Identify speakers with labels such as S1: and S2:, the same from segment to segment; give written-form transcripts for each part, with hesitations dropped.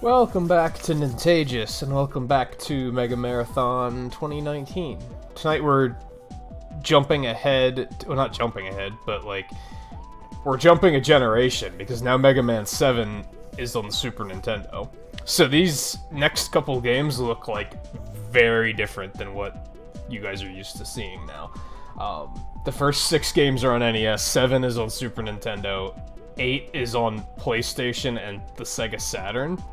S1: Welcome back to Nintagious, and welcome back to Mega Marathon 2019. Tonight we're jumping ahead, well not jumping ahead, but like, we're jumping a generation, because now Mega Man 7 is on the Super Nintendo. So these next couple games look like very different than what you guys are used to seeing now. The first 6 games are on NES, 7 is on Super Nintendo, 8 is on PlayStation and the Sega Saturn.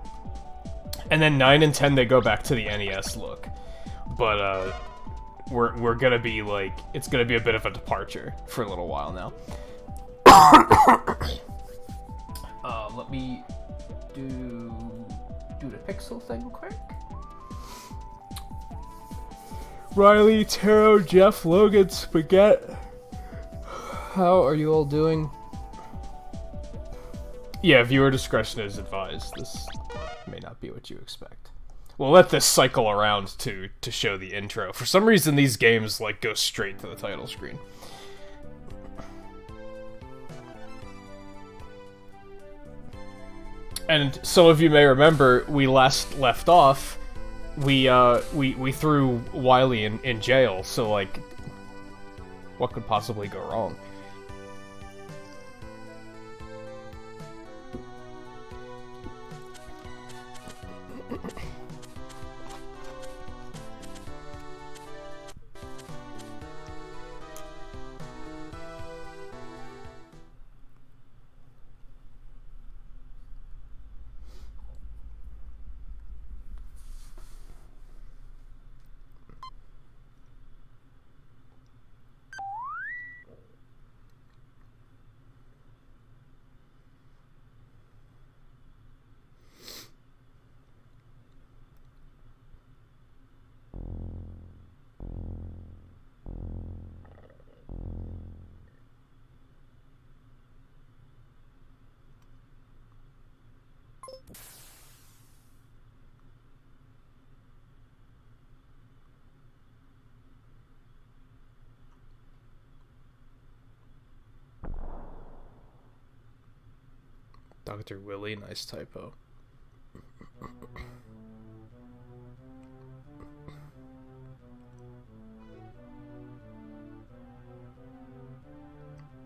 S1: And then 9 and 10, they go back to the NES look. But, we're gonna be, like, it's gonna be a bit of a departure for a little while now. Let me do the pixel thing quick. Riley, Taro, Jeff, Logan, Spaghetti. How are you all doing? Yeah, viewer discretion is advised. This may not be what you expect. We'll let this cycle around to show the intro. For some reason, these games like go straight to the title screen. And some of you may remember we last left off. We threw Wily in jail. So like, what could possibly go wrong? Dr. Willie, nice typo.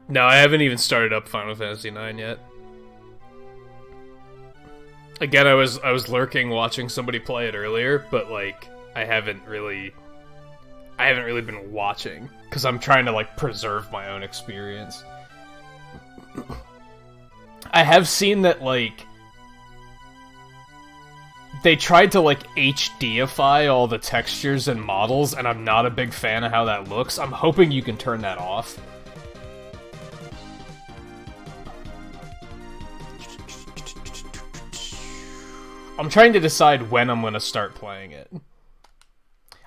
S1: No, I haven't even started up Final Fantasy IX yet. Again, I was lurking watching somebody play it earlier, but like I haven't really been watching because I'm trying to like preserve my own experience. I have seen that, like, they tried to, like, HDify all the textures and models, and I'm not a big fan of how that looks. I'm hoping you can turn that off. I'm trying to decide when I'm going to start playing it.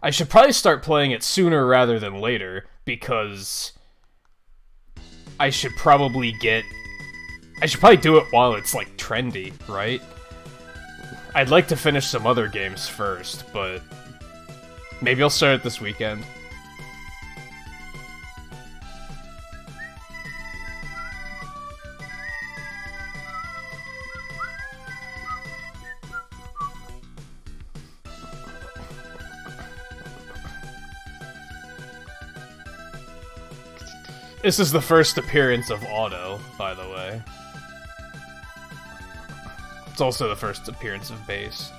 S1: I should probably start playing it sooner rather than later, because I should probably do it while it's, like, trendy, right? I'd like to finish some other games first, but maybe I'll start it this weekend. This is the first appearance of Auto, by the way. It's also the first appearance of Bass.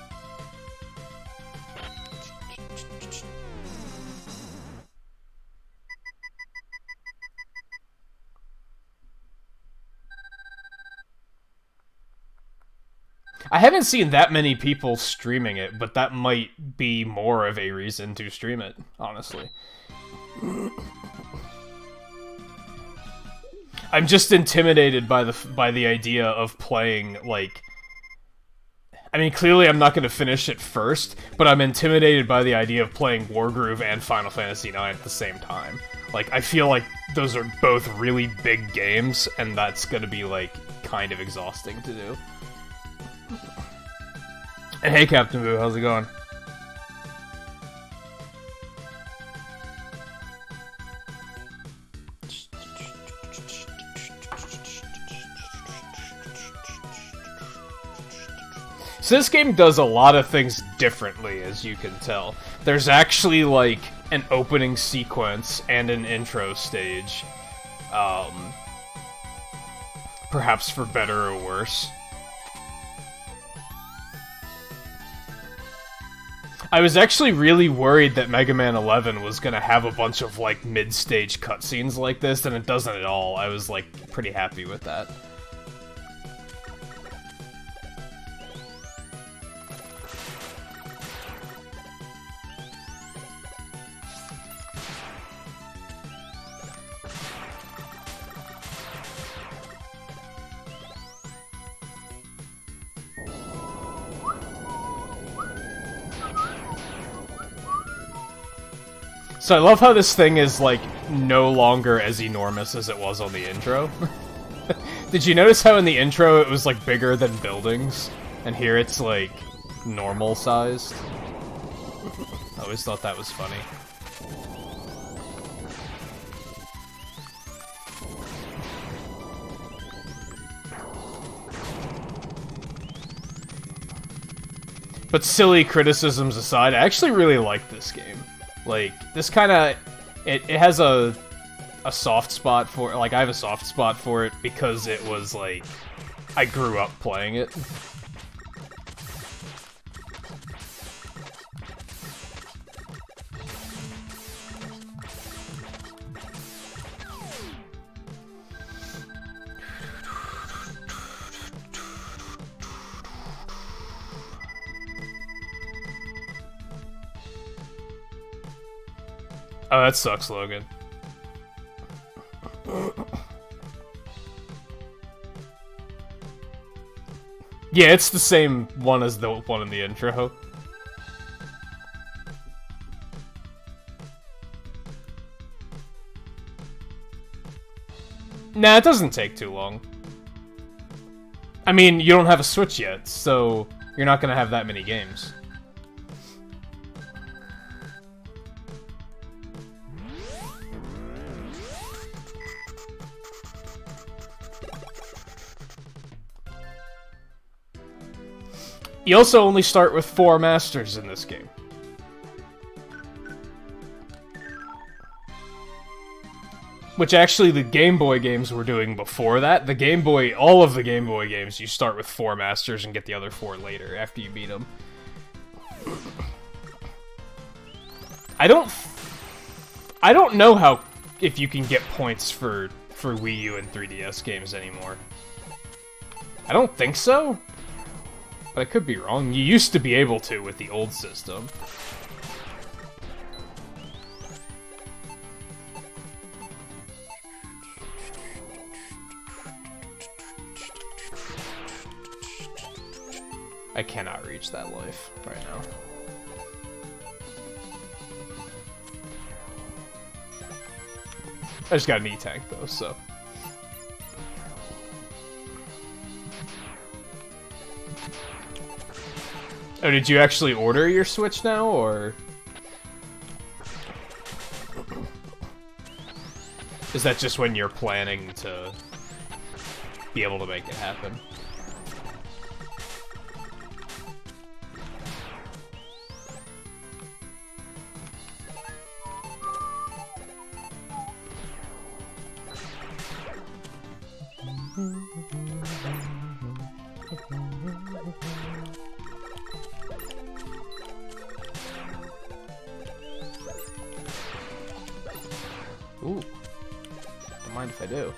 S1: I haven't seen that many people streaming it, but that might be more of a reason to stream it, honestly. I'm just intimidated by the idea of playing, like... I mean, clearly I'm not going to finish it first, but I'm intimidated by the idea of playing Wargroove and Final Fantasy IX at the same time. Like, I feel like those are both really big games, and that's going to be, like, kind of exhausting to do. And hey, Captain Boo, how's it going? So this game does a lot of things differently, as you can tell. There's actually, like, an opening sequence and an intro stage. Perhaps for better or worse. I was actually really worried that Mega Man 11 was gonna have a bunch of, like, mid-stage cutscenes like this, and it doesn't at all. I was, like, pretty happy with that. So I love how this thing is, like, no longer as enormous as it was on the intro. Did you notice how in the intro it was, like, bigger than buildings? And here it's, like, normal sized? I always thought that was funny. But silly criticisms aside, I actually really like this game. Like, this kind of... It has a soft spot for... Like, I have a soft spot for it because it was, like... I grew up playing it. Oh, that sucks, Logan. Yeah, it's the same one as the one in the intro. Nah, it doesn't take too long. I mean, you don't have a Switch yet, so you're not gonna have that many games. You also only start with 4 masters in this game. Which actually the Game Boy games were doing before that. The Game Boy, all of the Game Boy games, you start with 4 masters and get the other 4 later, after you beat them. I don't know how, if you can get points for Wii U and 3DS games anymore. I don't think so. But I could be wrong. You used to be able to with the old system. I cannot reach that life right now. I just got an E-Tank though, so... Oh, did you actually order your Switch now, or...? Is that just when you're planning to be able to make it happen? Ooh. Don't mind if I do.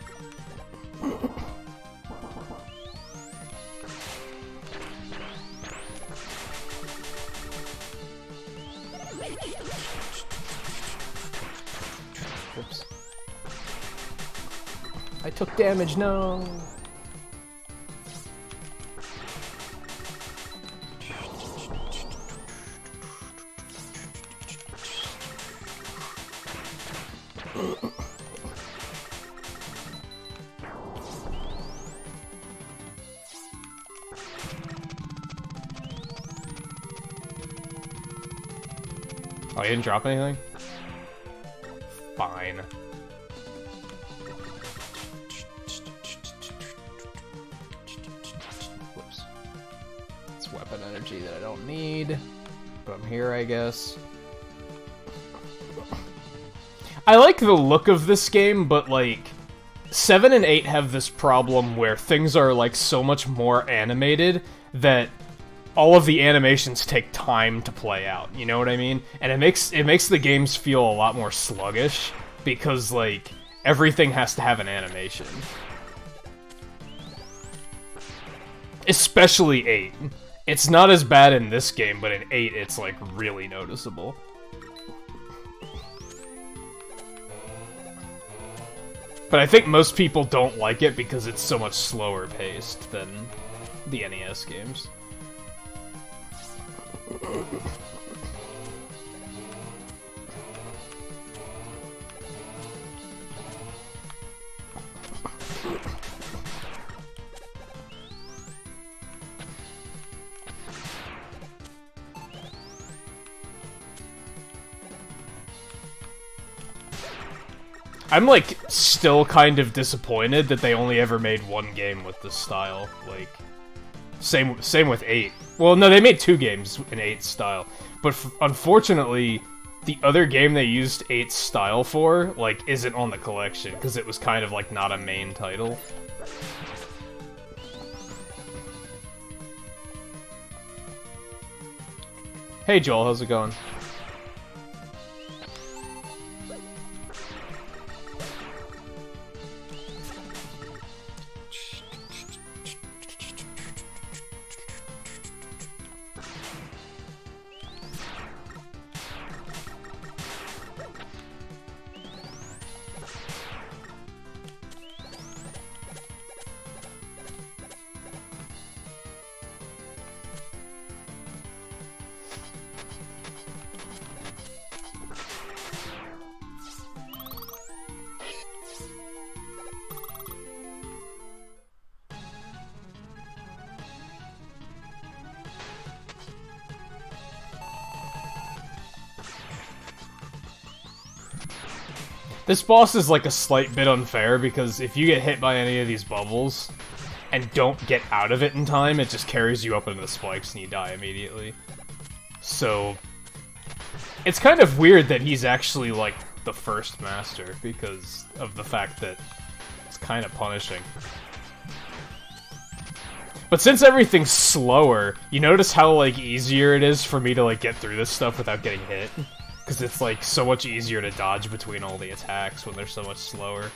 S1: Whoops. I took damage, no! Oh, you didn't drop anything? Fine. Whoops. It's weapon energy that I don't need. But I'm here, I guess. I like the look of this game, but, like, 7 and 8 have this problem where things are, like, so much more animated that all of the animations take time to play out, you know what I mean? And it makes the games feel a lot more sluggish, because, like, everything has to have an animation. Especially 8. It's not as bad in this game, but in 8 it's, like, really noticeable. But I think most people don't like it because it's so much slower paced than the NES games. I'm, like, still kind of disappointed that they only ever made one game with this style. Like, same with 8. Well, no, they made 2 games in 8's style. But unfortunately, the other game they used 8's style for, like, isn't on the collection, because it was kind of, like, not a main title. Hey, Joel, how's it going? This boss is, like, a slight bit unfair, because if you get hit by any of these bubbles and don't get out of it in time, it just carries you up into the spikes and you die immediately. So, it's kind of weird that he's actually, like, the first master, because of the fact that it's kind of punishing. But since everything's slower, you notice how, like, easier it is for me to, like, get through this stuff without getting hit? Because it's, like, so much easier to dodge between all the attacks when they're so much slower.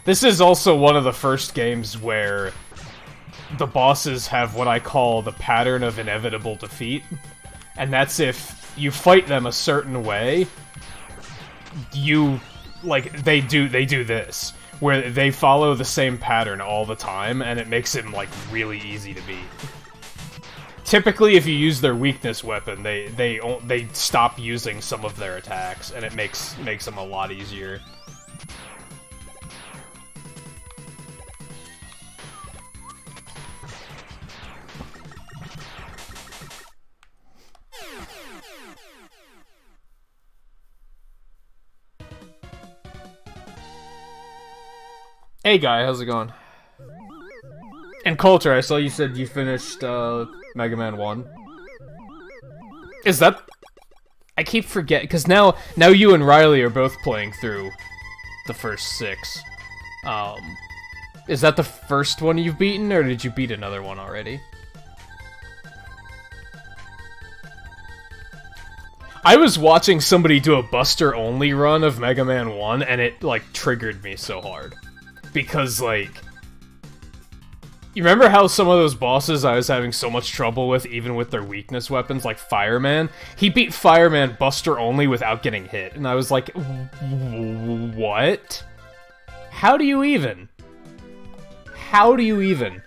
S1: This is also one of the first games where the bosses have what I call the pattern of inevitable defeat. And that's if you fight them a certain way, they do this, where they follow the same pattern all the time, and it makes it, like, really easy to beat. Typically, if you use their weakness weapon, they stop using some of their attacks, and it makes them a lot easier. Hey Guy, how's it going? And Coulter, I saw you said you finished Mega Man 1. Is that... I keep forgetting, because now you and Riley are both playing through the first 6. Is that the first one you've beaten, or did you beat another one already? I was watching somebody do a Buster-only run of Mega Man 1, and it, like, triggered me so hard. Because, like... You remember how some of those bosses I was having so much trouble with, even with their weakness weapons, like Fireman? He beat Fireman Buster-only without getting hit, and I was like, what? How do you even? How do you even?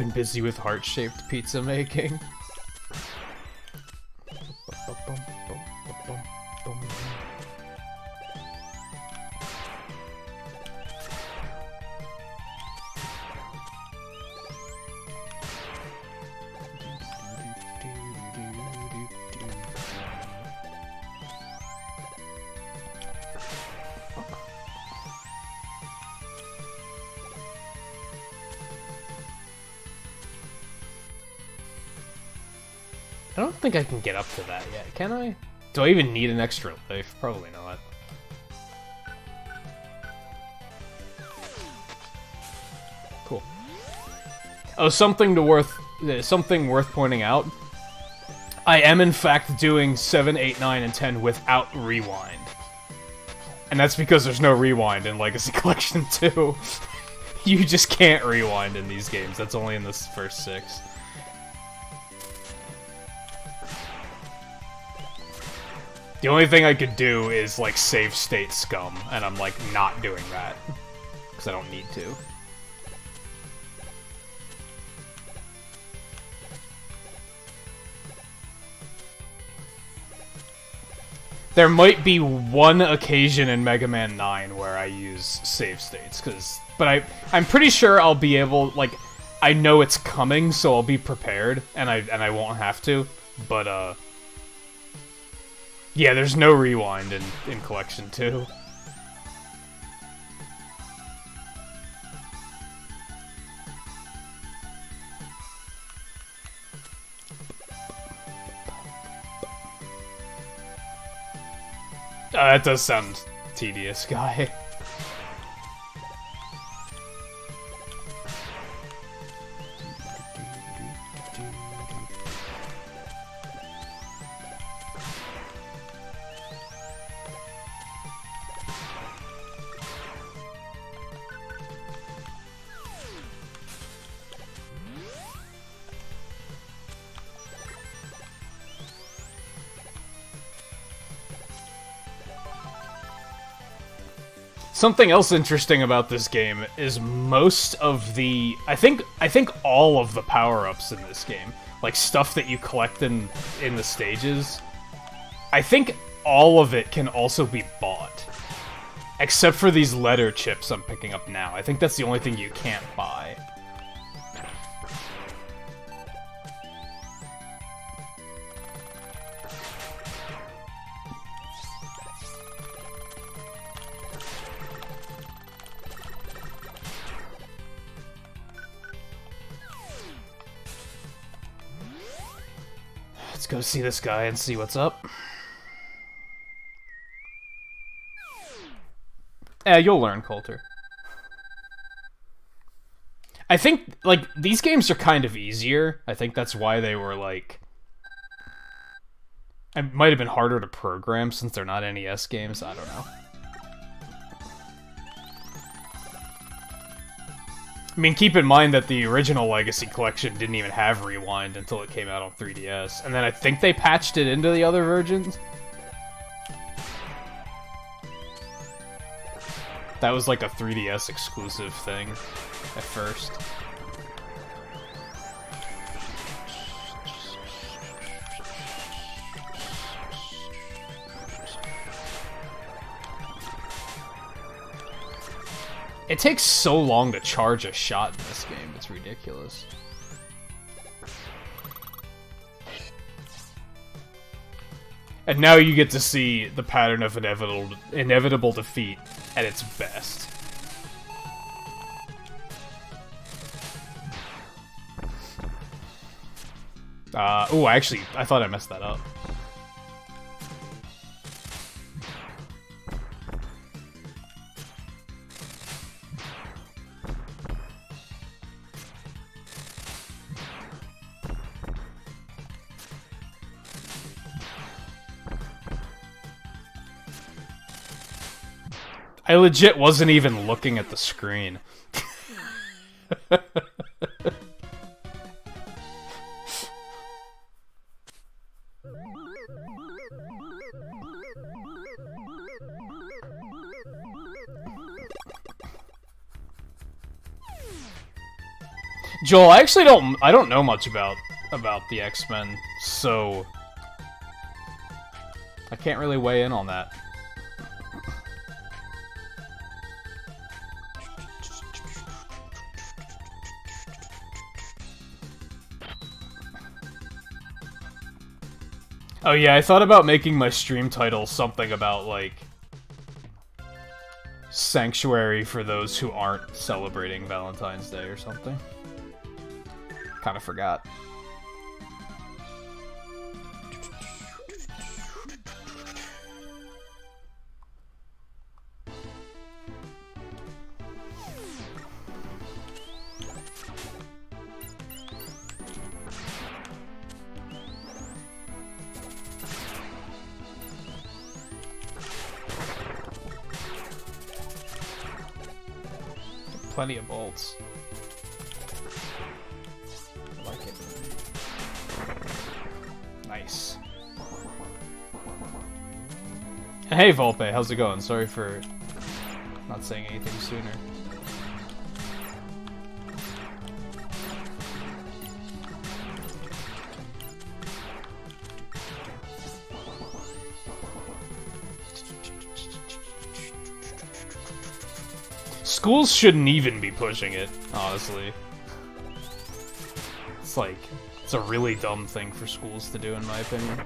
S1: been busy with heart-shaped pizza making. I don't think I can get up to that yet, can I? Do I even need an extra life? Probably not. Cool. Oh, something worth pointing out. I am in fact doing 7, 8, 9, and 10 without rewind. And that's because there's no rewind in Legacy Collection 2. You just can't rewind in these games. That's only in the first 6. The only thing I could do is, like, save state scum, and I'm, like, not doing that. Because I don't need to. There might be one occasion in Mega Man 9 where I use save states, but I'm pretty sure I'll be able, like, I know it's coming, so I'll be prepared, and I won't have to, but, yeah, there's no rewind in Collection 2. That does sound tedious, guy. Something else interesting about this game is most of the... I think all of the power-ups in this game, like stuff that you collect in the stages, I think all of it can also be bought. Except for these letter chips I'm picking up now. I think that's the only thing you can't buy. Let's go see this guy and see what's up. You'll learn, Coulter. I think, like, these games are kind of easier. I think that's why they were, like... It might have been harder to program since they're not NES games. I don't know. I mean, keep in mind that the original Legacy Collection didn't even have Rewind until it came out on 3DS. And then I think they patched it into the other versions. That was like a 3DS exclusive thing at first. It takes so long to charge a shot in this game, it's ridiculous. And now you get to see the pattern of inevitable defeat at its best. Oh, actually, I thought I messed that up. I legit wasn't even looking at the screen. Joel, I actually don't know much about the X-Men, so I can't really weigh in on that. Oh yeah, I thought about making my stream title something about, like, sanctuary for those who aren't celebrating Valentine's Day or something. Kinda forgot. Plenty of bolts. I like it. Nice. Hey Volpe, how's it going? Sorry for not saying anything sooner. Schools shouldn't even be pushing it, honestly. It's like, it's a really dumb thing for schools to do, in my opinion.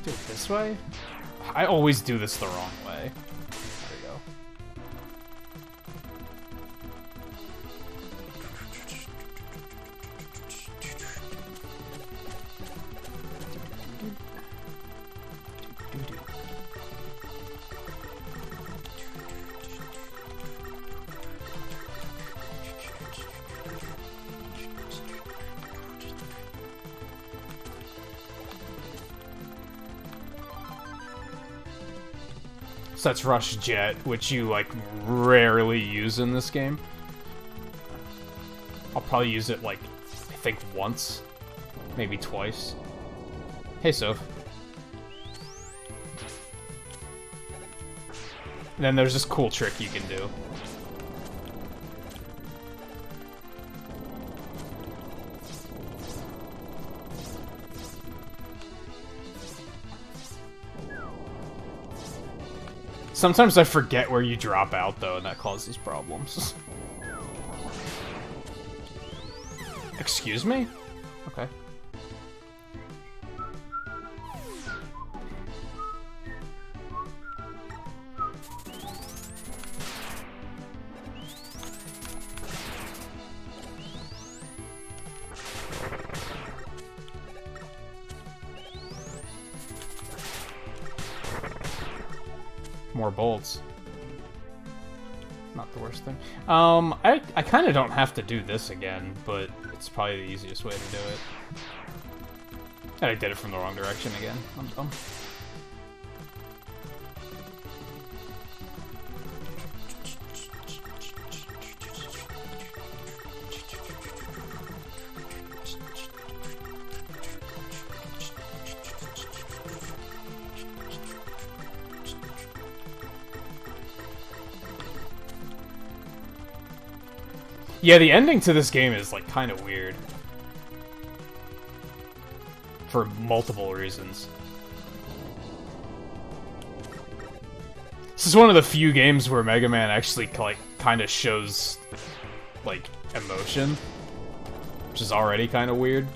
S1: Do it this way? I always do this the wrong way. There we go. So that's Rush Jet, which you, like, rarely use in this game. I'll probably use it, like, I think once. Maybe twice. Hey, Soph. And then there's this cool trick you can do. Sometimes I forget where you drop out, though, and that causes problems. Excuse me? Okay. More bolts. Not the worst thing. I kind of don't have to do this again, but it's probably the easiest way to do it. And I did it from the wrong direction again. I'm dumb. Yeah, the ending to this game is, like, kind of weird. For multiple reasons. This is one of the few games where Mega Man actually, like, kind of shows, like, emotion. Which is already kind of weird.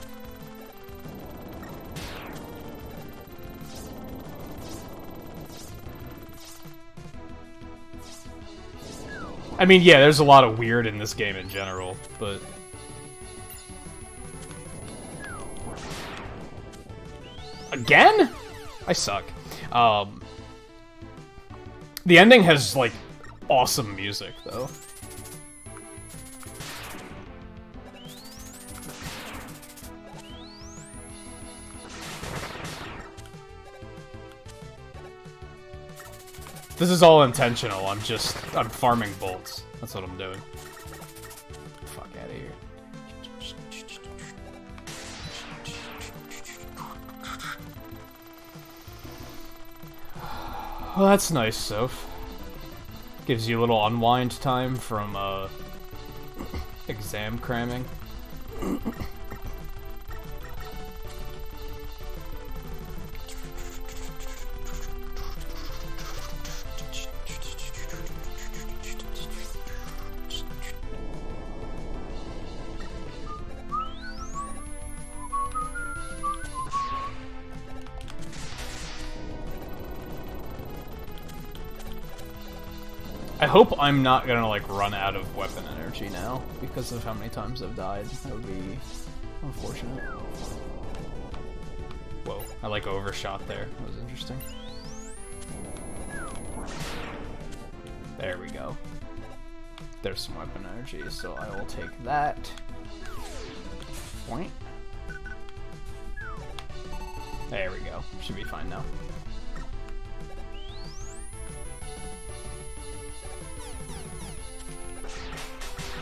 S1: I mean, yeah, there's a lot of weird in this game in general, but... Again? I suck. The ending has, like, awesome music, though. This is all intentional. I'm farming bolts. That's what I'm doing. Fuck out of here. Well, that's nice, Soph. Gives you a little unwind time from, exam cramming. I hope I'm not gonna, like, run out of weapon energy now, because of how many times I've died. That would be unfortunate. Whoa, I, like, overshot there. That was interesting. There we go. There's some weapon energy, so I will take that. Point. There we go. Should be fine now.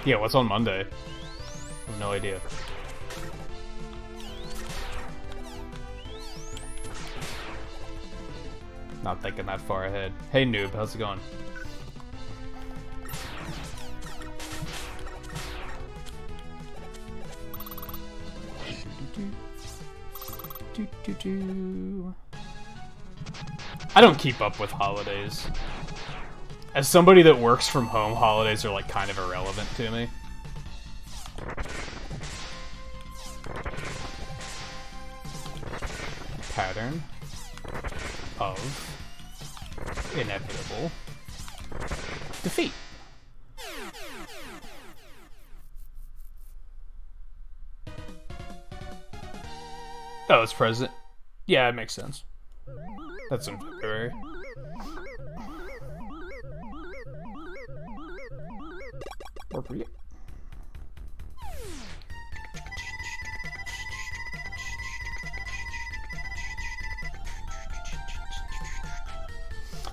S1: Yeah, what's on Monday? I have no idea. Not thinking that far ahead. Hey noob, how's it going? I don't keep up with holidays. As somebody that works from home, holidays are, like, kind of irrelevant to me. Pattern of inevitable defeat. Oh, it's present. Yeah, it makes sense. That's in February. Appropriate.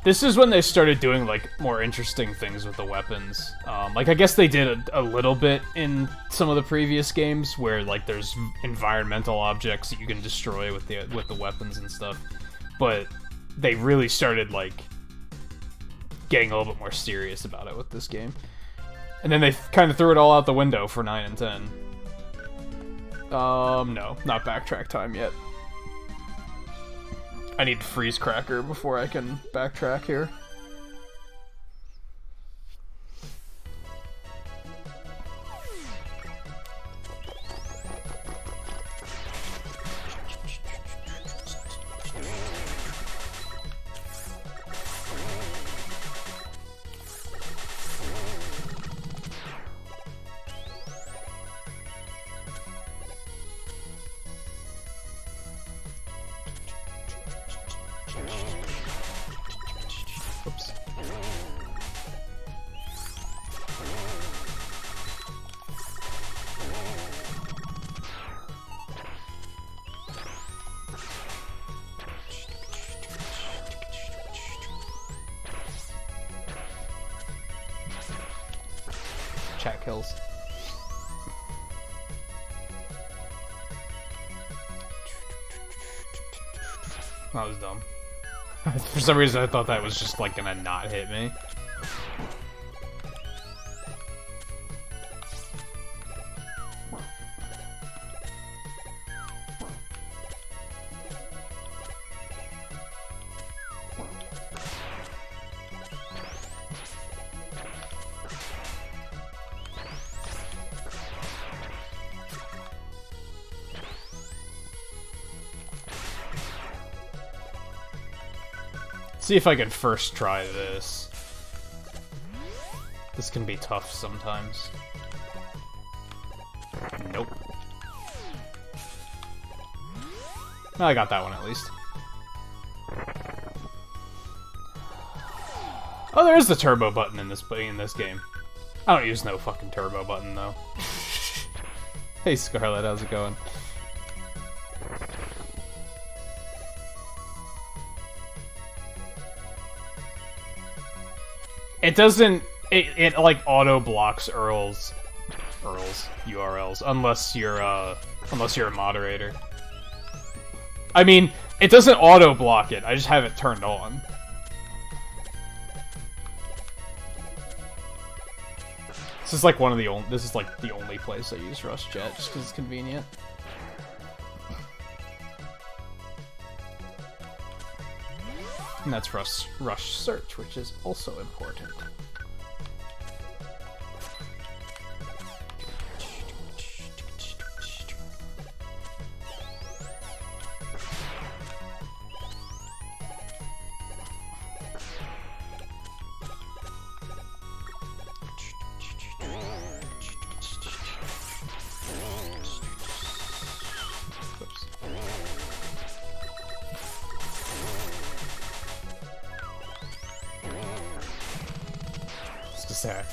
S1: This is when they started doing, like, more interesting things with the weapons. Like, I guess they did a little bit in some of the previous games, where, like, there's environmental objects that you can destroy with the weapons and stuff. But they really started, like, getting a little bit more serious about it with this game. And then they kind of threw it all out the window for 9 and 10. No, not backtrack time yet. I need freeze cracker before I can backtrack here. Oops. Chat kills. That was dumb. For some reason I thought that was just like gonna not hit me. See if I can first try this. This can be tough sometimes. Nope. Well, I got that one at least. Oh, there is the turbo button in this game. I don't use no fucking turbo button though. Hey Scarlet, how's it going? It doesn't... It like, auto-blocks URLs, unless you're a moderator. I mean, it doesn't auto-block it, I just have it turned on. This is like the only place I use RushJet, just because it's convenient. And that's Rush Search, which is also important.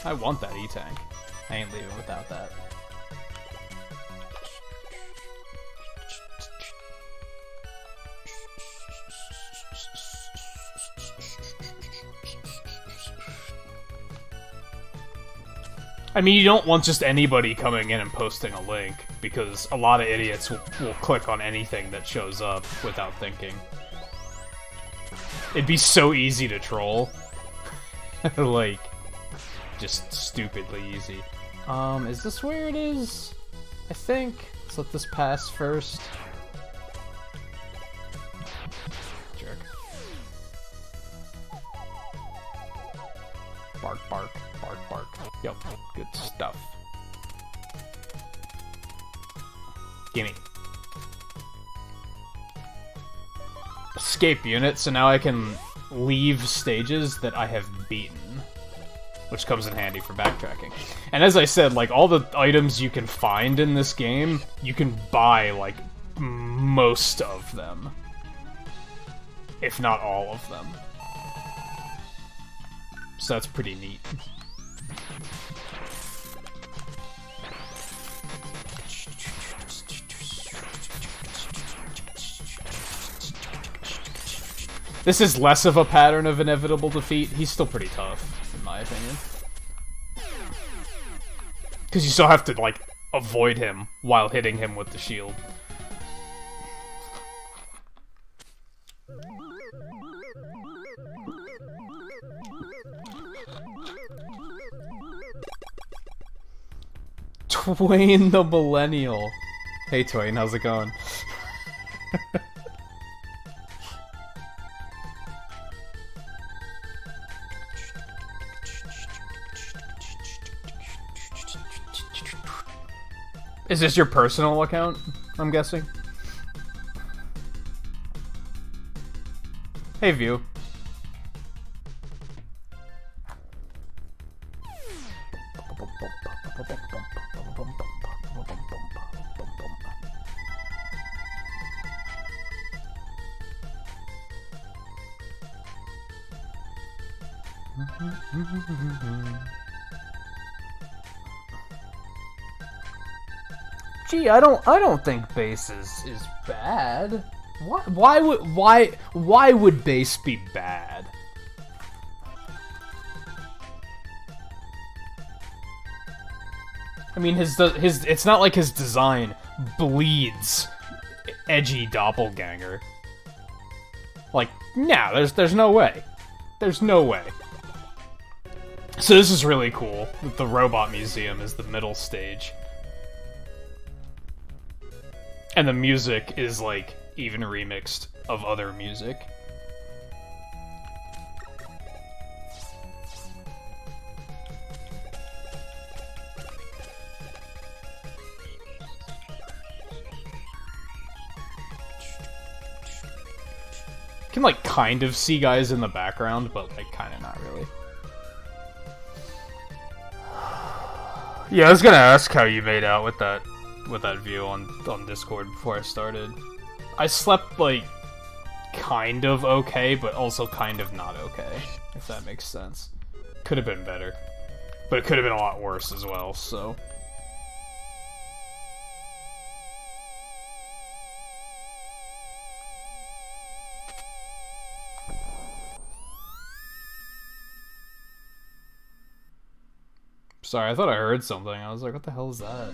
S1: I want that E-Tank. I ain't leaving without that. I mean, you don't want just anybody coming in and posting a link, because a lot of idiots will click on anything that shows up without thinking. It'd be so easy to troll. Like... just stupidly easy. Is this where it is? I think. Let's let this pass first. Jerk. Bark, bark, bark, bark. Yep, good stuff. Gimme. Escape unit, so now I can leave stages that I have beaten. Which comes in handy for backtracking. And as I said, like, all the items you can find in this game, you can buy, like, most of them. If not all of them. So that's pretty neat. This is less of a pattern of inevitable defeat. He's still pretty tough. In my opinion. Because you still have to, like, avoid him while hitting him with the shield. Twain the Millennial. Hey Twain, how's it going? Is this your personal account, I'm guessing? Hey, View. Gee, I don't think bass is bad. Why would bass be bad? I mean, his it's not like his design bleeds edgy doppelganger. Like, nah, there's no way. There's no way. So this is really cool. The Robot Museum is the middle stage. And the music is, like, even remixed of other music. You can, like, kind of see guys in the background, but, like, kind of not really. Yeah, I was gonna ask how you made out with that view on Discord before I started. I slept, like, kind of okay, but also kind of not okay, if that makes sense. Could have been better. But it could have been a lot worse as well, so... Sorry, I thought I heard something. I was like, what the hell is that?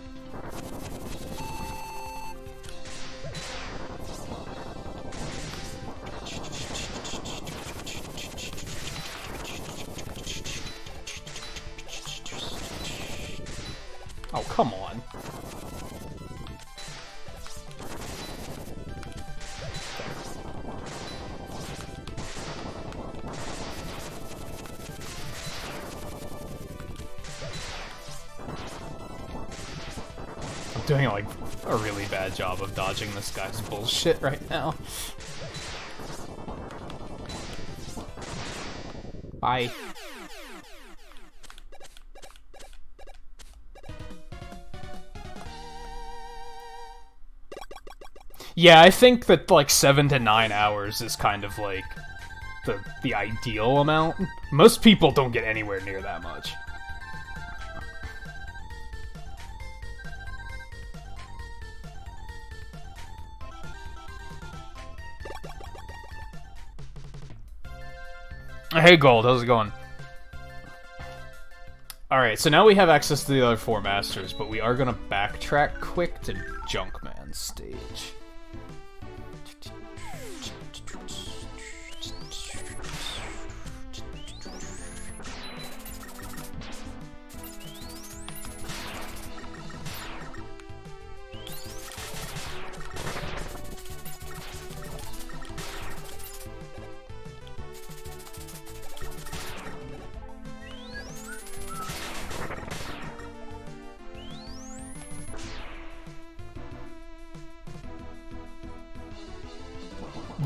S1: Oh, come on. I'm doing like a really bad job of dodging this guy's bullshit right now. Bye. Yeah, I think that like 7 to 9 hours is kind of like the ideal amount. Most people don't get anywhere near that much. Hey Gold, how's it going? Alright, so now we have access to the other 4 masters, but we are gonna backtrack quick to Junkman's stage.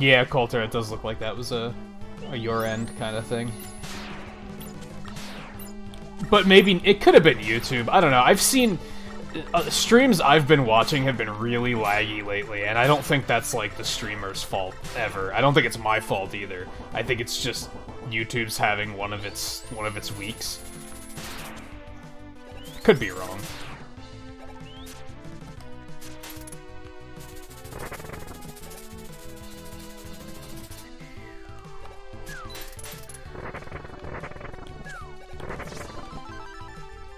S1: Yeah, Coulter, it does look like that was a your end kind of thing. But maybe it could have been YouTube. I don't know. I've seen streams I've been watching have been really laggy lately, and I don't think that's like the streamer's fault ever. I don't think it's my fault either. I think it's just YouTube's having one of its weeks. Could be wrong.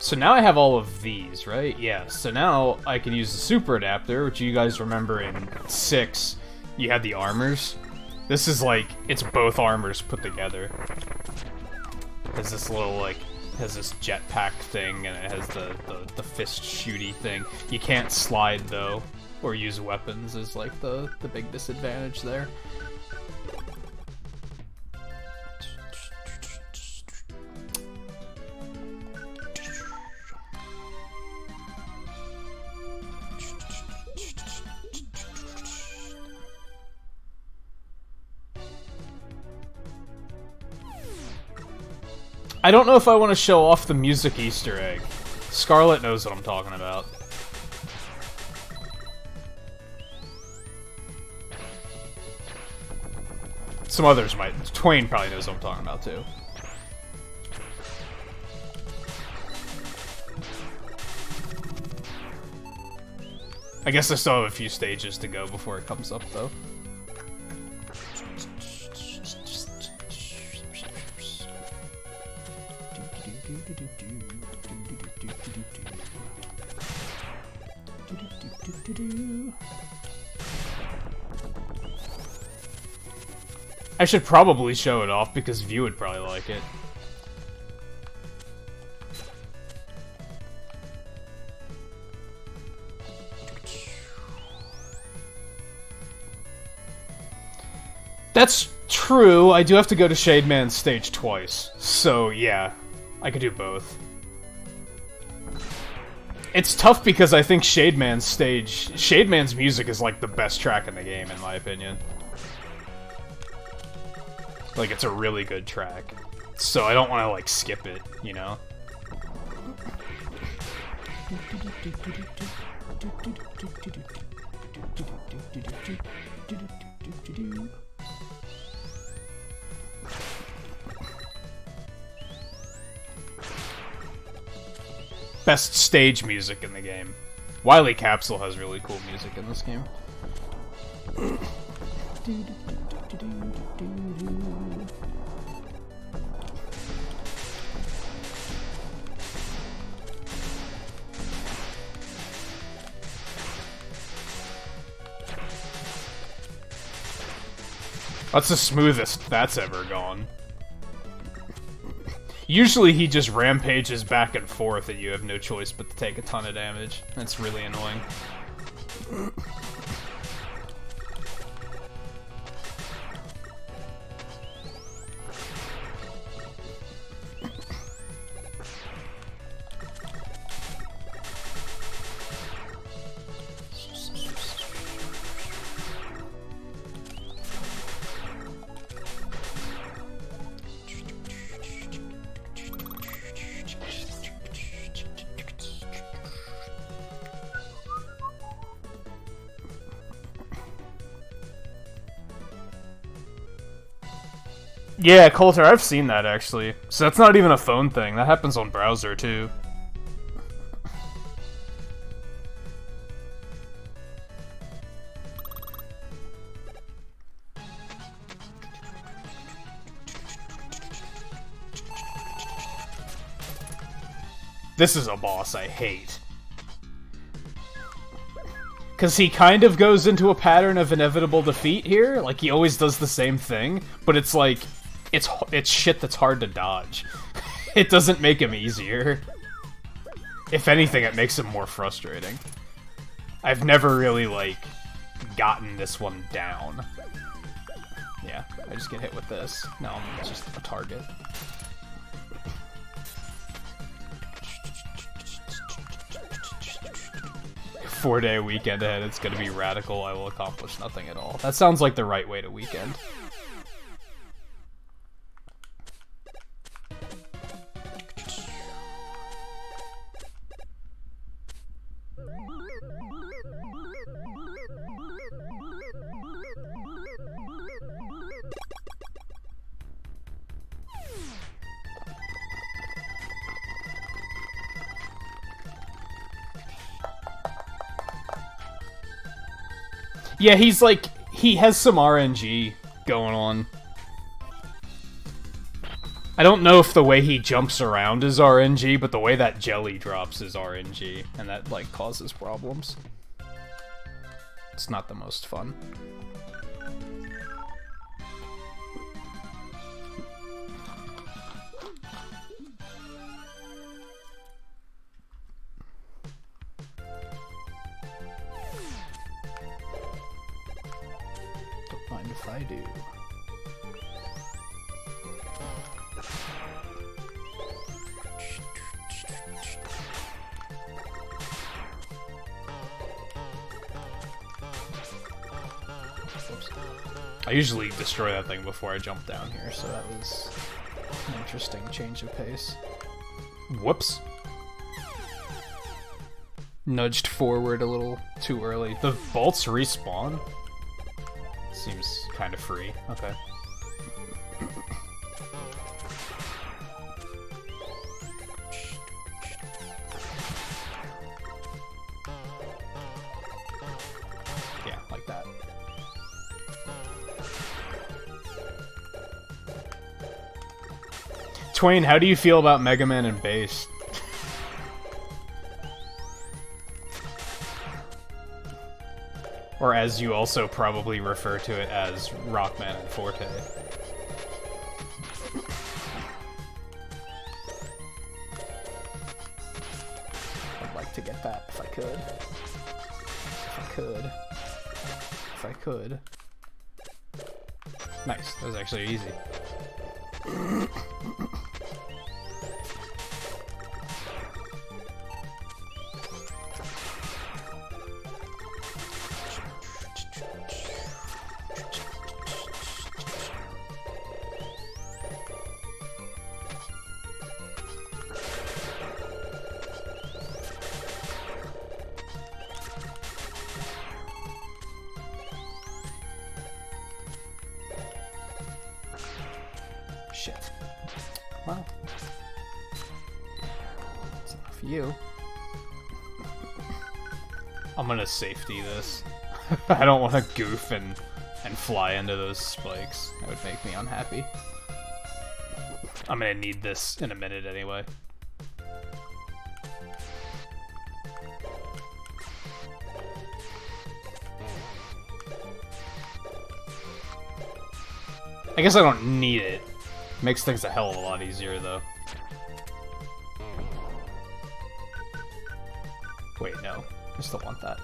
S1: So now I have all of these, right? Yeah, so now I can use the super adapter, which you guys remember in 6, you had the armors. This is like, it's both armors put together. It has this little, like, has this jetpack thing, and it has the fist shooty thing. You can't slide, though, or use weapons is, like, the big disadvantage there. I don't know if I want to show off the music Easter egg. Scarlet knows what I'm talking about. Some others might. Twain probably knows what I'm talking about, too. I guess I still have a few stages to go before it comes up, though. I should probably show it off because View would probably like it. That's true. I do have to go to Shademan's stage twice. So, yeah. I could do both. It's tough because I think Shademan's music is like the best track in the game, in my opinion. Like, it's a really good track. So I don't want to, like, skip it, you know? Best stage music in the game. Wily Capsule has really cool music in this game. That's the smoothest that's ever gone. Usually he just rampages back and forth and you have no choice but to take a ton of damage. That's really annoying. Yeah, Coulter, I've seen that actually. So that's not even a phone thing. That happens on browser too. This is a boss I hate. Because he kind of goes into a pattern of inevitable defeat here. Like, he always does the same thing, but it's like... It's shit that's hard to dodge. It doesn't make him easier. If anything, it makes him more frustrating. I've never really, like, gotten this one down. Yeah, I just get hit with this. No, I'm just a target. Four-day weekend ahead, it's gonna be radical, I will accomplish nothing at all. That sounds like the right way to weekend. Yeah, he's like, he has some RNG going on. I don't know if the way he jumps around is RNG, but the way that jelly drops is RNG, and that, like, causes problems. It's not the most fun. Don't mind if I do. I usually destroy that thing before I jump down here, so that was an interesting change of pace. Whoops. Nudged forward a little too early. The bolts respawn? Seems kind of free. Okay. Yeah, like that. Twain, how do you feel about Mega Man and bass? Or as you also probably refer to it as Rockman and Forte. I'd like to get that if I could. If I could. If I could. Nice, that was actually easy. Shit. Well. That's enough for you. I'm gonna safety this. I don't want to goof and fly into those spikes. That would make me unhappy. I'm gonna need this in a minute anyway. I guess I don't need it. Makes things a hell of a lot easier, though. Wait, no. I still want that.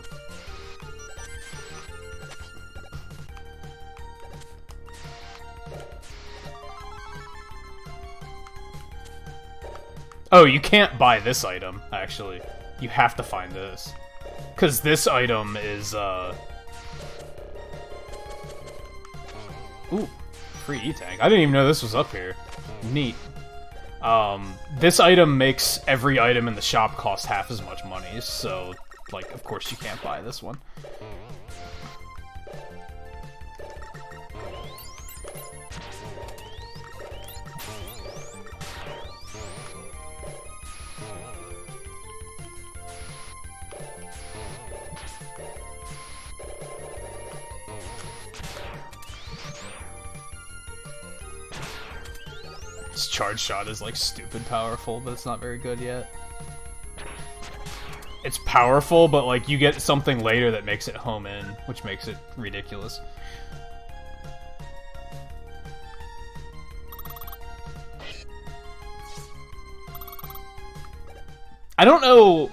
S1: Oh, you can't buy this item, actually. You have to find this. Because this item is, Ooh, free E-Tank. I didn't even know this was up here. Neat. This item makes every item in the shop cost half as much money, so, like, of course you can't buy this one. This charge shot is, like, stupid powerful, but it's not very good yet. It's powerful, but, like, you get something later that makes it home in, which makes it ridiculous. I don't know...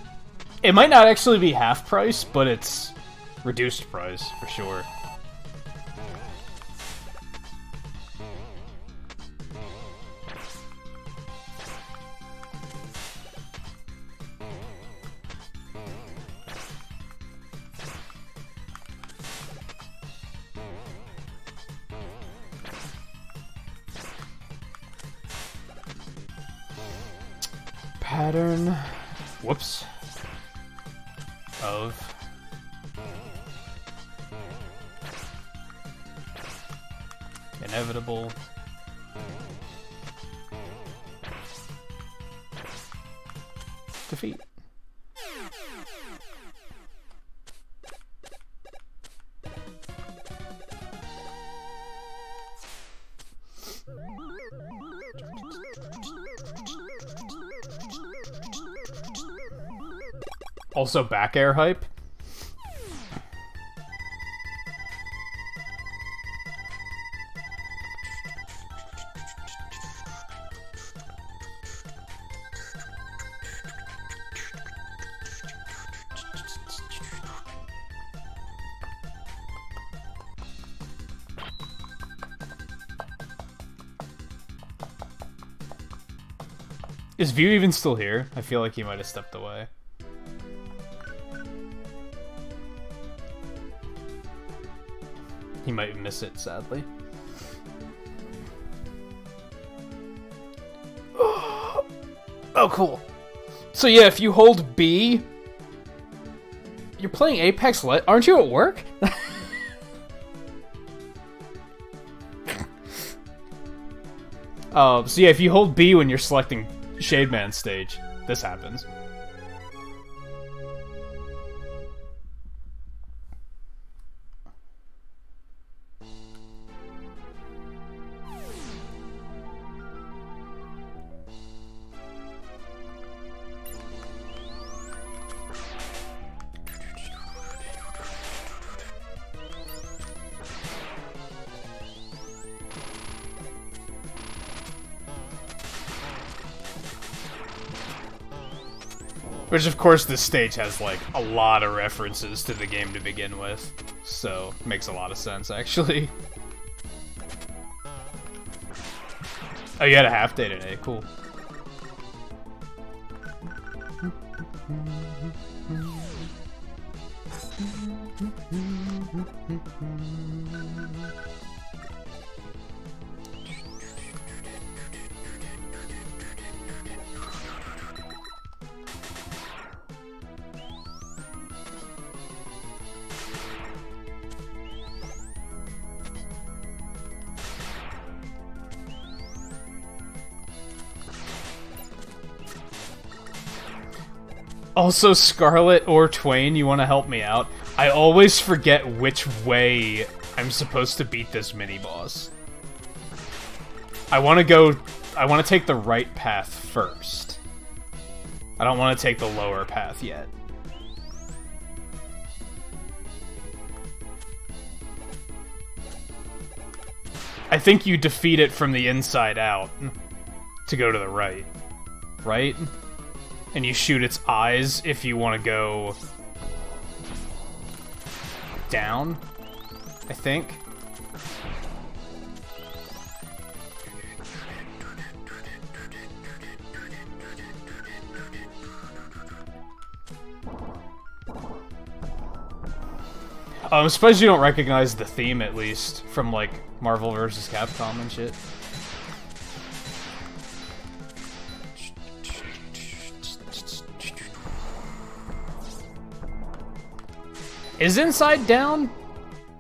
S1: It might not actually be half price, but it's reduced price, for sure. Pattern, whoops, of inevitable defeat. Also back air hype. Is View even still here? I feel like he might have stepped away. He might miss it, sadly. Oh, cool. So yeah, if you hold B... You're playing Apex Legends? Aren't you at work? So yeah, if you hold B when you're selecting Shademan stage, this happens. Which, of course, this stage has, like, a lot of references to the game to begin with. So, makes a lot of sense, actually. Oh, you had a half day today. Cool. Also, Scarlet or Twain, you want to help me out? I always forget which way I'm supposed to beat this mini-boss. I want to take the right path first. I don't want to take the lower path yet. I think you defeat it from the inside out to go to the right. Right? And you shoot its eyes if you want to go down, I think. I'm surprised you don't recognize the theme, at least, from, like, Marvel vs. Capcom and shit. Is inside down?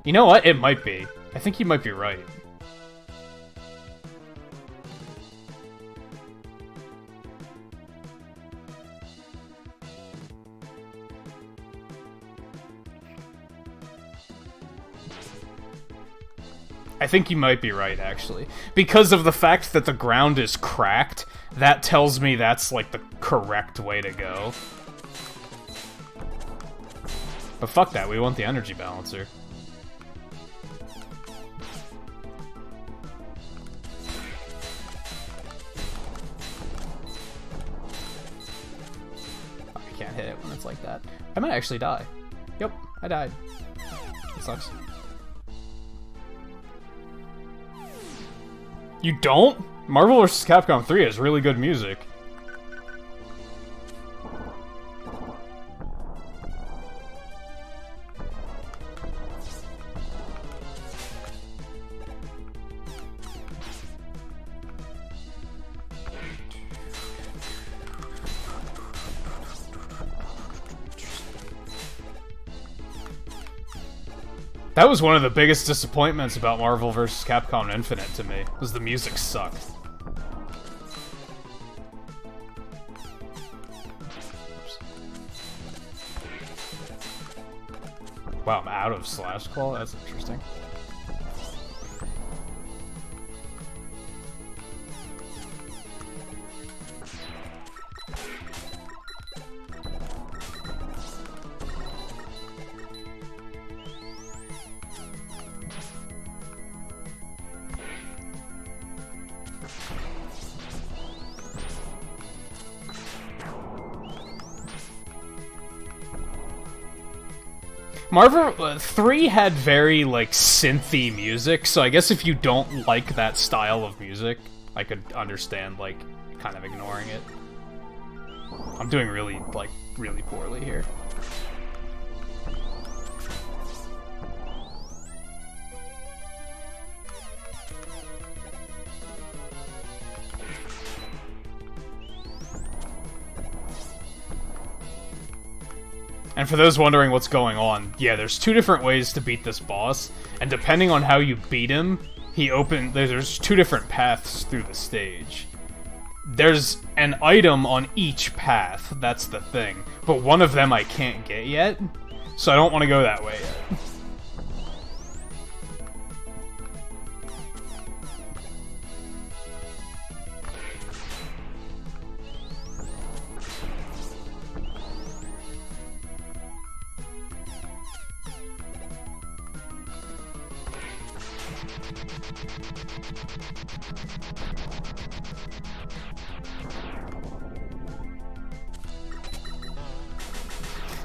S1: You know what? It might be. I think you might be right. I think you might be right, actually. Because of the fact that the ground is cracked, that tells me that's, like, the correct way to go. But fuck that, we want the energy balancer. Oh, I can't hit it when it's like that. I might actually die. Yep, I died. That sucks. You don't? Marvel vs. Capcom 3 has really good music. That was one of the biggest disappointments about Marvel vs. Capcom Infinite to me, was the music sucked. Oops. Wow, I'm out of Slash Claw? That's interesting. Marvel 3 had very, like, synthy music, so I guess if you don't like that style of music, I could understand, like, kind of ignoring it. I'm doing really, like, really poorly here. And for those wondering what's going on, yeah, there's two different ways to beat this boss, and depending on how you beat him, there's two different paths through the stage. There's an item on each path, that's the thing, but one of them I can't get yet, so I don't want to go that way yet.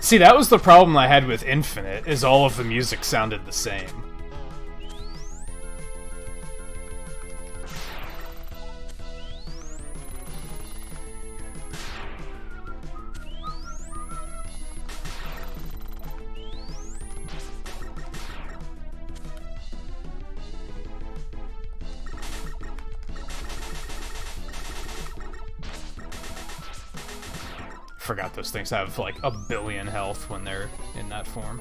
S1: See, that was the problem I had with Infinite, is all of the music sounded the same. Forgot those things have like 1 billion health when they're in that form.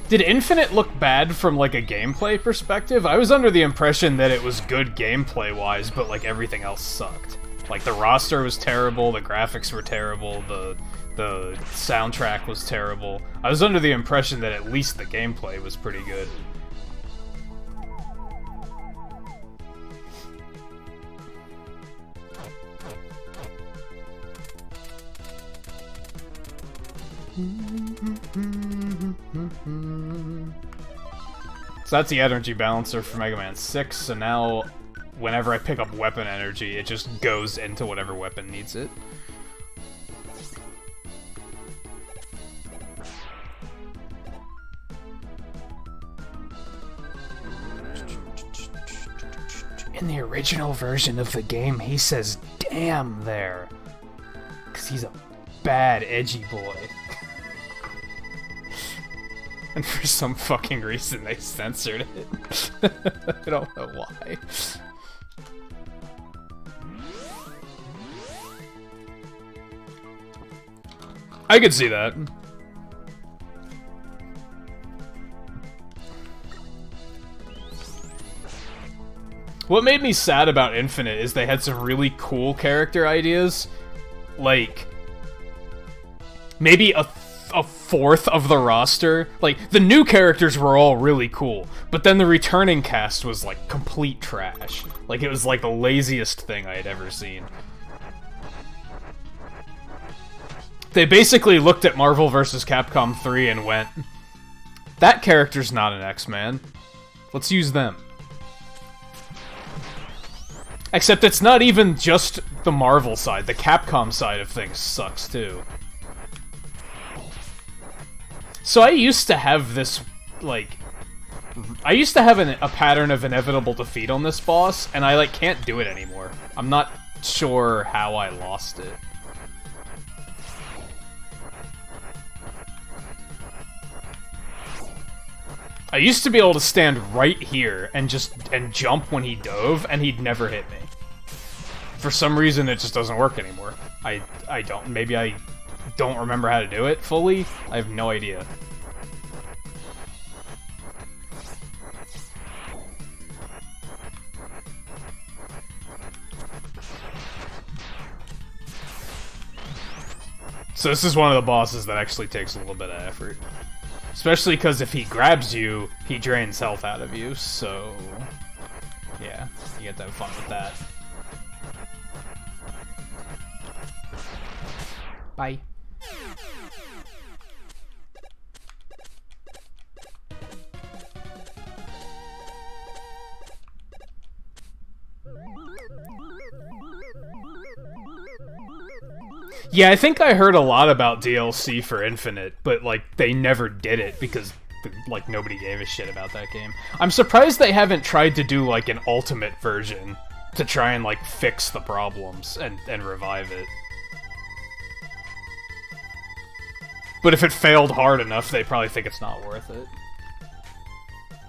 S1: Did Infinite look bad from like a gameplay perspective? I was under the impression that it was good gameplay-wise, but like everything else sucked. Like the roster was terrible, the graphics were terrible, the soundtrack was terrible. I was under the impression that at least the gameplay was pretty good. So that's the energy balancer for Mega Man 6, so now whenever I pick up weapon energy, it just goes into whatever weapon needs it. In the original version of the game, he says "damn" there. Because he's a bad, edgy boy. And for some fucking reason, they censored it. I don't know why. I could see that. What made me sad about Infinite is they had some really cool character ideas. Like, maybe a fourth of the roster. Like, the new characters were all really cool, but then the returning cast was, like, complete trash. Like, it was, like, the laziest thing I had ever seen. They basically looked at Marvel vs. Capcom 3 and went, that character's not an X-Man. Let's use them. Except it's not even just the Marvel side. The Capcom side of things sucks, too. So I used to have this, like... I used to have a pattern of inevitable defeat on this boss, and I, like, can't do it anymore. I'm not sure how I lost it. I used to be able to stand right here and jump when he dove, and he'd never hit me. For some reason, it just doesn't work anymore. Maybe I don't remember how to do it fully? I have no idea. So this is one of the bosses that actually takes a little bit of effort. Especially because if he grabs you, he drains health out of you, so... yeah, you get to have fun with that. Bye. Yeah, I think I heard a lot about DLC for Infinite, but, like, they never did it because, like, nobody gave a shit about that game. I'm surprised they haven't tried to do, like, an Ultimate version to try and, like, fix the problems and revive it. But if it failed hard enough, they probably think it's not worth it.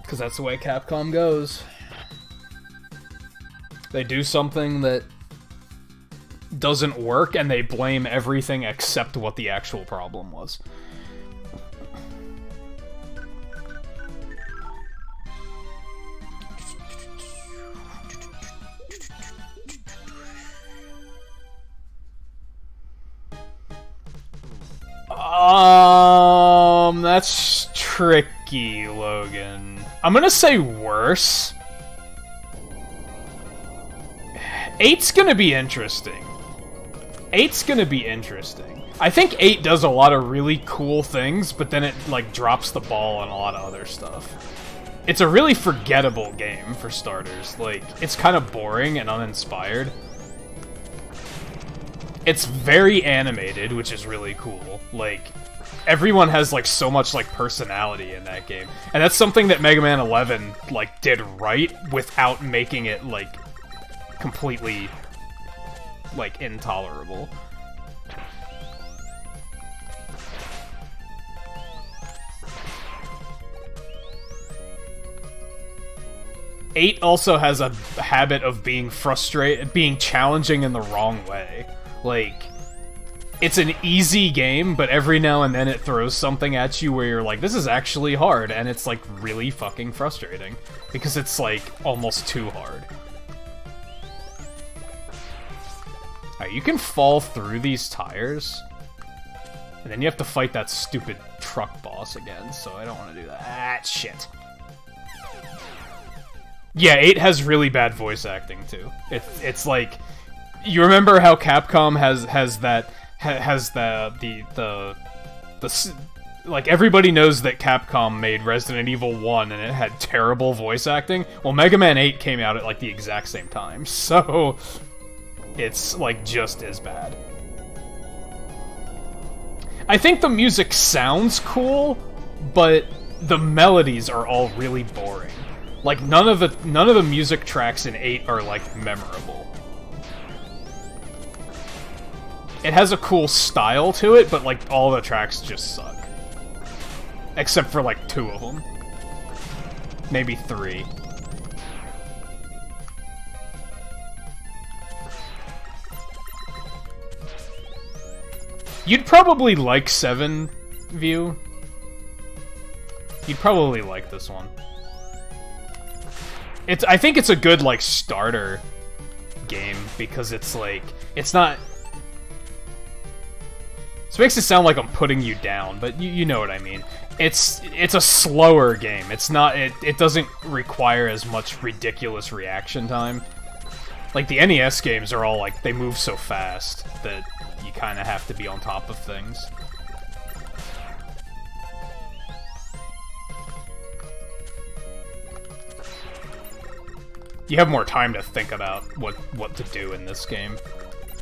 S1: Because that's the way Capcom goes. They do something that doesn't work, and they blame everything except what the actual problem was. That's tricky, Logan. I'm gonna say worse. 8's gonna be interesting. 8's gonna be interesting. I think 8 does a lot of really cool things, but then it, like, drops the ball on a lot of other stuff. It's a really forgettable game, for starters. Like, it's kind of boring and uninspired. It's very animated, which is really cool. Like, everyone has, like, so much, like, personality in that game. And that's something that Mega Man 11, like, did right without making it, like, completely, like, intolerable. Eight also has a habit of being being challenging in the wrong way. Like, it's an easy game, but every now and then it throws something at you where you're like, this is actually hard, and it's, like, really fucking frustrating. Because it's, like, almost too hard. Alright, you can fall through these tires, and then you have to fight that stupid truck boss again, so I don't want to do that. Ah, shit. Yeah, 8 has really bad voice acting, too. It's like... You remember how Capcom has the Like, everybody knows that Capcom made Resident Evil 1 and it had terrible voice acting. Well, Mega Man 8 came out at, like, the exact same time, so it's, like, just as bad. I think the music sounds cool, but the melodies are all really boring. Like, none of the music tracks in 8 are, like, memorable. It has a cool style to it, but, like, all the tracks just suck. Except for, like, 2 of them. Maybe 3. You'd probably like 7 View. You'd probably like this one. I think it's a good, like, starter game, because it's, like, it's not... This makes it sound like I'm putting you down, but you know what I mean. It's a slower game. It's not... It doesn't require as much ridiculous reaction time. Like, the NES games are all, like, they move so fast that you kind of have to be on top of things. You have more time to think about what to do in this game.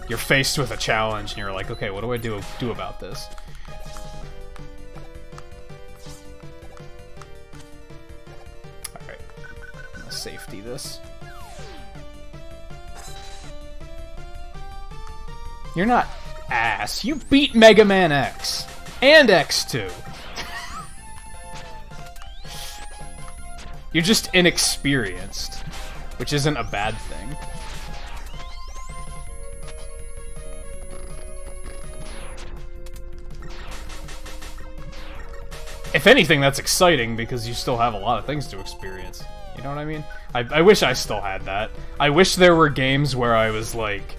S1: You're faced with a challenge, and you're like, okay, what do I do about this? Alright. I'm gonna safety this. You're not ass. You beat Mega Man X. And X2. You're just inexperienced. Which isn't a bad thing. If anything, that's exciting, because you still have a lot of things to experience. You know what I mean? I wish I still had that. I wish there were games where I was like...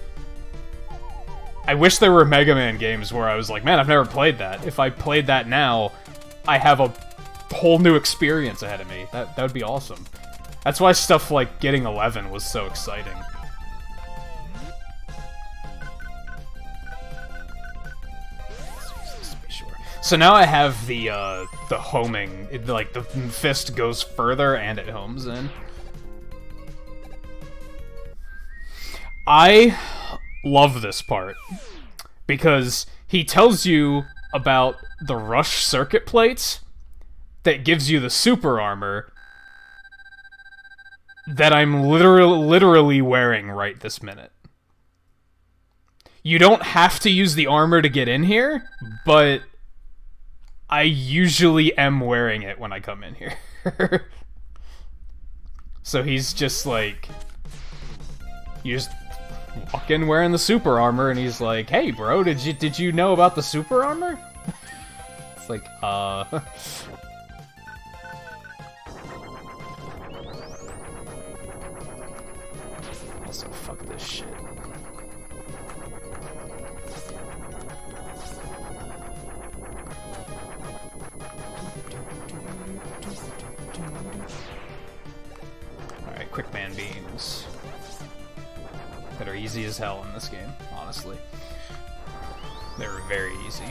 S1: I wish there were Mega Man games where I was like, man, I've never played that. If I played that now, I have a whole new experience ahead of me. That would be awesome. That's why stuff like getting 11 was so exciting. So now I have the homing. Like, the fist goes further and it homes in. I love this part, because he tells you about the rush circuit plates that gives you the super armor that I'm literally wearing right this minute. You don't have to use the armor to get in here, but I usually am wearing it when I come in here. So he's just like... You just walk in wearing the super armor, and he's like, hey bro, did you know about the super armor? It's like, Also, fuck this shit. Alright, quick man beams. That are easy as hell in this game, honestly. They're very easy.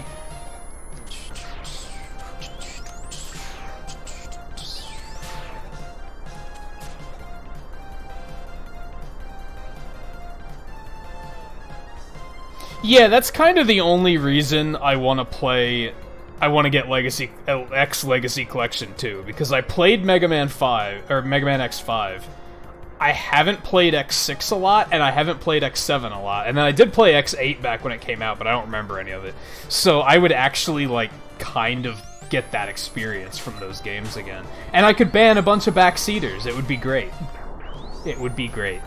S1: Yeah, that's kind of the only reason I want to play... I want to get X Legacy Collection 2, because I played Mega Man 5, or Mega Man X5. I haven't played X6 a lot, and I haven't played X7 a lot. And then I did play X8 back when it came out, but I don't remember any of it. So I would actually, like, kind of get that experience from those games again. And I could ban a bunch of backseaters. It would be great. It would be great.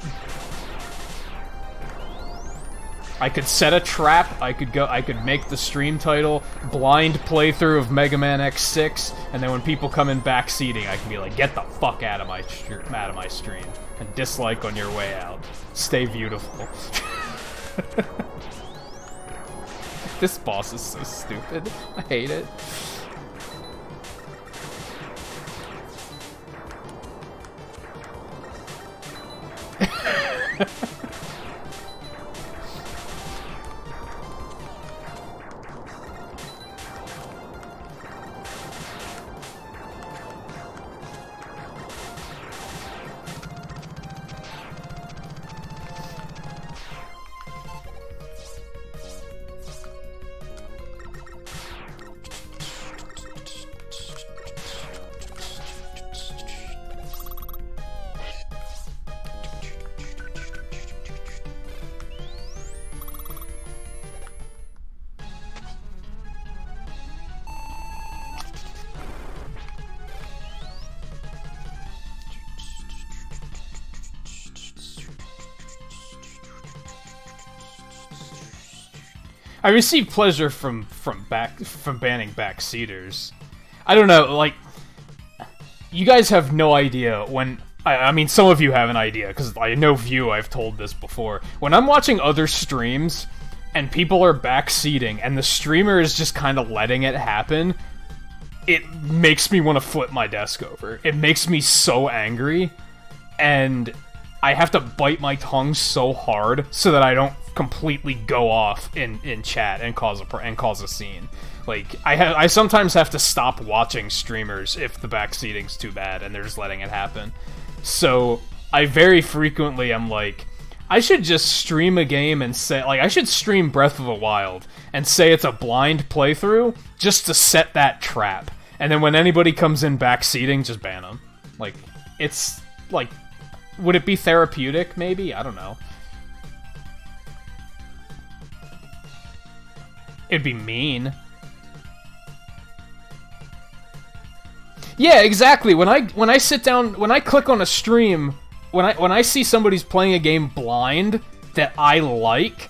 S1: I could set a trap, I could make the stream title blind playthrough of Mega Man X6, and then when people come in backseating, I can be like, get the fuck out of my stream, and dislike on your way out. Stay beautiful. This boss is so stupid. I hate it. I receive pleasure from banning backseaters. I don't know, like, you guys have no idea when. I mean, some of you have an idea, because I know I've told this before. When I'm watching other streams, and people are backseating, and the streamer is just kind of letting it happen, it makes me want to flip my desk over. It makes me so angry, and I have to bite my tongue so hard so that I don't completely go off in chat and cause a scene. Like, I sometimes have to stop watching streamers if the backseating's too bad and they're just letting it happen. So, I very frequently am like, I should just stream a game and say, like, I should stream Breath of the Wild and say it's a blind playthrough just to set that trap. And then when anybody comes in backseating, just ban them. Like, it's, like, would it be therapeutic, maybe? I don't know. It'd be mean. Yeah, exactly. When I sit down, when I click on a stream, when I see somebody's playing a game blind that I like,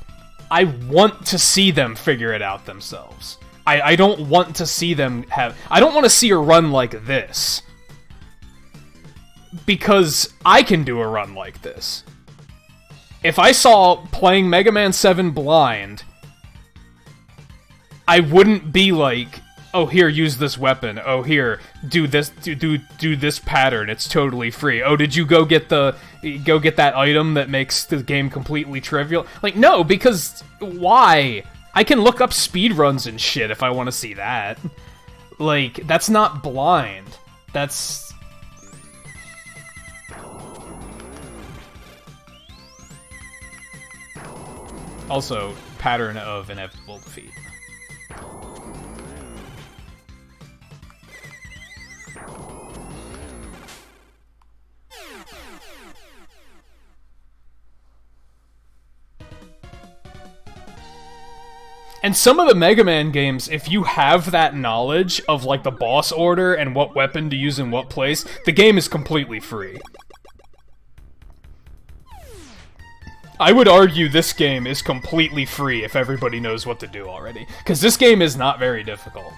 S1: I want to see them figure it out themselves. I don't want to see them I don't want to see a run like this. Because I can do a run like this. If I saw playing Mega Man 7 blind, I wouldn't be like, oh, here, use this weapon. Oh, here, do this, do this pattern. It's totally free. Oh, did you go get that item that makes the game completely trivial? Like, no, because why? I can look up speedruns and shit if I want to see that. Like, that's not blind. That's... Also, pattern of inevitable defeat. And some of the Mega Man games, if you have that knowledge of, like, the boss order and what weapon to use in what place, the game is completely free. I would argue this game is completely free if everybody knows what to do already. Because this game is not very difficult.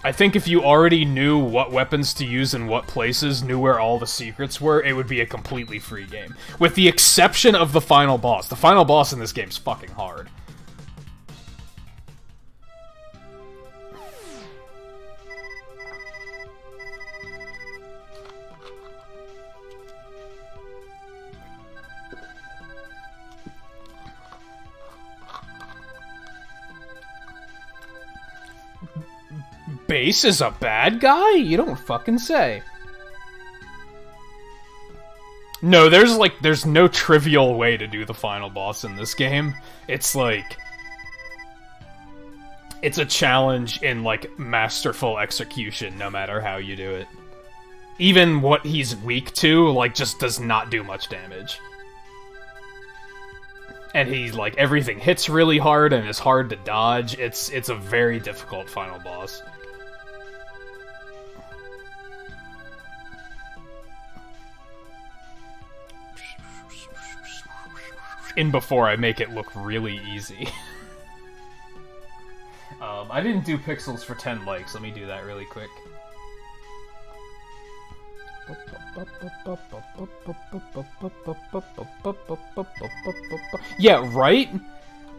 S1: I think if you already knew what weapons to use in what places, knew where all the secrets were, it would be a completely free game. With the exception of the final boss. The final boss in this game is fucking hard. Bass is a bad guy? You don't fucking say. No, there's no trivial way to do the final boss in this game. It's like... It's a challenge in, like, masterful execution, no matter how you do it. Even what he's weak to, like, just does not do much damage. And he, like, everything hits really hard and is hard to dodge. It's a very difficult final boss. In before I make it look really easy. I didn't do pixels for 10 likes. Let me do that really quick. Yeah, right?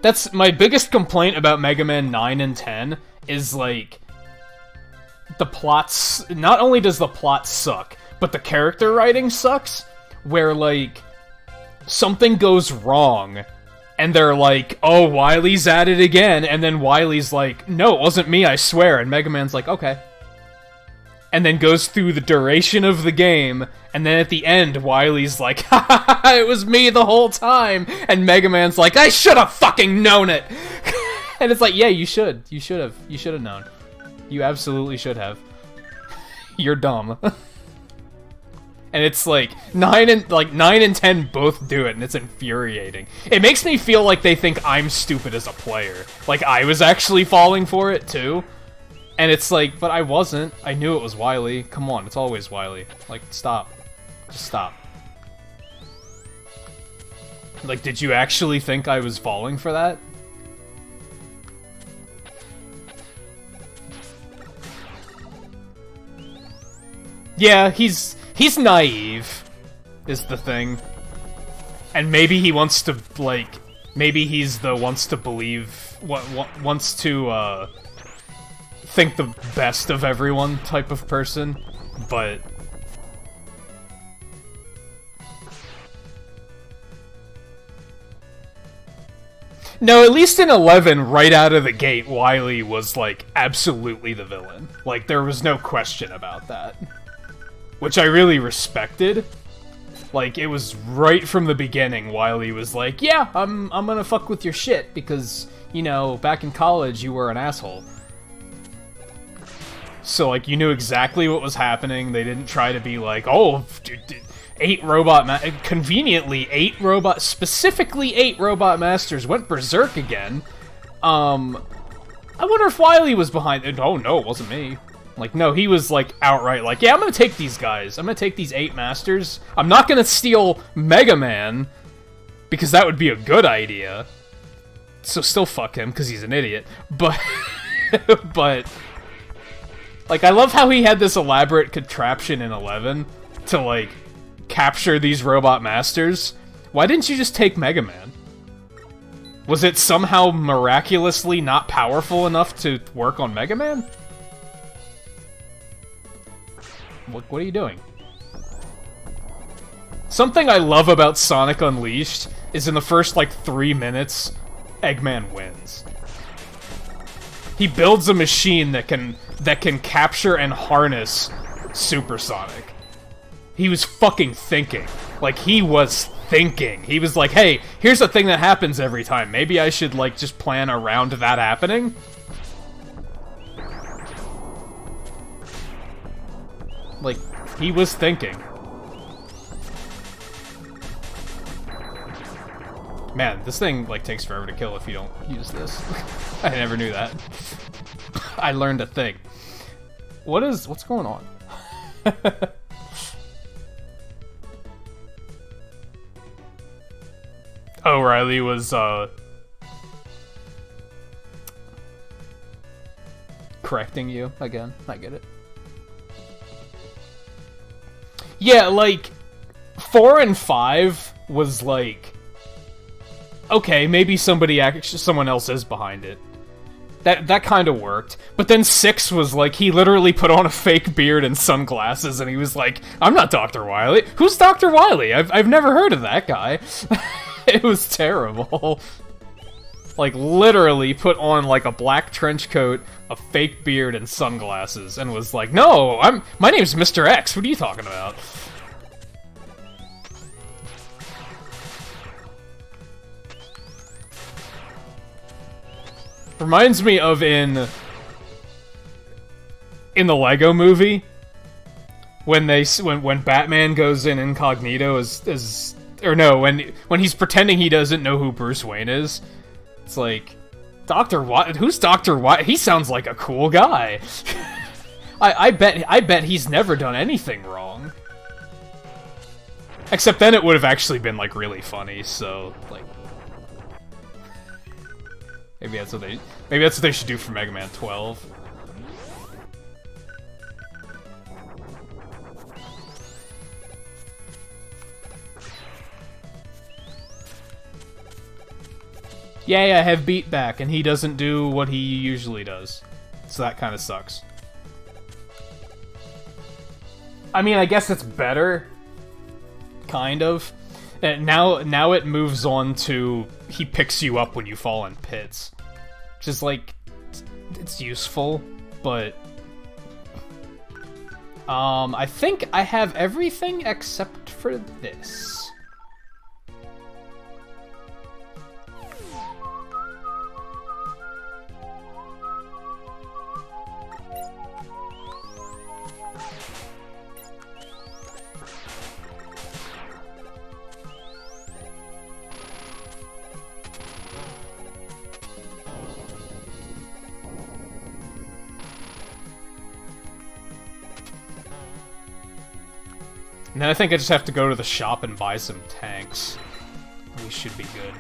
S1: That's my biggest complaint about Mega Man 9 and 10 is, like, the plots... Not only does the plot suck, but the character writing sucks, where, like... something goes wrong, and they're like, oh, Wily's at it again, and then Wily's like, no, it wasn't me, I swear, and Mega Man's like, okay. And then goes through the duration of the game, and then at the end, Wily's like, ha ha ha, it was me the whole time, and Mega Man's like, I should've fucking known it! And it's like, yeah, you should've known. You absolutely should have. You're dumb. And it's like 9 and 10 both do it, and it's infuriating. It makes me feel like they think I'm stupid as a player. Like I was actually falling for it too. And it's like, but I wasn't. I knew it was Wily. Come on, it's always Wily. Like, stop. Just stop. Like, did you actually think I was falling for that? Yeah, he's naive, is the thing. And maybe he wants to, like, maybe he's the wants to believe, wants to, think the best of everyone type of person, but... No, at least in 11, right out of the gate, Wily was, like, absolutely the villain. Like, there was no question about that. Which I really respected. Like, it was right from the beginning, Wily was like, yeah, I'm gonna fuck with your shit, because, you know, back in college, you were an asshole. So, like, you knew exactly what was happening, they didn't try to be like, oh, conveniently, specifically 8 robot masters went berserk again. I wonder if Wily was behind it. Oh, no, it wasn't me. Like, no, he was, like, outright like, yeah, I'm gonna take these guys. I'm gonna take these 8 masters. I'm not gonna steal Mega Man, because that would be a good idea. So still fuck him, because he's an idiot. But, but, like, I love how he had this elaborate contraption in 11 to, like, capture these robot masters. Why didn't you just take Mega Man? Was it somehow miraculously not powerful enough to work on Mega Man? What are you doing? Something I love about Sonic Unleashed is in the first, like, 3 minutes, Eggman wins. He builds a machine that can capture and harness Super Sonic. He was fucking thinking. Like, he was thinking. He was like, hey, here's a thing that happens every time. Maybe I should, like, just plan around that happening? Like, he was thinking. Man, this thing, like, takes forever to kill if you don't use this. I never knew that. I learned a thing. What's going on? Oh, Riley was, correcting you again. I get it. Yeah, like, 4 and 5 was like, okay, maybe someone else is behind it. That kind of worked. But then 6 was like, he literally put on a fake beard and sunglasses, and he was like, I'm not Dr. Wily. Who's Dr. Wily? I've never heard of that guy. It was terrible. Like, literally put on, like, a black trench coat, a fake beard, and sunglasses, and was like, no, my name's Mr. X, what are you talking about? Reminds me of in the Lego movie, when Batman goes in incognito when he's pretending he doesn't know who Bruce Wayne is. It's like, Dr. Watt? Who's Dr. Watt? He sounds like a cool guy. I bet he's never done anything wrong. Except then it would have actually been, like, really funny, so, like... Maybe that's what they should do for Mega Man 12. Yeah, I have Beat back, and he doesn't do what he usually does. So that kind of sucks. I mean, I guess it's better. Kind of. Now it moves on to he picks you up when you fall in pits. Which is like, it's useful, but... I think I have everything except for this. And then I think I just have to go to the shop and buy some tanks. these should be good.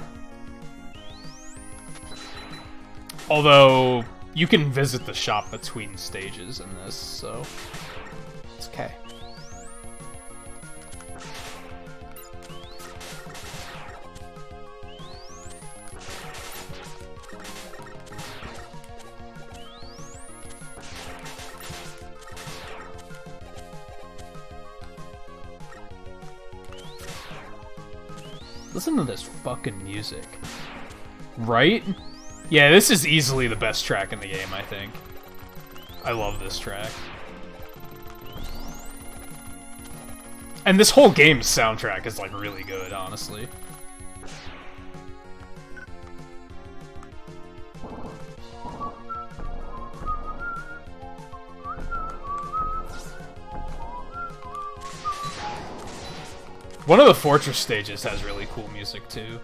S1: Although, you can visit the shop between stages in this, so it's okay. Listen to this fucking music. Right? Yeah, this is easily the best track in the game, I think. I love this track. And this whole game's soundtrack is, like, really good, honestly. One of the Fortress stages has really cool music, too.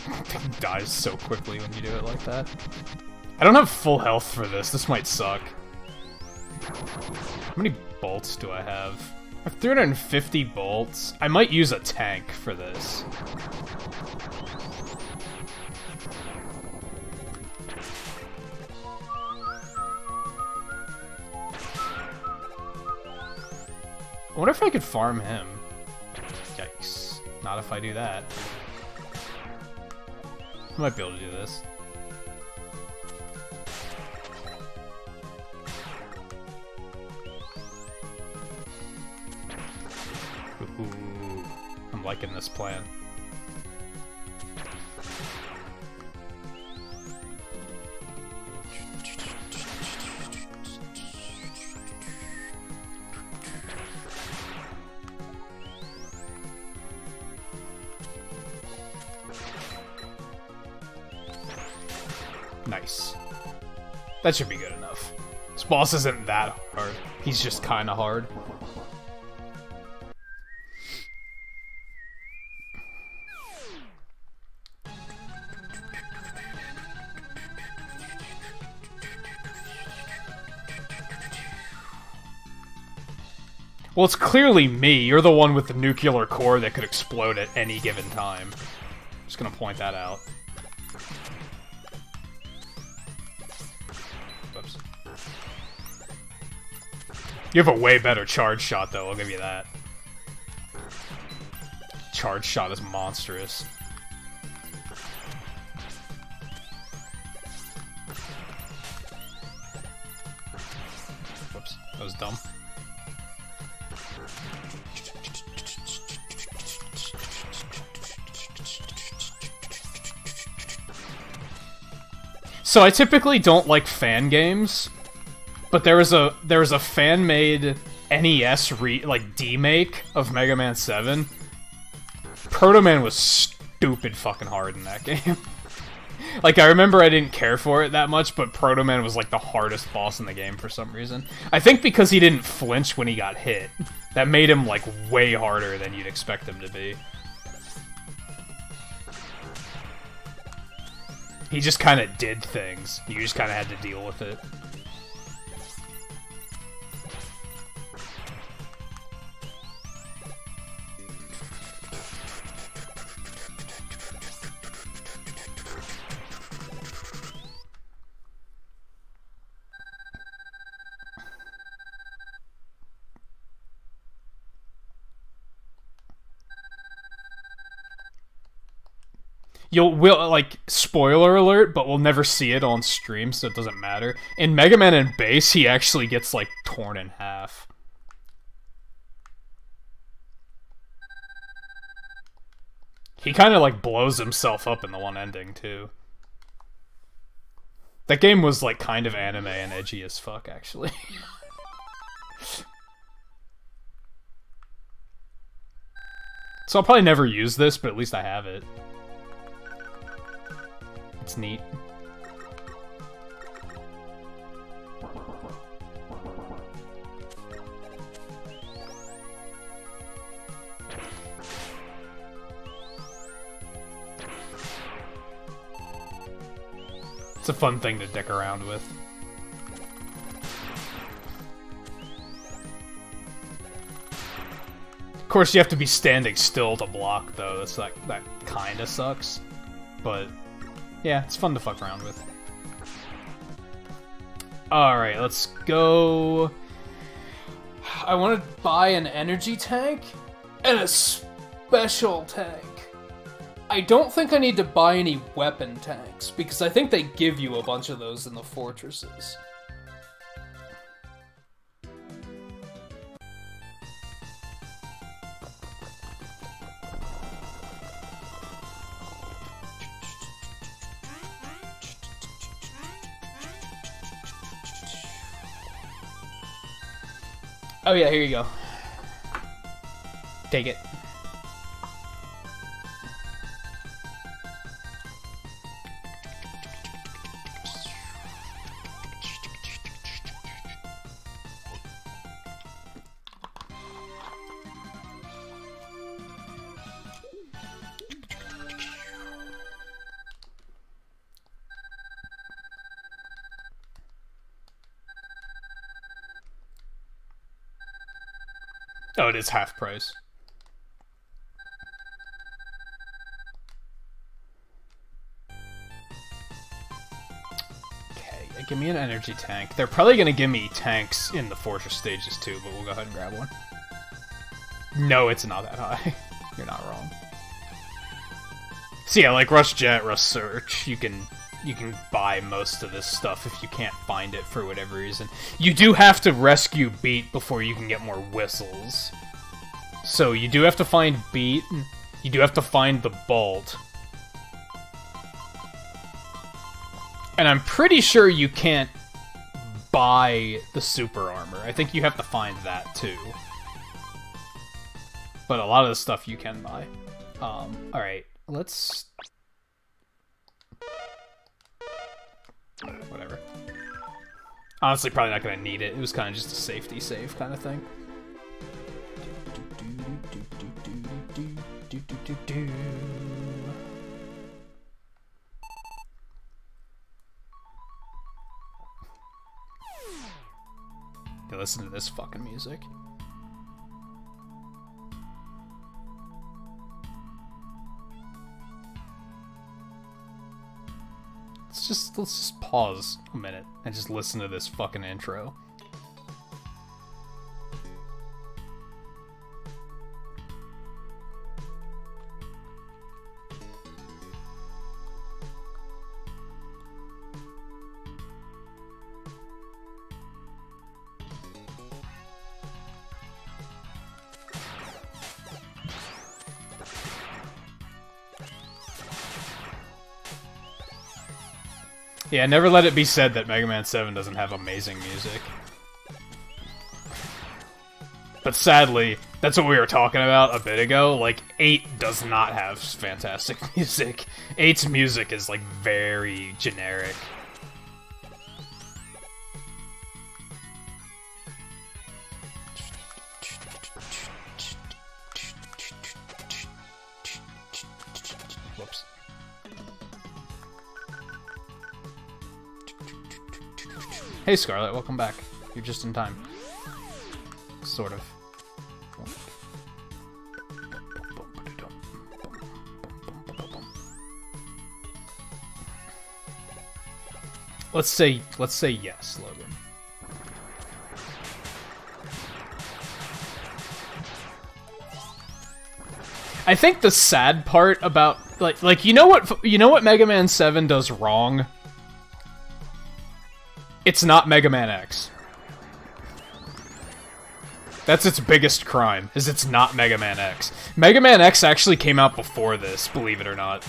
S1: It dies so quickly when you do it like that. I don't have full health for this. This might suck. How many bolts do I have? I have 350 bolts. I might use a tank for this. I wonder if I could farm him. Yikes. Not if I do that. I might be able to do this. Ooh, I'm liking this plan. Nice. That should be good enough. This boss isn't that hard. He's just kinda hard. Well, it's clearly me. You're the one with the nuclear core that could explode at any given time. Just gonna point that out. Whoops. You have a way better charge shot, though, I'll give you that. Charge shot is monstrous. Whoops, that was dumb. So I typically don't like fan games, but there was a fan-made NES demake of Mega Man 7. Proto Man was stupid fucking hard in that game. Like, I remember I didn't care for it that much, but Proto Man was like the hardest boss in the game for some reason. I think because he didn't flinch when he got hit. That made him like way harder than you'd expect him to be. He just kind of did things. You just kind of had to deal with it. Like, spoiler alert, but we'll never see it on stream, so it doesn't matter. In Mega Man and Base, he actually gets, like, torn in half. He kind of, like, blows himself up in the one ending, too. That game was, like, kind of anime and edgy as fuck, actually. So I'll probably never use this, but at least I have it. It's neat. It's a fun thing to dick around with. Of course, you have to be standing still to block, though. That kind of sucks. But, yeah, it's fun to fuck around with. Alright, let's go... I want to buy an energy tank and a special tank. I don't think I need to buy any weapon tanks, because I think they give you a bunch of those in the fortresses. Oh yeah, here you go. Take it. Oh, it is half price. Okay, give me an energy tank. They're probably gonna give me tanks in the fortress stages too, but we'll go ahead and grab one. No, it's not that high. You're not wrong. So yeah, like Rush Jet, Rush Search, you can buy most of this stuff if you can't find it for whatever reason. You do have to rescue Beat before you can get more whistles. So you do have to find Beat, you do have to find the Bolt. And I'm pretty sure you can't buy the super armor. I think you have to find that too. But a lot of the stuff you can buy. Alright, let's... Whatever. Honestly, probably not gonna need it. It was kind of just a safety save kind of thing. Yeah, listen to this fucking music. Let's just pause a minute and just listen to this fucking intro. Yeah, never let it be said that Mega Man 7 doesn't have amazing music. But sadly, that's what we were talking about a bit ago. Like, 8 does not have fantastic music. 8's music is, like, very generic. Whoops. Hey Scarlet, welcome back. You're just in time. Sort of. Let's say yes, Logan. I think the sad part about like you know what Mega Man 7 does wrong? It's not Mega Man X. That's its biggest crime, is it's not Mega Man X. Mega Man X actually came out before this, believe it or not.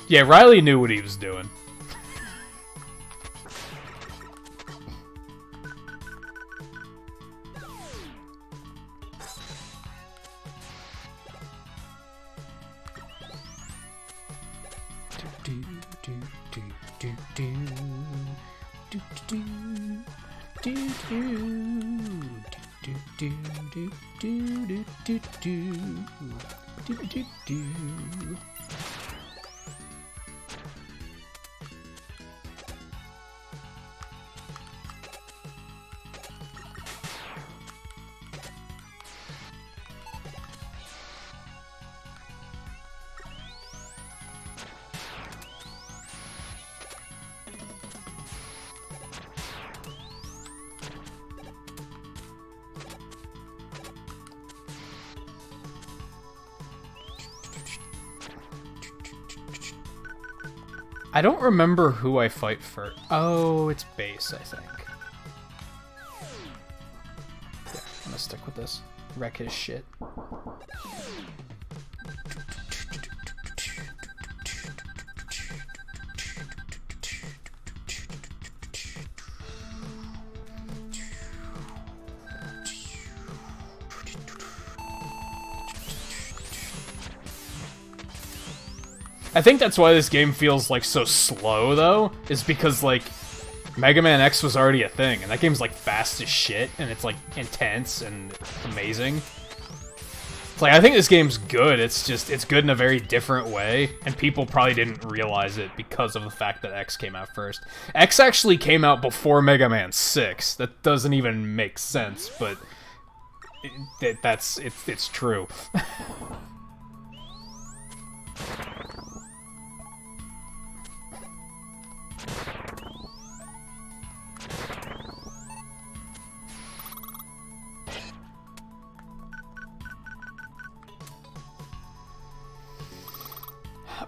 S1: Yeah, Riley knew what he was doing. Do do do do do do do do do do. I don't remember who I fight for. Oh, it's base, I think. Yeah, I'm gonna stick with this. Wreck his shit. I think that's why this game feels, like, so slow, though, is because, like, Mega Man X was already a thing, and that game's, like, fast as shit, and it's, like, intense and amazing. It's like, I think this game's good, it's just, it's good in a very different way, and people probably didn't realize it because of the fact that X came out first. X actually came out before Mega Man 6. That doesn't even make sense, but it's true.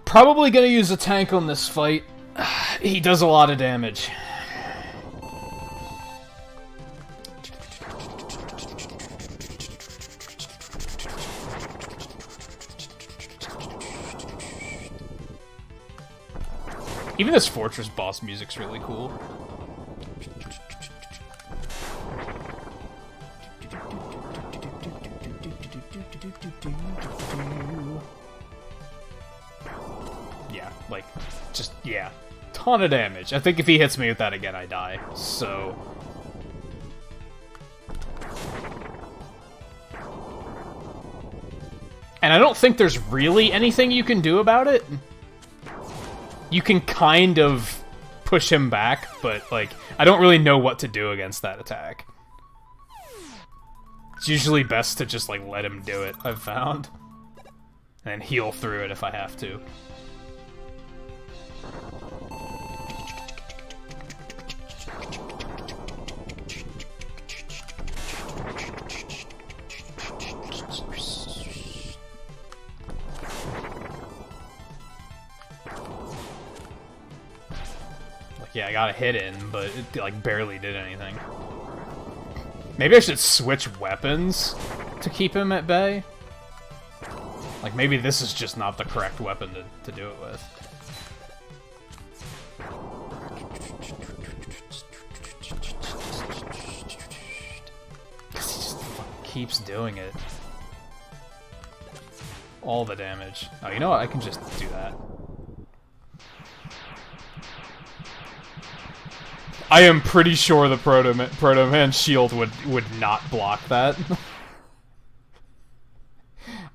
S1: Probably gonna use a tank on this fight. He does a lot of damage. Even this Fortress boss music's really cool. Like, just, yeah. Ton of damage. I think if he hits me with that again, I die. So... And I don't think there's really anything you can do about it. You can kind of push him back, but, like, I don't really know what to do against that attack. It's usually best to just, like, let him do it, I've found. And heal through it if I have to. Yeah, I got a hit in, but it, like, barely did anything. Maybe I should switch weapons to keep him at bay? Like, maybe this is just not the correct weapon to do it with. Because he just keeps doing it. All the damage. Oh, you know what? I can just do that. I am pretty sure the Proto Man's shield would not block that.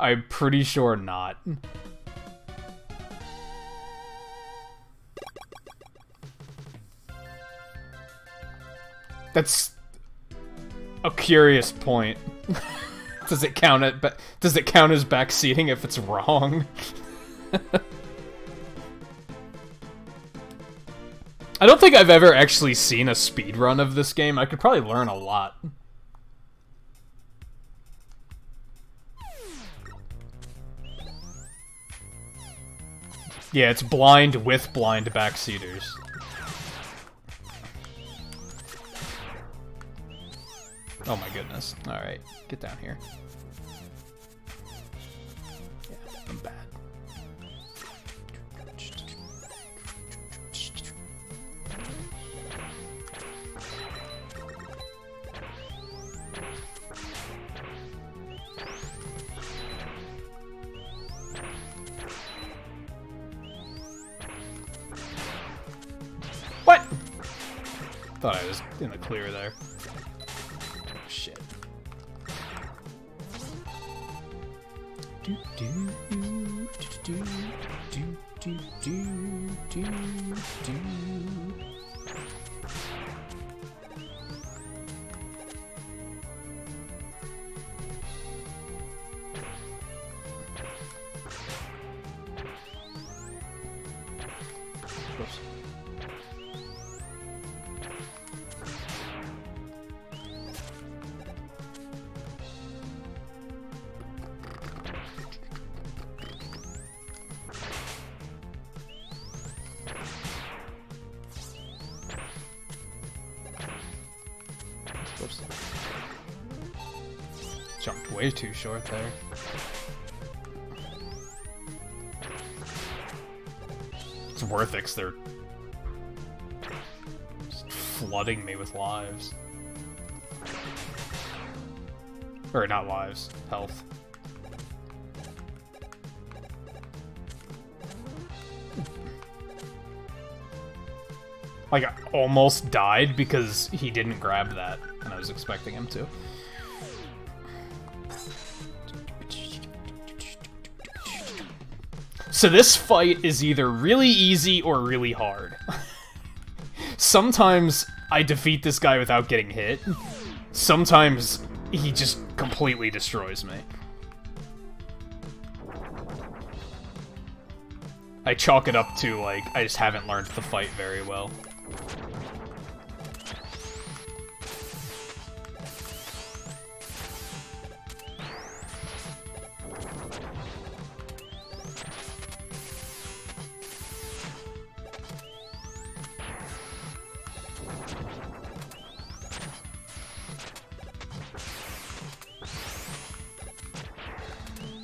S1: I'm pretty sure not. That's a curious point. Does it count as backseating if it's wrong? I don't think I've ever actually seen a speedrun of this game. I could probably learn a lot. Yeah, it's blind with blind backseaters. Oh my goodness. Alright, get down here. Yeah, I'm bad. What? Thought I was in the clear there. Shit. Oops. Jumped way too short there. It's worth it 'cause they're just flooding me with lives. Or not lives, health. Like, I almost died because he didn't grab that, and I was expecting him to. So this fight is either really easy or really hard. Sometimes I defeat this guy without getting hit. Sometimes he just completely destroys me. I chalk it up to, like, I just haven't learned the fight very well.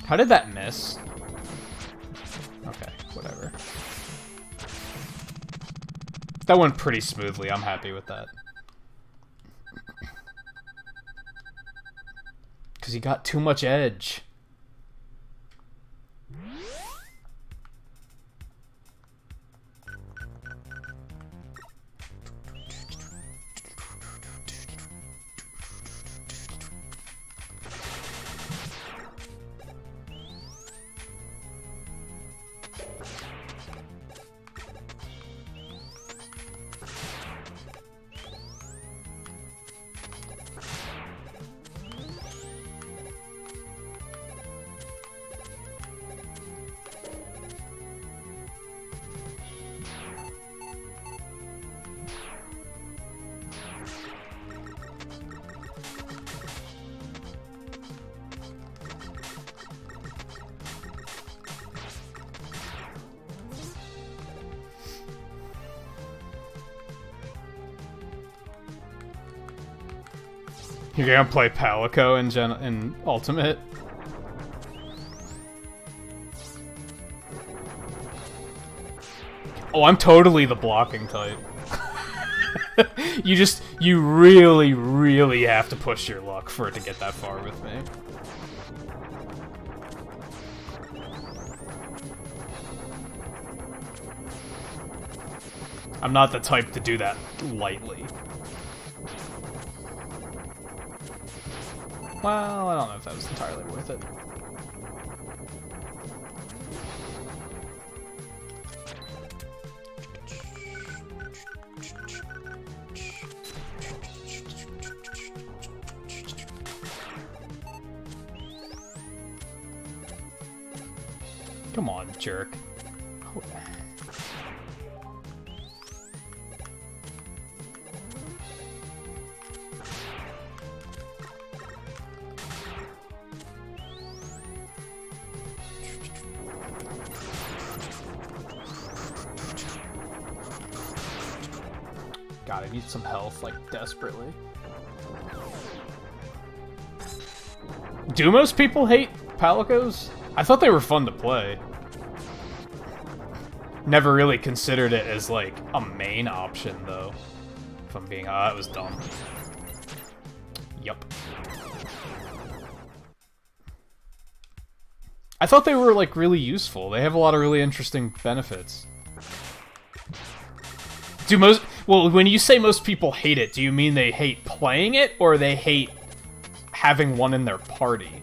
S1: How did that miss? Okay, whatever. That went pretty smoothly. I'm happy with that. Because he got too much edge. You're gonna play Palico in Ultimate? Oh, I'm totally the blocking type. You really, really have to push your luck for it to get that far with me. I'm not the type to do that lightly. Well, I don't know if that was entirely worth it. Come on, jerk. God, I need some health, like, desperately. Do most people hate Palicos? I thought they were fun to play. Never really considered it as, like, a main option, though. If I'm being... that was dumb. Yup. I thought they were, like, really useful. They have a lot of really interesting benefits. Do most... Well, when you say most people hate it, do you mean they hate playing it, or they hate having one in their party?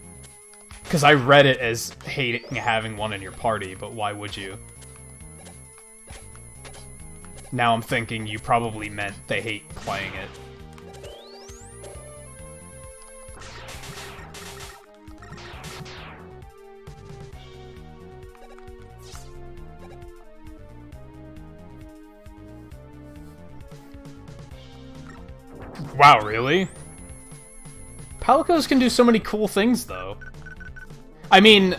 S1: Because I read it as hating having one in your party, but why would you? Now I'm thinking you probably meant they hate playing it. Wow, really? Palicos can do so many cool things, though. I mean,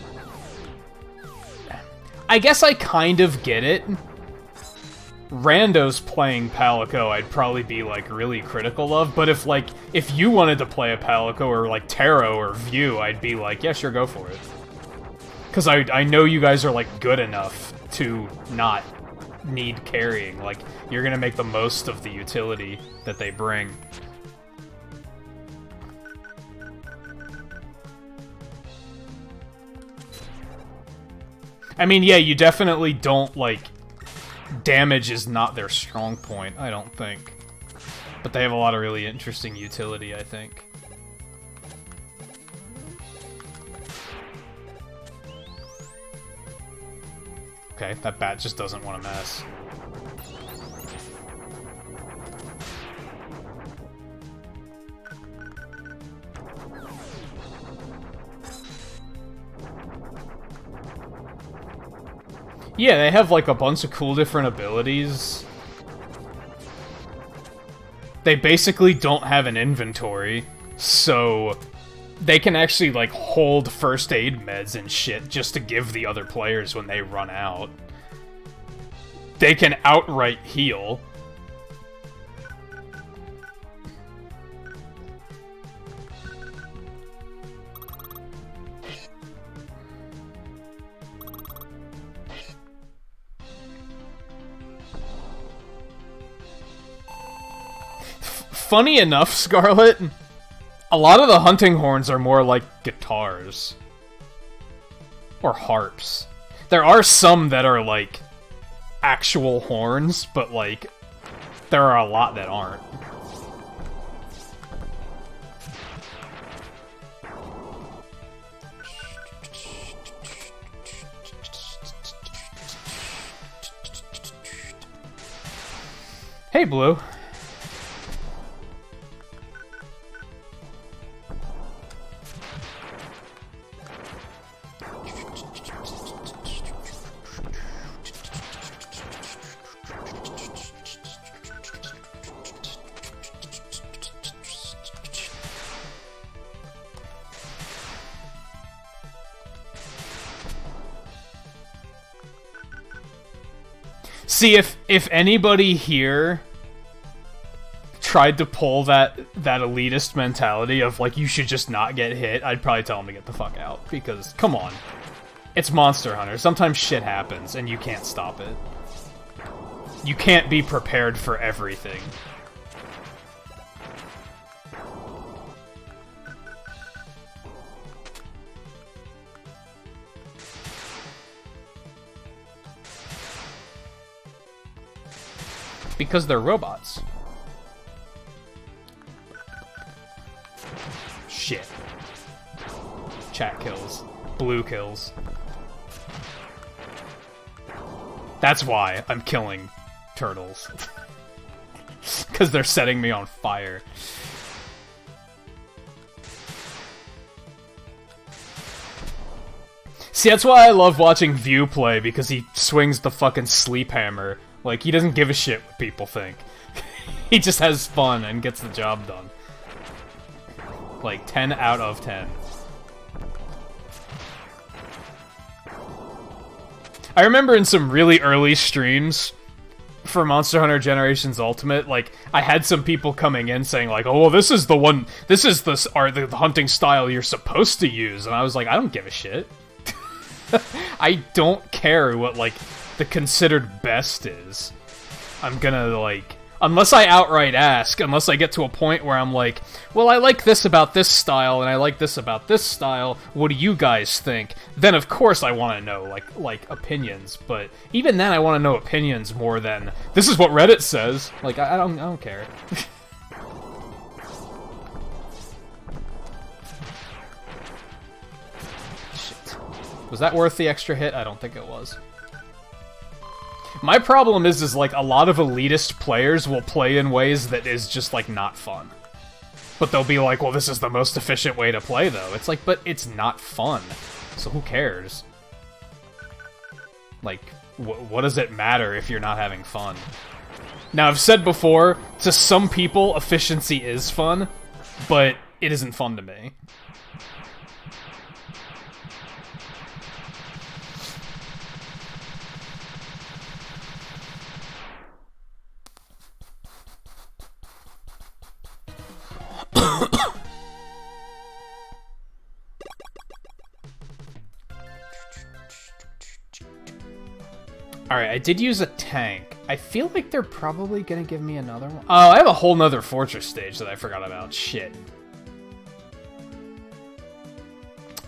S1: I guess I kind of get it. Randos playing Palico, I'd probably be, like, really critical of, but if you wanted to play a Palico, or, like, Taro or View, I'd be like, yeah, sure, go for it. Because I know you guys are, like, good enough to not need carrying. Like, you're gonna make the most of the utility that they bring. I mean, yeah, you definitely don't, like... Damage is not their strong point, I don't think. But they have a lot of really interesting utility, I think. Okay, that bat just doesn't want to mess. Yeah, they have, like, a bunch of cool different abilities. They basically don't have an inventory, so they can actually, like, hold first aid meds and shit just to give the other players when they run out. They can outright heal. Funny enough, Scarlet, a lot of the hunting horns are more like guitars. Or harps. There are some that are, like, actual horns, but, like, there are a lot that aren't. Hey, Blue. See, if anybody here tried to pull that elitist mentality of, like, you should just not get hit, I'd probably tell them to get the fuck out. Because, come on. It's Monster Hunter. Sometimes shit happens, and you can't stop it. You can't be prepared for everything. Because they're robots. Shit. Chat kills. Blue kills. That's why I'm killing turtles. Because they're setting me on fire. See, that's why I love watching View play, because he swings the fucking sleep hammer. Like, he doesn't give a shit what people think. He just has fun and gets the job done. Like, 10 out of 10. I remember in some really early streams for Monster Hunter Generations Ultimate, like, I had some people coming in saying, like, oh, well, this is the one, this is the hunting style you're supposed to use. And I was like, I don't give a shit. I don't care what, like, the considered best is. I'm gonna, like... Unless I outright ask, unless I get to a point where I'm like, well, I like this about this style, and I like this about this style, what do you guys think? Then, of course, I want to know, like, opinions, but even then I want to know opinions more than, this is what Reddit says. Like, I don't care. Was that worth the extra hit? I don't think it was. My problem is like, a lot of elitist players will play in ways that is just, like, not fun. But they'll be like, well, this is the most efficient way to play, though. It's like, but it's not fun. So who cares? Like, what does it matter if you're not having fun? Now, I've said before, to some people, efficiency is fun, but it isn't fun to me. Alright, I did use a tank. I feel like they're probably gonna give me another one. Oh, I have a whole nother fortress stage that I forgot about. Shit.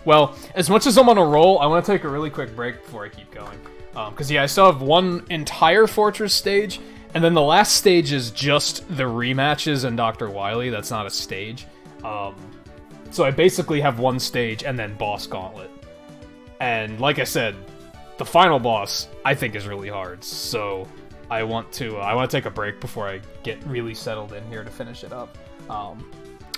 S1: Well, as much as I'm on a roll, I want to take a really quick break before I keep going. Because, yeah, I still have one entire fortress stage, and then the last stage is just the rematches and Dr. Wily. That's not a stage. So I basically have one stage and then boss gauntlet. And, like I said, the final boss, I think, is really hard, so I want to take a break before I get really settled in here to finish it up.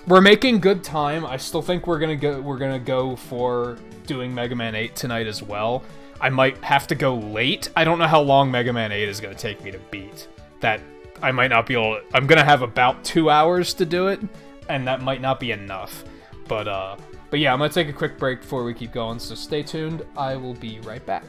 S1: We're making good time. I still think we're gonna go for doing Mega Man 8 tonight as well. I might have to go late. I don't know how long Mega Man 8 is gonna take me to beat. That I might not be able to, I'm gonna have about 2 hours to do it, and that might not be enough. But yeah, I'm gonna take a quick break before we keep going, so stay tuned. I will be right back.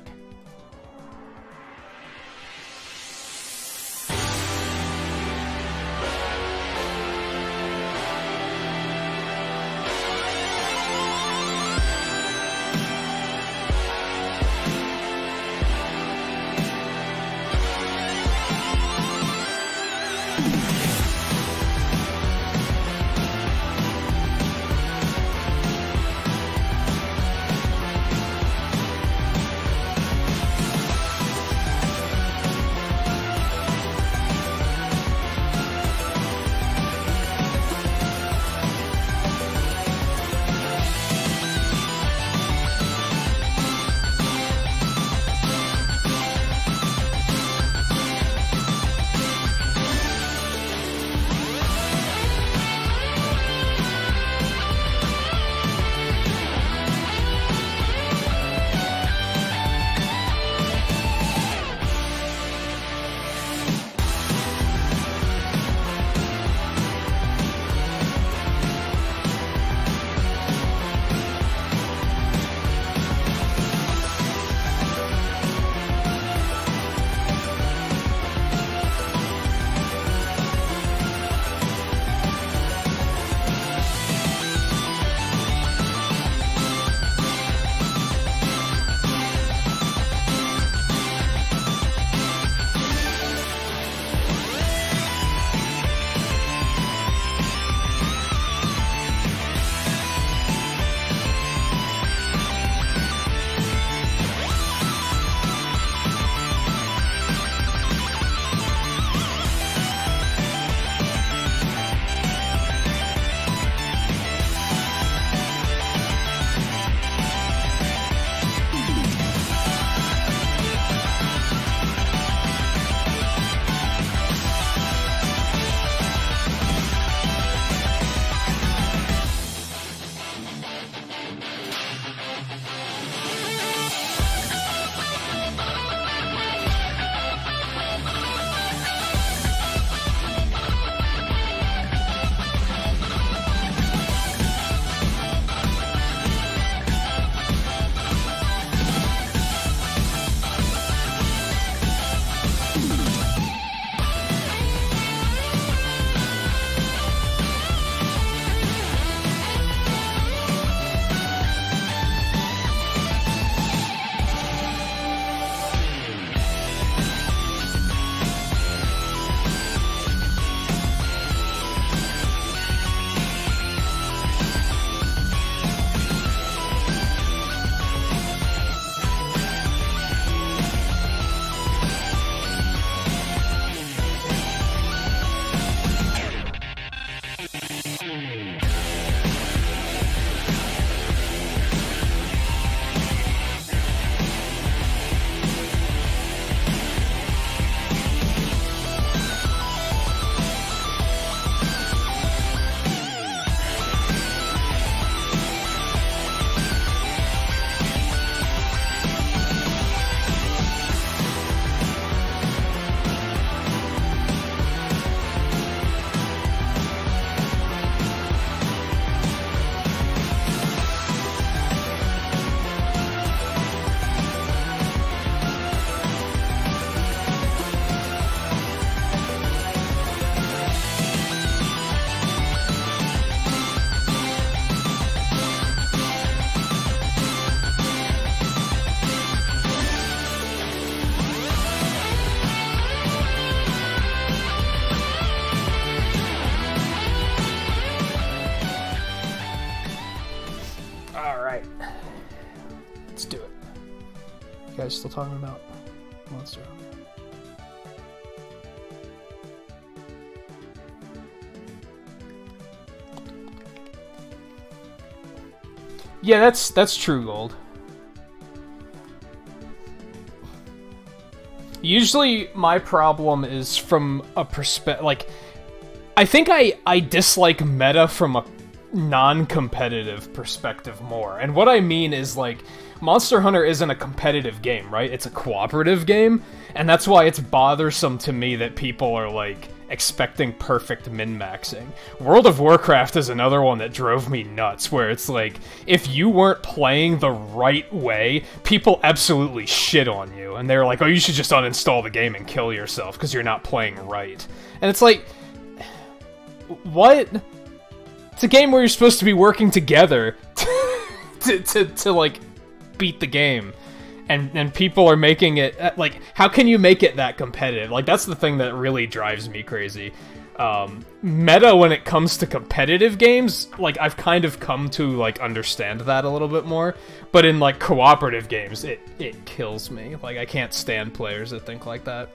S1: Alright. Let's do it. You guys still talking about Monster Hunter? Yeah, that's true, Gold. Usually my problem is from a perspective, like, I think I dislike meta from a non-competitive perspective more. And what I mean is, like, Monster Hunter isn't a competitive game, right? It's a cooperative game, and that's why it's bothersome to me that people are, like, expecting perfect min-maxing. World of Warcraft is another one that drove me nuts, where it's like, if you weren't playing the right way, people absolutely shit on you, and they're like, oh, you should just uninstall the game and kill yourself, because you're not playing right. And it's like, what? It's a game where you're supposed to be working together to like, beat the game. And people are making it, like, how can you make it that competitive? Like, that's the thing that really drives me crazy. Meta, when it comes to competitive games, like, I've kind of come to, like, understand that a little bit more. But in, like, cooperative games, it kills me. Like, I can't stand players that think like that.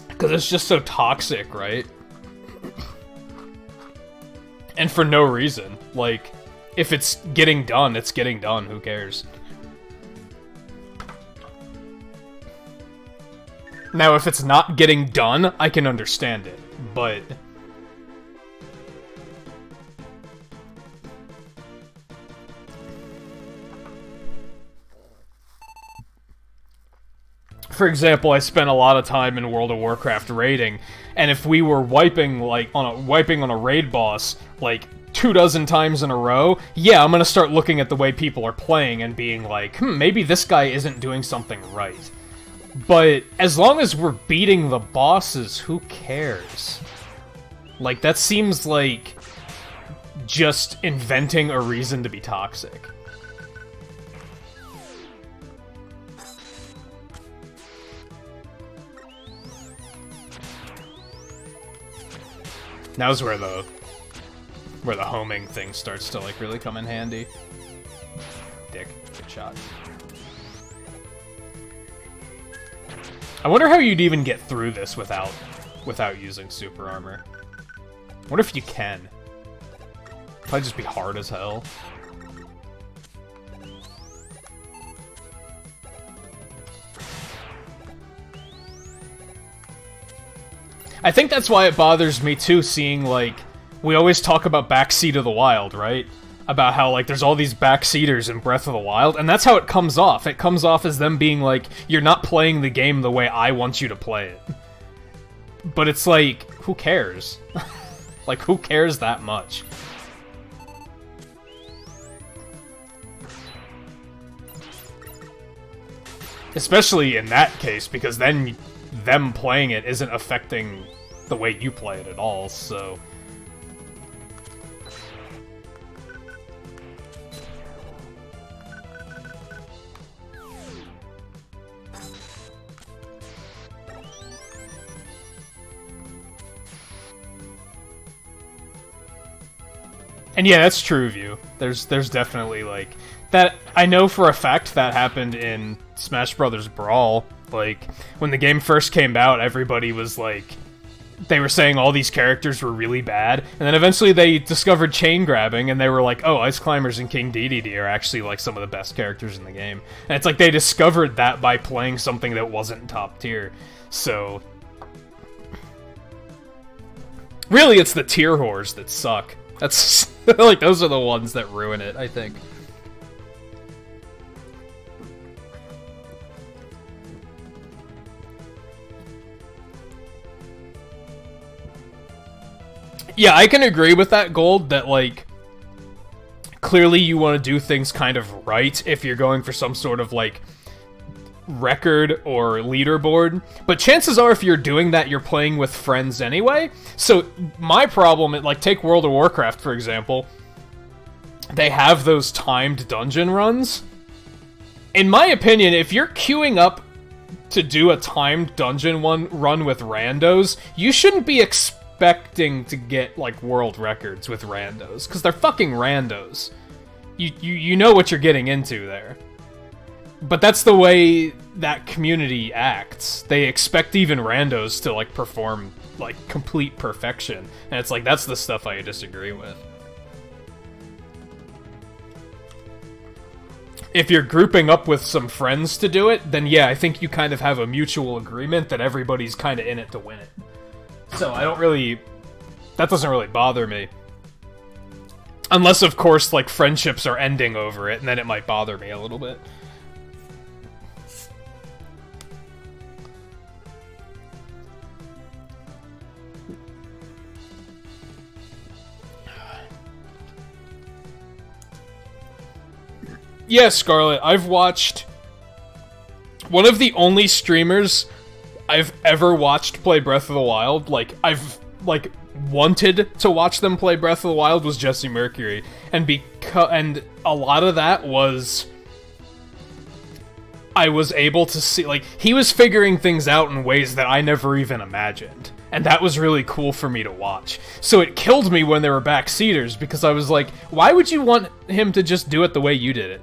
S1: Because it's just so toxic, right? And for no reason. Like, if it's getting done, it's getting done. Who cares? Now, if it's not getting done, I can understand it, but... For example, I spent a lot of time in World of Warcraft raiding, and if we were wiping, like, wiping on a raid boss, like, 24 times in a row, yeah, I'm gonna start looking at the way people are playing and being like, maybe this guy isn't doing something right. But as long as we're beating the bosses, who cares? Like, that seems like just inventing a reason to be toxic. Now's where the homing thing starts to, like, really come in handy. Dick. Good shot. I wonder how you'd even get through this without using super armor. I wonder if you can. Probably just be hard as hell. I think that's why it bothers me too, seeing, like, we always talk about Backseat of the Wild, right? About how, like, there's all these backseaters in Breath of the Wild, and that's how it comes off. It comes off as them being like, you're not playing the game the way I want you to play it. But it's like, who cares? Like, who cares that much? Especially in that case, because then them playing it isn't affecting the way you play it at all, so... And yeah, that's true of you. There's definitely, like... That, I know for a fact that happened in Smash Brothers Brawl. Like, when the game first came out, everybody was like... They were saying all these characters were really bad, and then eventually they discovered chain grabbing, and they were like, oh, Ice Climbers and King Dedede are actually, like, some of the best characters in the game. And it's like they discovered that by playing something that wasn't top tier. So... Really, it's the tier whores that suck. That's... like, those are the ones that ruin it, I think. Yeah, I can agree with that, Gold, that, like, clearly you want to do things kind of right if you're going for some sort of, like, record or leaderboard. But chances are, if you're doing that, you're playing with friends anyway. So, my problem, like, take World of Warcraft, for example. They have those timed dungeon runs. In my opinion, if you're queuing up to do a timed dungeon run with randos, you shouldn't be expecting to get, like, world records with randos, because they're fucking randos. You know what you're getting into there. But that's the way that community acts. They expect even randos to, like, perform, like, complete perfection. And it's like, that's the stuff I disagree with. If you're grouping up with some friends to do it, then yeah, I think you kind of have a mutual agreement that everybody's kind of in it to win it. So I don't really... that doesn't really bother me. Unless, of course, like, friendships are ending over it, and then it might bother me a little bit. Yeah, Scarlet, I've watched... one of the only streamers I've ever watched play Breath of the Wild, like, I've, like, wanted to watch them play Breath of the Wild was Jesse Mercury. And a lot of that was... I was able to see, like, he was figuring things out in ways that I never even imagined. And that was really cool for me to watch. So it killed me when there were backseaters, because I was like, why would you want him to just do it the way you did it?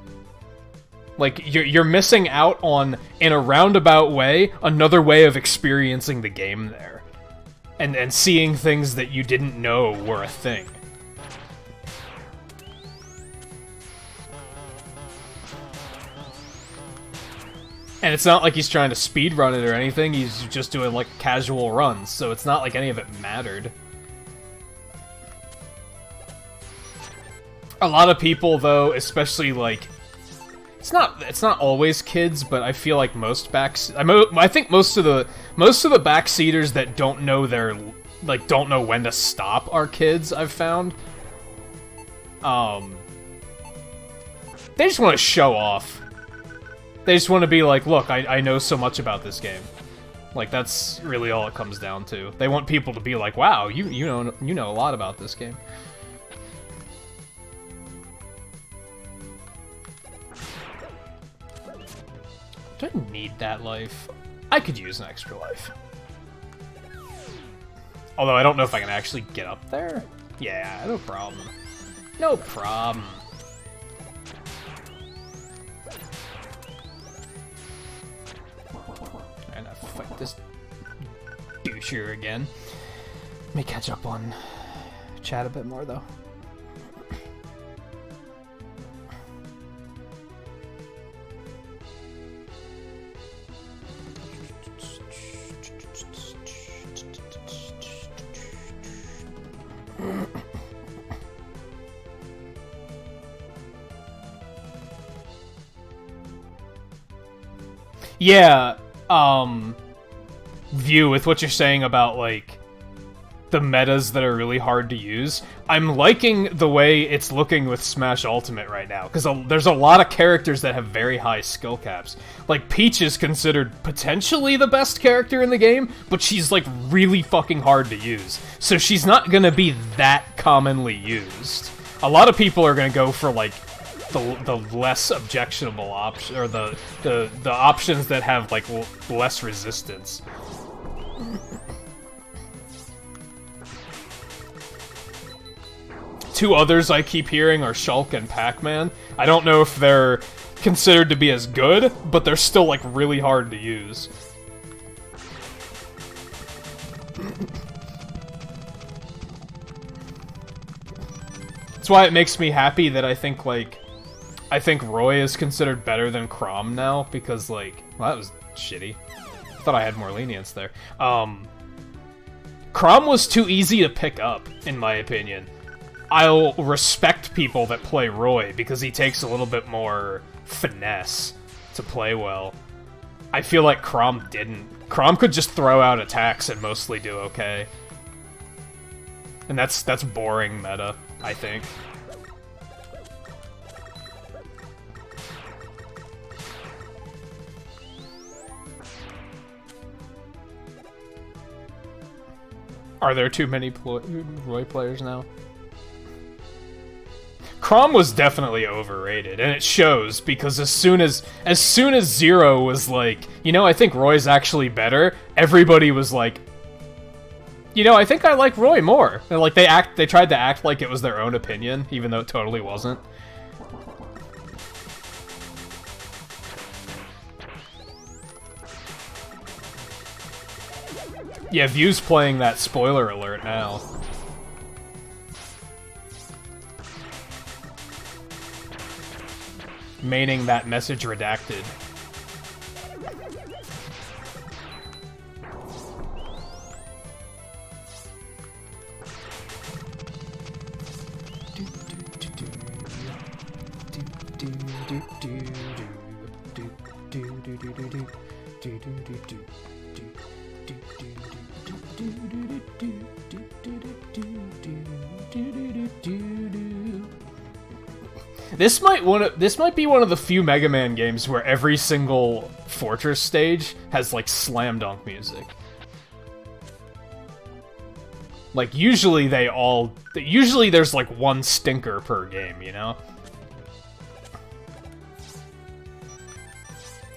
S1: Like, you're missing out on, in a roundabout way, another way of experiencing the game there. And seeing things that you didn't know were a thing. And it's not like he's trying to speedrun it or anything, he's just doing, like, casual runs, so it's not like any of it mattered. A lot of people, though, especially, like... It's not always kids, but I feel like most I think most of the backseaters that don't know don't know when to stop are kids, I've found. They just want to show off. They just want to be like, look, I know so much about this game. Like, that's really all it comes down to. They want people to be like, wow, you know a lot about this game. Do I need that life? I could use an extra life. Although I don't know if I can actually get up there. Yeah, no problem. No problem. And I fight this doucher again. Let me catch up on chat a bit more, though. Yeah, View, with what you're saying about, like, the metas that are really hard to use, I'm liking the way it's looking with Smash Ultimate right now, because there's a lot of characters that have very high skill caps. Like, Peach is considered potentially the best character in the game, but she's, like, really fucking hard to use. So she's not gonna be that commonly used. A lot of people are gonna go for, like, the less objectionable option, or the options that have, like, less resistance. Two others I keep hearing are Shulk and Pac-Man. I don't know if they're considered to be as good, but they're still, like, really hard to use. That's why it makes me happy that I think Roy is considered better than Chrom now, because, like... Well, that was shitty. I thought I had more lenience there. Chrom was too easy to pick up, in my opinion. I'll respect people that play Roy, because he takes a little bit more finesse to play well. I feel like Chrom didn't. Chrom could just throw out attacks and mostly do okay. And that's boring meta, I think. Are there too many Roy players now? Chrom was definitely overrated, and it shows, because as soon as Zero was like, you know, I think Roy's actually better, everybody was like, You know, I think I like Roy more. Like, they tried to act like it was their own opinion, even though it totally wasn't. Yeah, View's playing that spoiler alert now. Meaning that message redacted. This might be one of the few Mega Man games where every single Fortress stage has like slam dunk music. Like usually there's like one stinker per game, you know?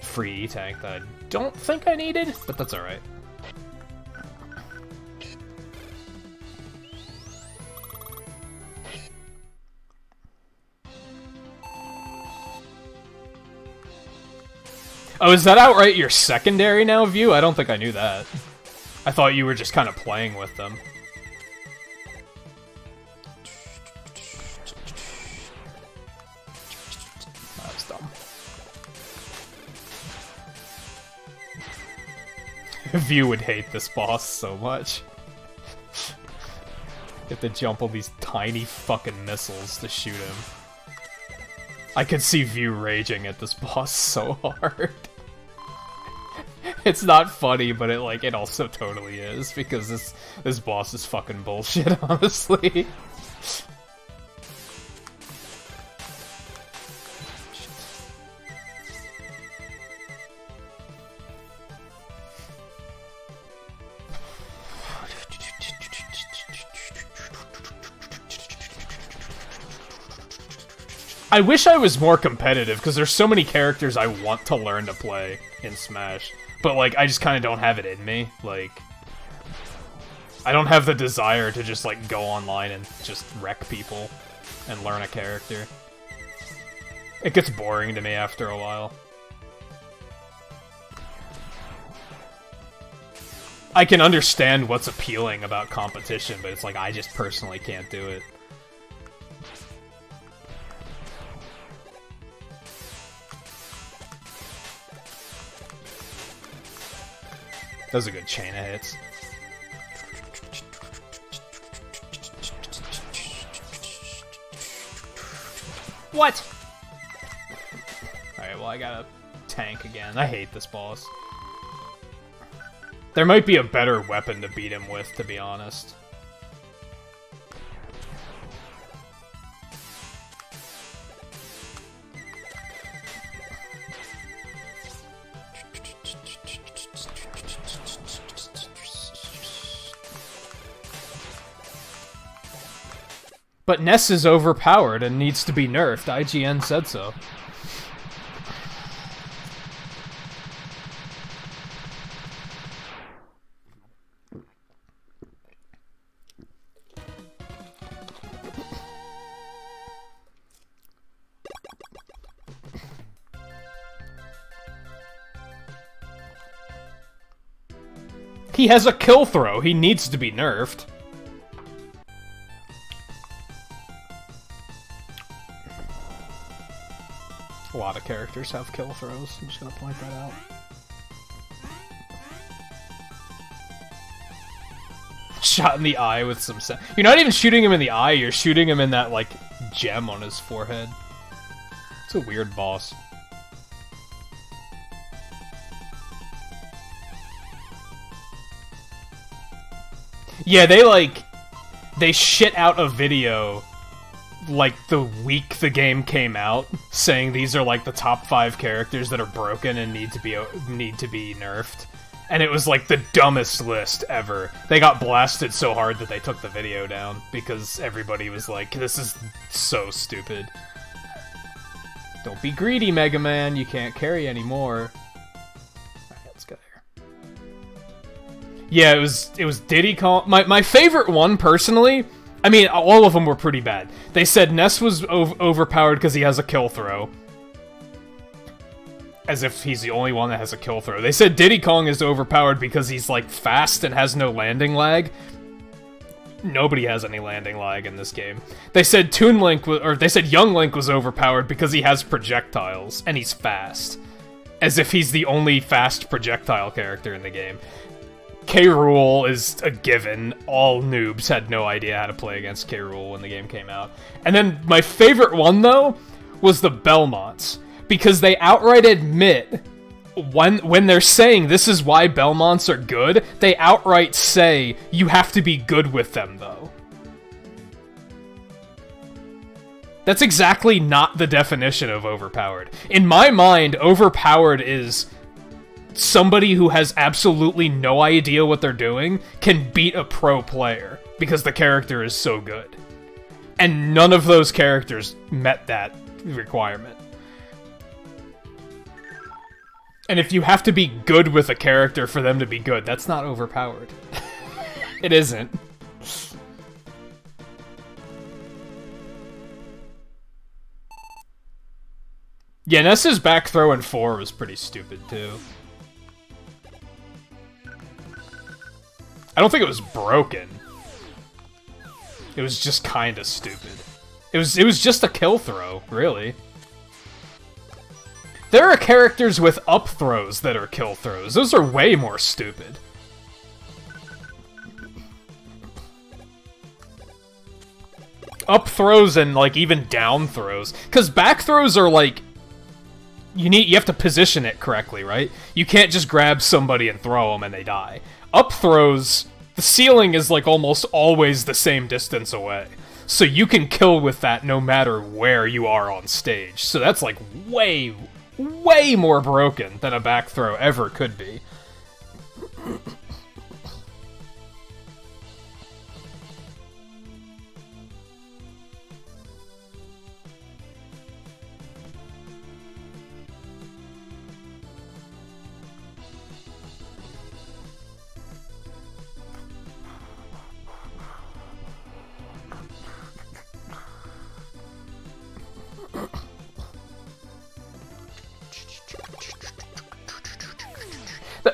S1: Free E-Tank that I don't think I needed, but that's alright. Oh, is that outright your secondary now, View? I don't think I knew that. I thought you were just kind of playing with them. That was dumb. View would hate this boss so much. You have to jump on these tiny fucking missiles to shoot him. I could see View raging at this boss so hard. It's not funny, but it also totally is, because this boss is fucking bullshit, honestly. I wish I was more competitive, because there's so many characters I want to learn to play in Smash. But, like, I just kind of don't have it in me. Like, I don't have the desire to just, like, go online and just wreck people and learn a character. It gets boring to me after a while. I can understand what's appealing about competition, but it's like, I just personally can't do it. That was a good chain of hits. What? Alright, well I gotta tank again. I hate this boss. There might be a better weapon to beat him with, to be honest. But Ness is overpowered and needs to be nerfed. IGN said so. He has a kill throw. He needs to be nerfed. A lot of characters have kill throws. I'm just gonna point that out. Shot in the eye with some You're not even shooting him in the eye, you're shooting him in that, like, gem on his forehead. It's a weird boss. Yeah, they shit out a video like the week the game came out, saying these are like the top 5 characters that are broken and need to be nerfed. And it was like the dumbest list ever. They got blasted so hard that they took the video down because everybody was like, this is so stupid. Don't be greedy, Mega Man, you can't carry anymore. Alright, let's go there. Yeah, it was Diddy Kong. My favorite one, personally, I mean, all of them were pretty bad. They said Ness was overpowered because he has a kill throw. As if he's the only one that has a kill throw. They said Diddy Kong is overpowered because he's, like, fast and has no landing lag. Nobody has any landing lag in this game. They said they said Young Link was overpowered because he has projectiles, and he's fast. As if he's the only fast projectile character in the game. K. Rool is a given. All noobs had no idea how to play against K. Rool when the game came out. And then my favorite one, though, was the Belmonts. Because they outright admit, when they're saying this is why Belmonts are good, they outright say, you have to be good with them, though. That's exactly not the definition of overpowered. In my mind, overpowered is somebody who has absolutely no idea what they're doing can beat a pro player because the character is so good. And none of those characters met that requirement. And if you have to be good with a character for them to be good, that's not overpowered. It isn't. Yeah, Ness's back throw in 4 was pretty stupid, too. I don't think it was broken. It was just kinda stupid. It was just a kill throw, really. There are characters with up throws that are kill throws. Those are way more stupid. Up throws and, like, even down throws. Because back throws are, like... You have to position it correctly, right? You can't just grab somebody and throw them and they die. Up throws, the ceiling is, like, almost always the same distance away. So you can kill with that no matter where you are on stage. So that's, like, way more broken than a back throw ever could be.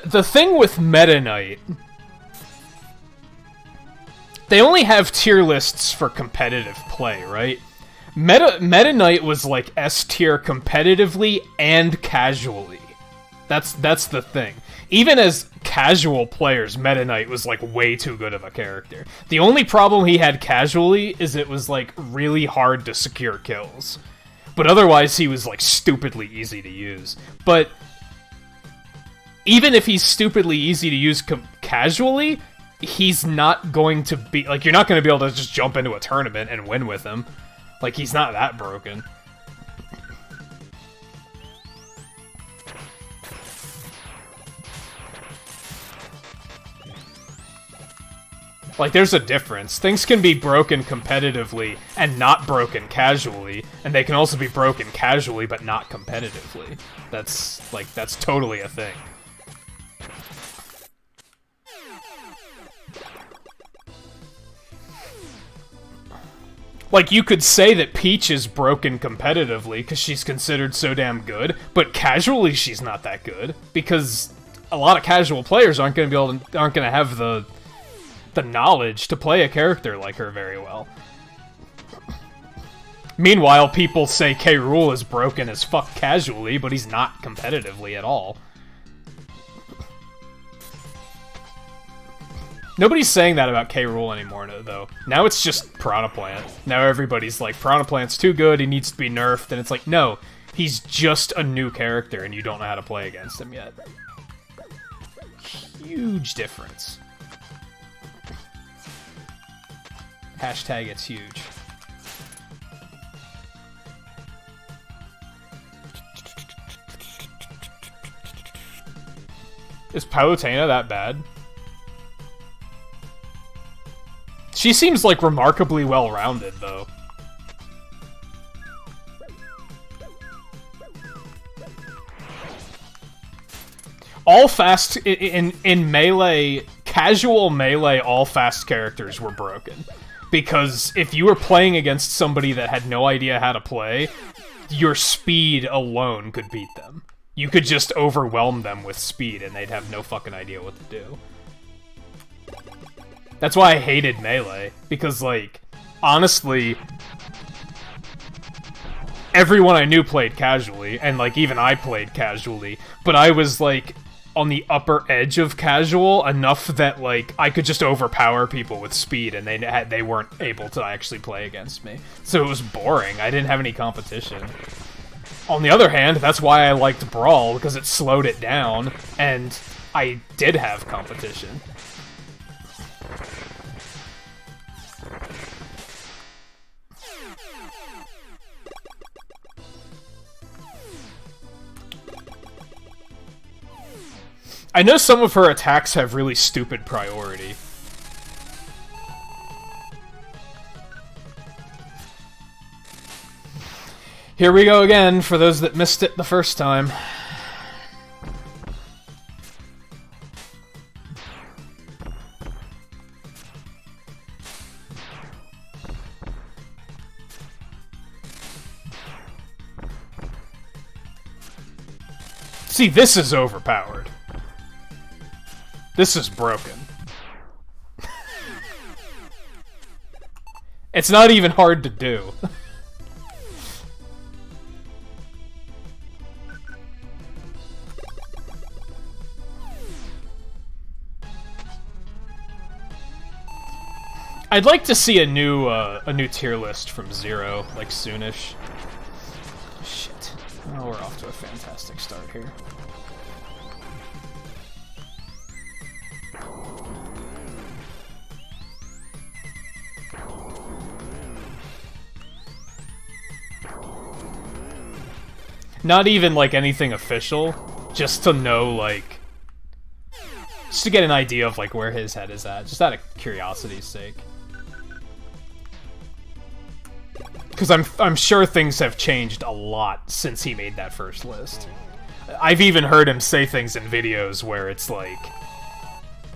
S1: The thing with Meta Knight, they only have tier lists for competitive play, right? Meta Knight was like S tier competitively and casually. That's the thing. Even as casual players, Meta Knight was like way too good of a character. The only problem he had casually is it was like really hard to secure kills. But otherwise he was like stupidly easy to use. But even if he's stupidly easy to use casually, he's not going to be... Like, you're not going to be able to just jump into a tournament and win with him. Like, he's not that broken. Like, there's a difference. Things can be broken competitively and not broken casually, and they can also be broken casually but not competitively. That's totally a thing. Like, you could say that Peach is broken competitively because she's considered so damn good, but casually she's not that good because a lot of casual players aren't going to have the knowledge to play a character like her very well. Meanwhile, people say K. Rool is broken as fuck casually, but he's not competitively at all. Nobody's saying that about K. Rool anymore, though. Now it's just Piranha Plant. Now everybody's like, Piranha Plant's too good, he needs to be nerfed, and it's like, no, he's just a new character, and you don't know how to play against him yet. Huge difference. Hashtag it's huge. Is Palutena that bad? She seems, like, remarkably well-rounded, though. All fast... In Melee, casual melee all-fast characters were broken. Because if you were playing against somebody that had no idea how to play, your speed alone could beat them. You could just overwhelm them with speed and they'd have no fucking idea what to do. That's why I hated melee, because, like, honestly, everyone I knew played casually, and, like, even I played casually, but I was, like, on the upper edge of casual enough that, like, I could just overpower people with speed, and they weren't able to actually play against me. So it was boring. I didn't have any competition. On the other hand, that's why I liked Brawl, because it slowed it down, and I did have competition. I know some of her attacks have really stupid priority. Here we go again, for those that missed it the first time. See, this is overpowered. This is broken. It's not even hard to do. I'd like to see a new tier list from Zero, like soonish. Shit. Oh, we're off to a fantastic start here. Not even, like, anything official, just to know, like... Just to get an idea of, like, where his head is at, just out of curiosity's sake. Because I'm sure things have changed a lot since he made that first list. I've even heard him say things in videos where it's, like...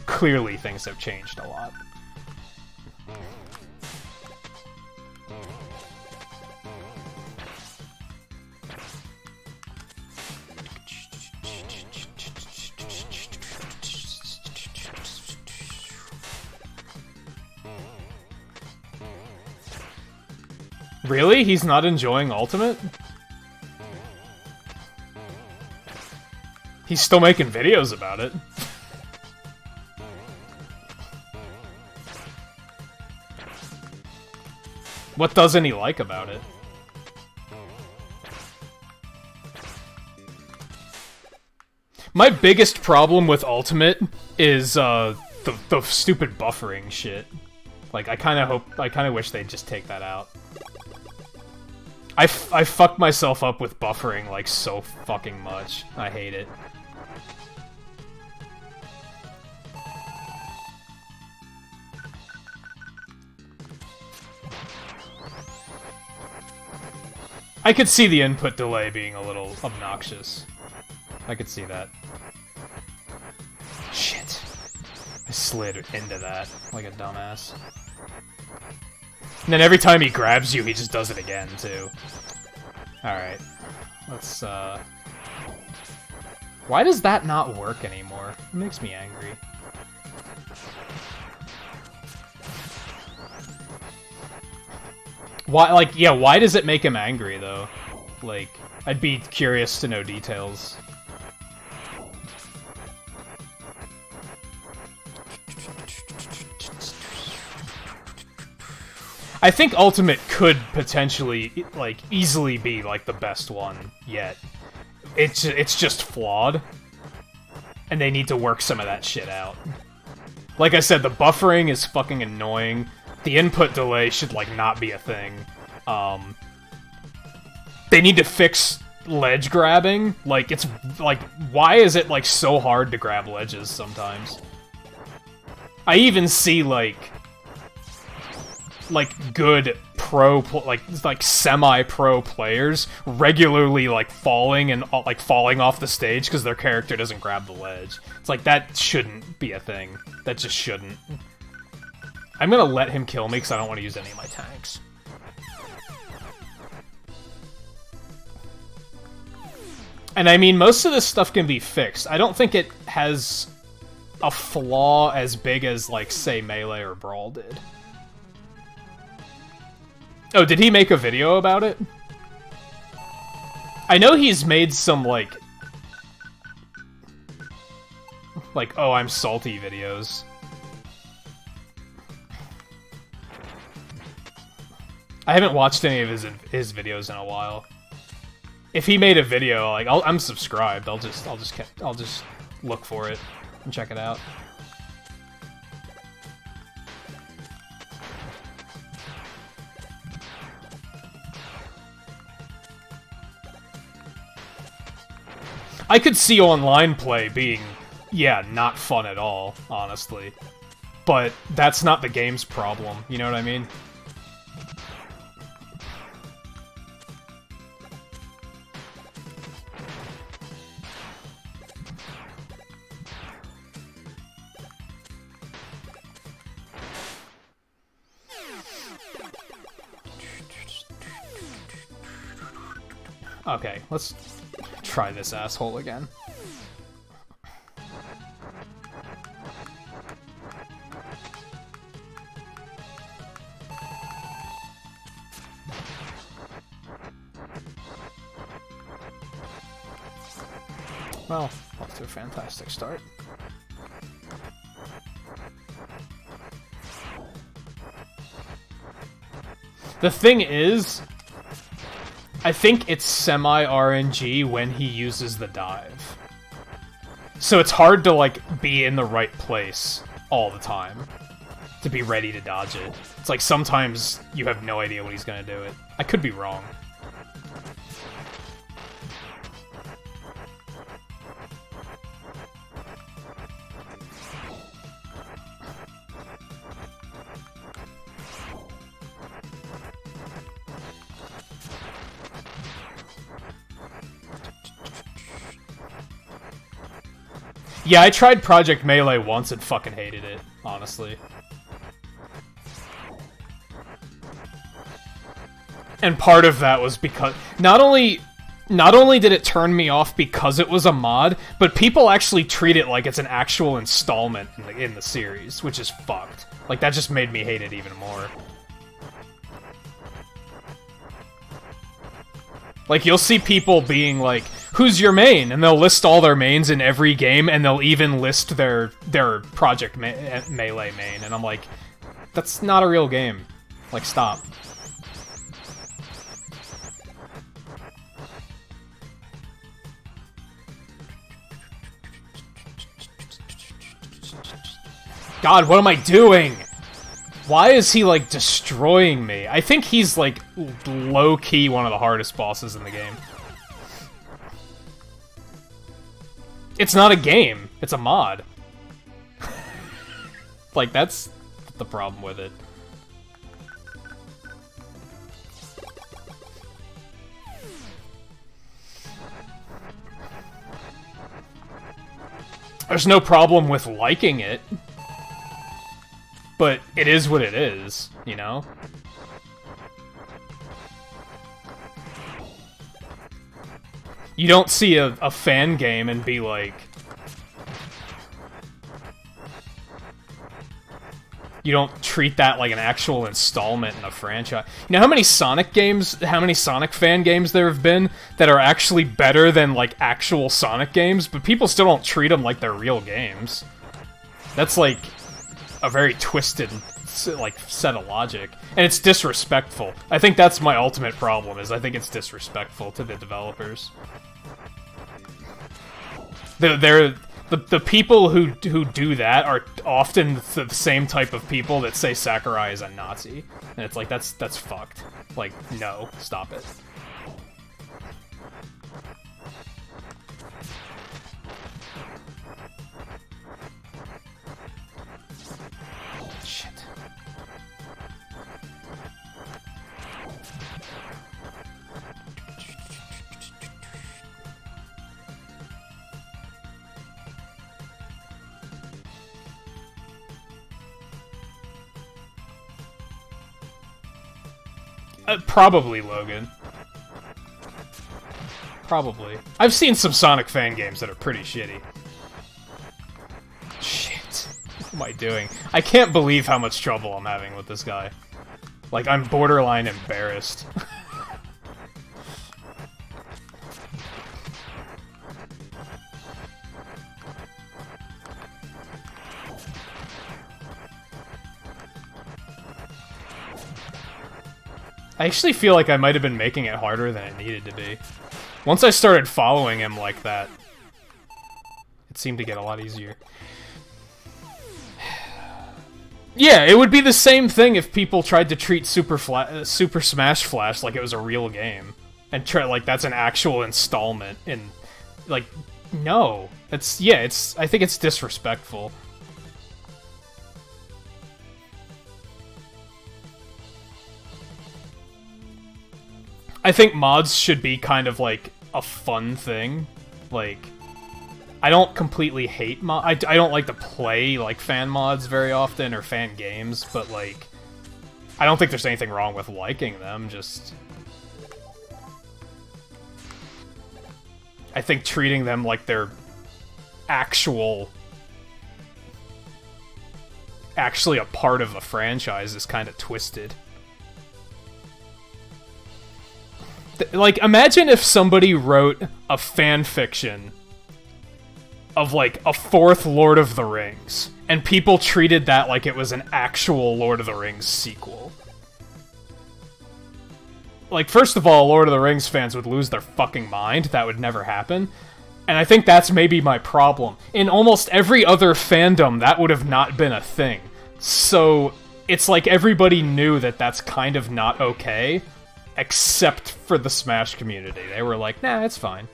S1: Clearly things have changed a lot. Really? He's not enjoying Ultimate? He's still making videos about it. What doesn't he like about it? My biggest problem with Ultimate is the stupid buffering shit. Like, I kind of wish they'd just take that out. I fucked myself up with buffering, like, so fucking much. I hate it. I could see the input delay being a little obnoxious. I could see that. Shit. I slid into that like a dumbass. And then every time he grabs you, he just does it again, too. Alright. Let's, Why does that not work anymore? It makes me angry. Why, like, yeah, why does it make him angry, though? Like, I'd be curious to know details. I think Ultimate could potentially, like, easily be, like, the best one yet. It's just flawed. And they need to work some of that shit out. Like I said, the buffering is fucking annoying. The input delay should, like, not be a thing. They need to fix ledge grabbing. Like, it's, like, why is it, like, so hard to grab ledges sometimes? I even see, like, good like semi-pro players regularly like falling off the stage because their character doesn't grab the ledge. It's like, that shouldn't be a thing. That just shouldn't. I'm gonna let him kill me because I don't want to use any of my tanks. And I mean, most of this stuff can be fixed. I don't think it has a flaw as big as, like, say, Melee or Brawl did. Oh, did he make a video about it? I know he's made some, like, oh, I'm salty videos. I haven't watched any of his videos in a while. If he made a video, like, I'm subscribed. I'll just look for it and check it out. I could see online play being, yeah, not fun at all, honestly. But that's not the game's problem, you know what I mean? Okay, let's try this asshole again. Well, off to a fantastic start. The thing is, I think it's semi-RNG when he uses the dive. So it's hard to, like, be in the right place all the time to be ready to dodge it. It's like sometimes you have no idea when he's gonna do it. I could be wrong. Yeah, I tried Project Melee once and fucking hated it, honestly. And part of that was because not only did it turn me off because it was a mod, but people actually treat it like it's an actual installment in the series, which is fucked. Like, that just made me hate it even more. Like, you'll see people being like, who's your main? And they'll list all their mains in every game, and they'll even list their Project Melee main. And I'm like, that's not a real game. Like, stop. God, what am I doing? Why is he, like, destroying me? I think he's, like, low-key one of the hardest bosses in the game. It's not a game. It's a mod. Like, that's the problem with it. There's no problem with liking it. But it is what it is, you know? You don't see a fan game and be like... You don't treat that like an actual installment in a franchise. You know how many Sonic fan games there have been that are actually better than, like, actual Sonic games, but people still don't treat them like they're real games. That's, like, a very twisted, like, set of logic. And it's disrespectful. I think that's my ultimate problem, is I think it's disrespectful to the developers. The people who do that are often the same type of people that say Sakurai is a Nazi. And it's like, that's fucked. Like, no, stop it. Probably Logan. Probably. I've seen some Sonic fan games that are pretty shitty. Shit. What am I doing? I can't believe how much trouble I'm having with this guy. Like, I'm borderline embarrassed. I actually feel like I might have been making it harder than it needed to be. Once I started following him like that, it seemed to get a lot easier. Yeah, it would be the same thing if people tried to treat Super Smash Flash like it was a real game. And try, like, that's an actual installment. And, like, no. It's, yeah, it's, I think it's disrespectful. I think mods should be kind of, like, a fun thing. Like, I don't completely hate mods. I don't like to play, like, fan mods very often, or fan games, but, like, I don't think there's anything wrong with liking them, just... I think treating them like they're actually a part of a franchise is kind of twisted. Like, imagine if somebody wrote a fan fiction of, like, a fourth Lord of the Rings, and people treated that like it was an actual Lord of the Rings sequel. Like, first of all, Lord of the Rings fans would lose their fucking mind. That would never happen. And I think that's maybe my problem. In almost every other fandom, that would have not been a thing. So, it's like everybody knew that that's kind of not okay, except for the Smash community. They were like, nah, it's fine.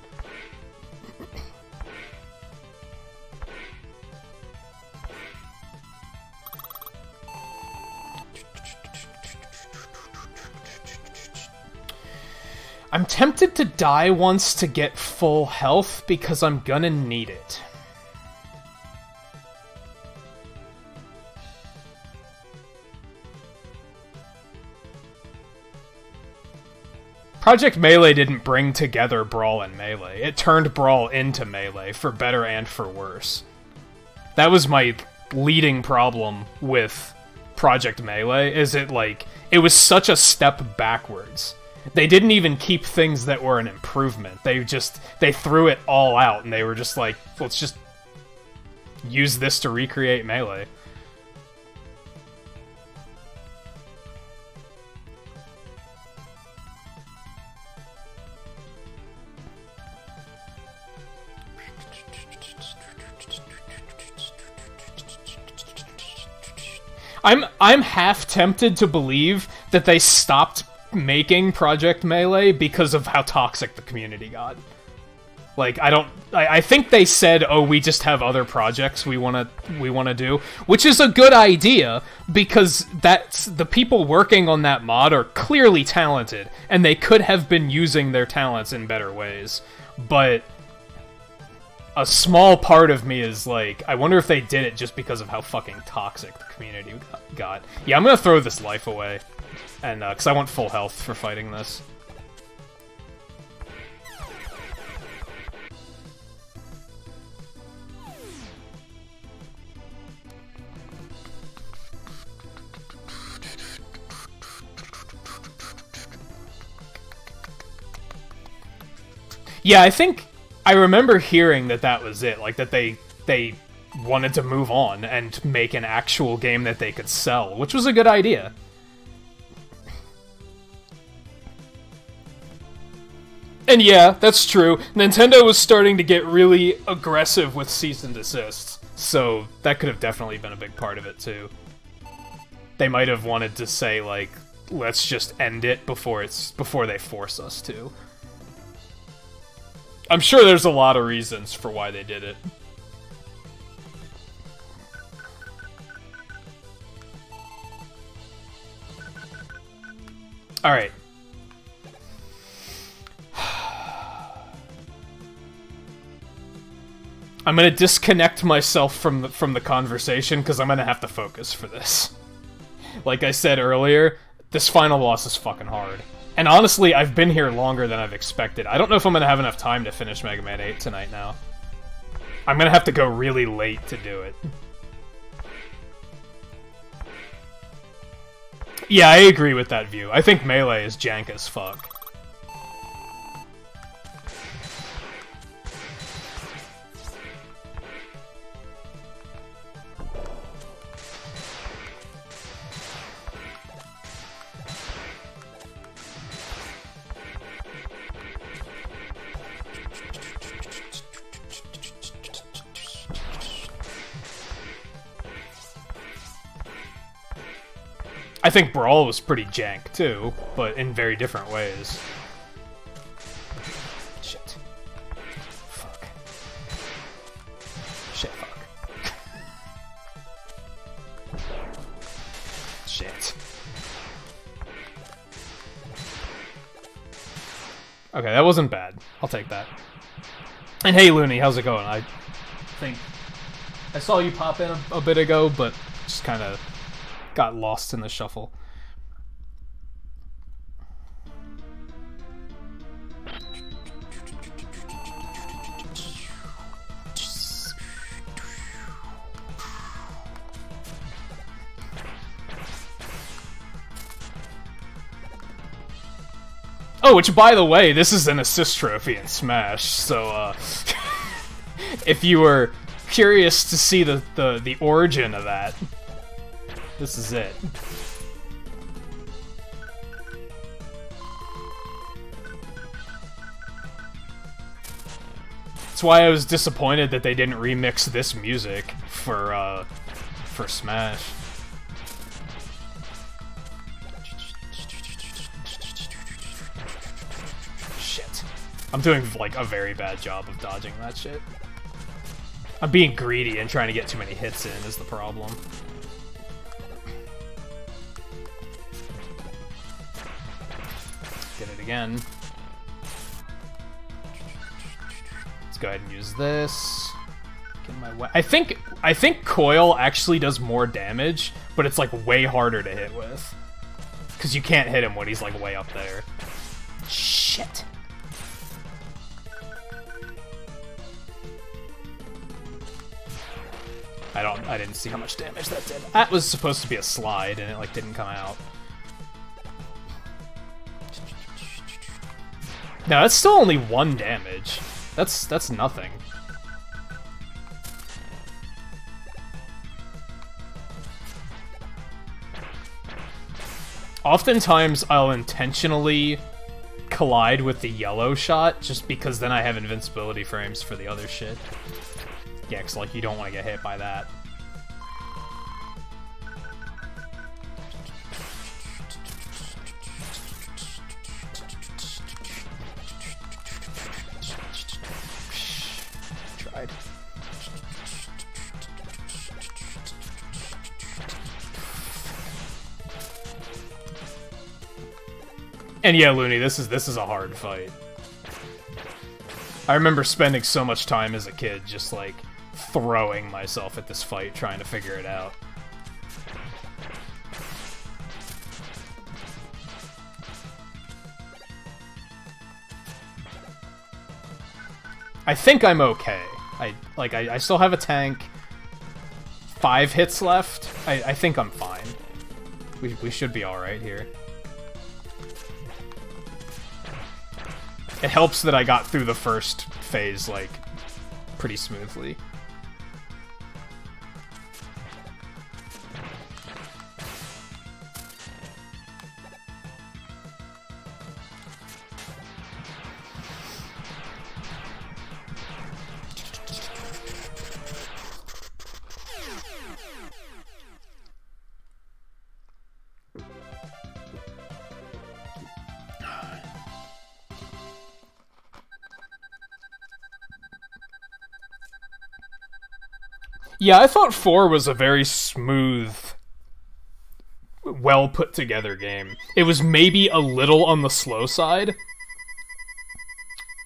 S1: I'm tempted to die once to get full health because I'm gonna need it. Project Melee didn't bring together Brawl and Melee. It turned Brawl into Melee, for better and for worse. That was my leading problem with Project Melee, is it was such a step backwards. They didn't even keep things that were an improvement. They threw it all out, and they were just like, let's just use this to recreate Melee. I'm half tempted to believe that they stopped making Project Melee because of how toxic the community got. Like, I think they said, oh, we just have other projects we wanna do, which is a good idea, because the people working on that mod are clearly talented, and they could have been using their talents in better ways. But a small part of me is like, I wonder if they did it just because of how fucking toxic the community got. Yeah, I'm gonna throw this life away. And, because I want full health for fighting this. Yeah, I think I remember hearing that was it. Like, that they wanted to move on and make an actual game that they could sell, which was a good idea. And yeah, that's true. Nintendo was starting to get really aggressive with cease and desists, so that could have definitely been a big part of it too. They might have wanted to say, like, let's just end it before they force us to. I'm sure there's a lot of reasons for why they did it. Alright. I'm gonna disconnect myself from the conversation, because I'm gonna have to focus for this. Like I said earlier, This final boss is fucking hard. And honestly, I've been here longer than I've expected. I don't know if I'm gonna have enough time to finish Mega Man 8 tonight now. I'm gonna have to go really late to do it. Yeah, I agree with that view. I think Melee is jank as fuck. I think Brawl was pretty jank, too, but in very different ways. Shit. Fuck. Shit, fuck. Shit. Okay, that wasn't bad. I'll take that. And hey, Looney, how's it going? I think I saw you pop in a bit ago, but just kind of got lost in the shuffle. Oh, which, by the way, this is an assist trophy in Smash, so, if you were curious to see the origin of that, this is it. That's why I was disappointed that they didn't remix this music for Smash. Shit. I'm doing, like, a very bad job of dodging that shit. I'm being greedy and trying to get too many hits in is the problem. Get it again. Let's go ahead and use this. Get my I think Coil actually does more damage, but it's like way harder to hit with. Cause you can't hit him when he's like way up there. Shit. I didn't see how much damage that did. That was supposed to be a slide and it like didn't come out. No, that's still only 1 damage. That's nothing. Oftentimes, I'll intentionally collide with the yellow shot, just because then I have invincibility frames for the other shit. Yeah, cause like, you don't want to get hit by that. Tried. And yeah, Looney, this is a hard fight. I remember spending so much time as a kid just like throwing myself at this fight trying to figure it out. I think I'm okay. I still have a tank. 5 hits left. I think I'm fine. We should be alright here. It helps that I got through the first phase, like, pretty smoothly. Yeah, I thought 4 was a very smooth, well put together game. It was maybe a little on the slow side,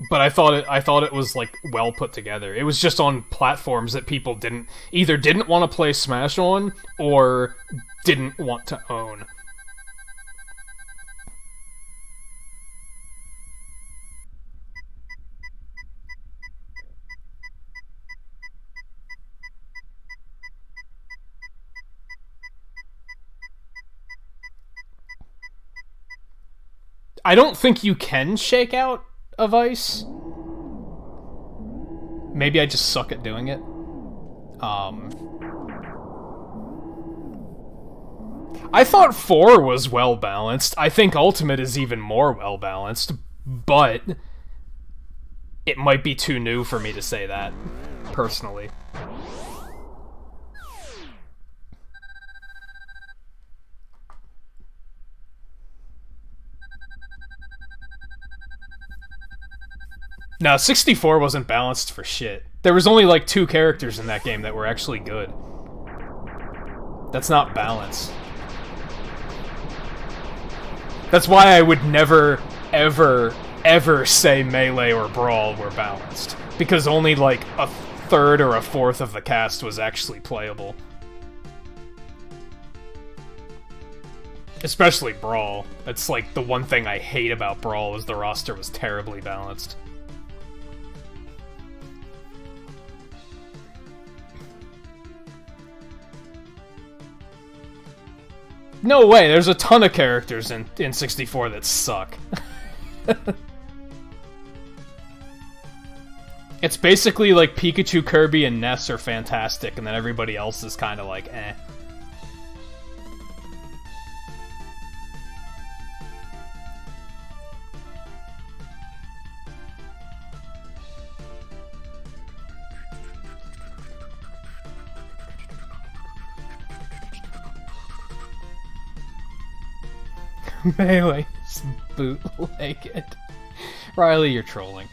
S1: but I thought it was like well put together. It was just on platforms that people either didn't want to play Smash on or didn't want to own. I don't think you can shake out of ice. Maybe I just suck at doing it. I thought 4 was well-balanced. I think Ultimate is even more well-balanced, but it might be too new for me to say that, personally. No, 64 wasn't balanced for shit. There was only like 2 characters in that game that were actually good. That's not balance. That's why I would never, ever, ever say Melee or Brawl were balanced. Because only like a third or a fourth of the cast was actually playable. Especially Brawl. That's like the one thing I hate about Brawl is the roster was terribly balanced. No way, there's a ton of characters in 64 that suck. It's basically like Pikachu, Kirby, and Ness are fantastic, and then everybody else is kind of like, eh. Melee's bootlegged. Riley, you're trolling.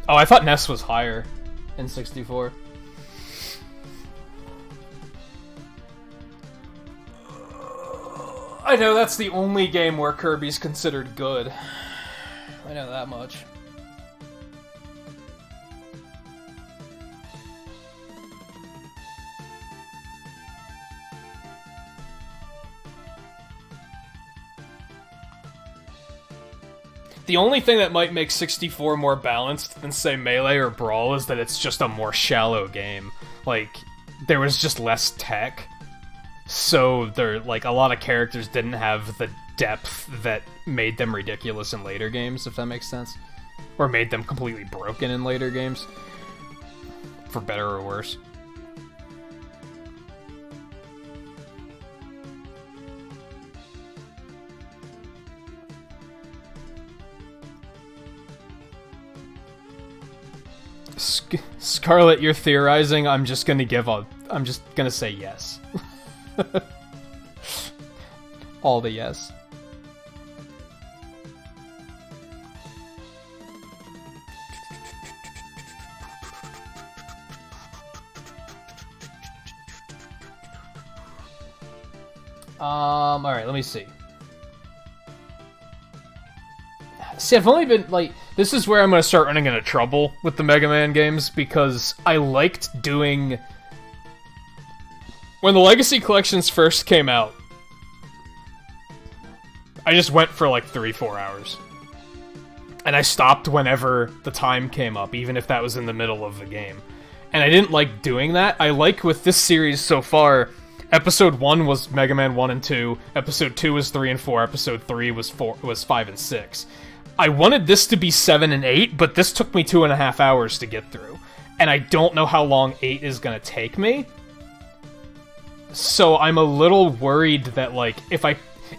S1: Oh, I thought Ness was higher in 64. I know, that's the only game where Kirby's considered good. I know that much. The only thing that might make 64 more balanced than, say, Melee or Brawl is that it's just a more shallow game. Like, there was just less tech. So, like, a lot of characters didn't have the depth that made them ridiculous in later games, if that makes sense. Or made them completely broken in later games. For better or worse. Scarlet, you're theorizing. I'm just gonna say yes. All the yes. Alright, let me see. See, I've only been, like, this is where I'm gonna start running into trouble with the Mega Man games, because I liked doing... When the Legacy Collections first came out, I just went for like 3-4 hours. And I stopped whenever the time came up, even if that was in the middle of the game. And I didn't like doing that. I like with this series so far, Episode 1 was Mega Man 1 and 2, Episode 2 was 3 and 4, Episode 3 was 5 and 6. I wanted this to be 7 and 8, but this took me 2.5 hours to get through. And I don't know how long 8 is gonna take me. So I'm a little worried that, like,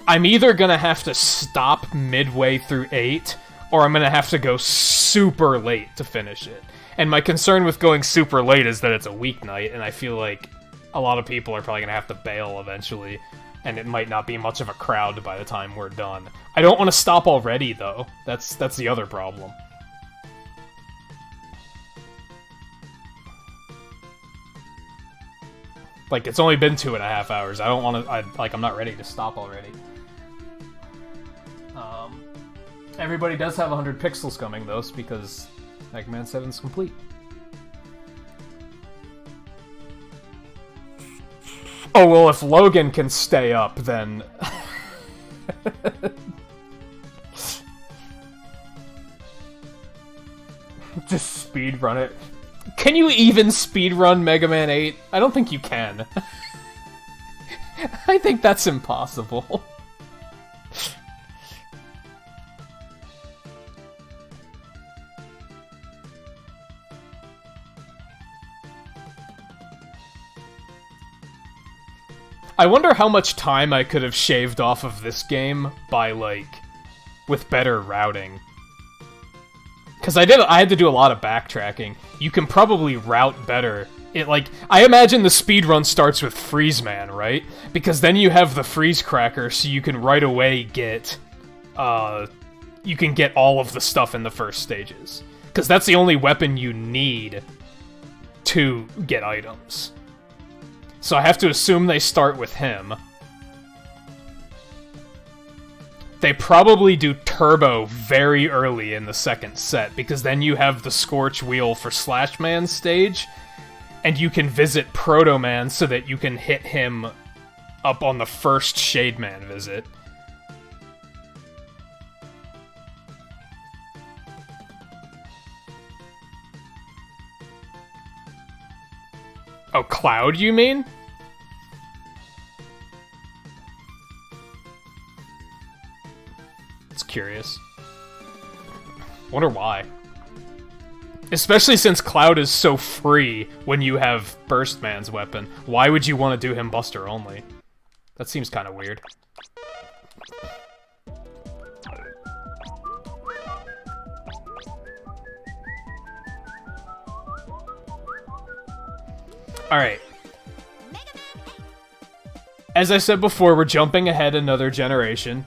S1: I'm either gonna have to stop midway through 8, or I'm gonna have to go super late to finish it. And my concern with going super late is that it's a weeknight, and I feel like a lot of people are probably gonna have to bail eventually, and it might not be much of a crowd by the time we're done. I don't want to stop already, though. That's the other problem. Like, it's only been 2.5 hours. I don't want to... I'm not ready to stop already. Everybody does have 100 pixels coming, though, because Mega Man 7's complete. Oh, well, if Logan can stay up, then... Just speedrun it. Can you even speedrun Mega Man 8? I don't think you can. I think that's impossible. I wonder how much time I could have shaved off of this game by, like, with better routing. Because I had to do a lot of backtracking. You can probably route better. I imagine the speedrun starts with Freeze Man, right? Because then you have the Freeze Cracker, so you can right away get, you can get all of the stuff in the first stages. Because that's the only weapon you need to get items. So I have to assume they start with him. They probably do Turbo very early in the second set, because then you have the Scorch Wheel for Slash Man's stage, and you can visit Proto Man so that you can hit him up on the first Shade Man visit. Oh, Cloud, you mean? It's curious. Wonder why. Especially since Cloud is so free when you have Burst Man's weapon. Why would you want to do him Buster only? That seems kind of weird. Alright. As I said before, we're jumping ahead another generation.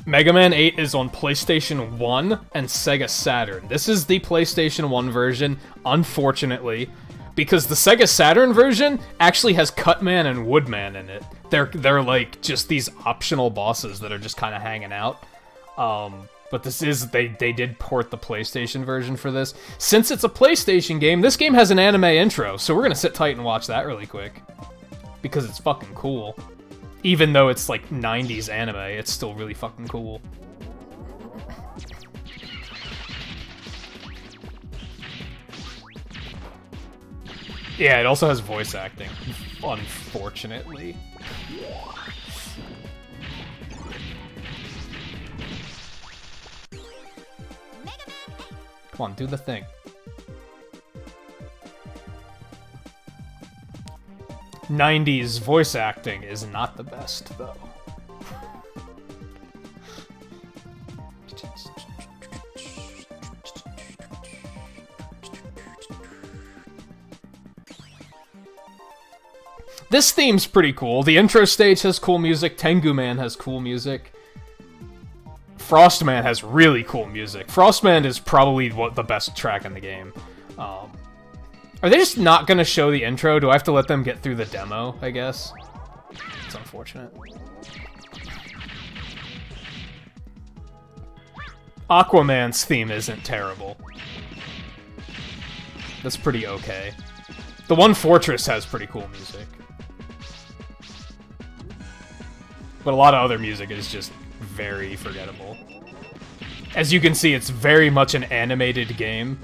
S1: Mega Man 8 is on PlayStation 1 and Sega Saturn. This is the PlayStation 1 version, unfortunately, because the Sega Saturn version actually has Cutman and Woodman in it. They're like just these optional bosses that are just kind of hanging out. But this is, they did port the PlayStation version for this. Since it's a PlayStation game, this game has an anime intro, so we're gonna sit tight and watch that really quick. Because it's fucking cool. Even though it's like 90s anime, it's still really fucking cool. Yeah, it also has voice acting, unfortunately. Come on, do the thing. '90s voice acting is not the best, though. This theme's pretty cool. The intro stage has cool music. Tengu Man has cool music. Frostman has really cool music. Frostman is probably the best track in the game. Are they just not gonna show the intro? Do I have to let them get through the demo, I guess? It's unfortunate. Aquaman's theme isn't terrible. That's pretty okay. The One Fortress has pretty cool music. But a lot of other music is just very forgettable. As you can see, it's very much an animated game.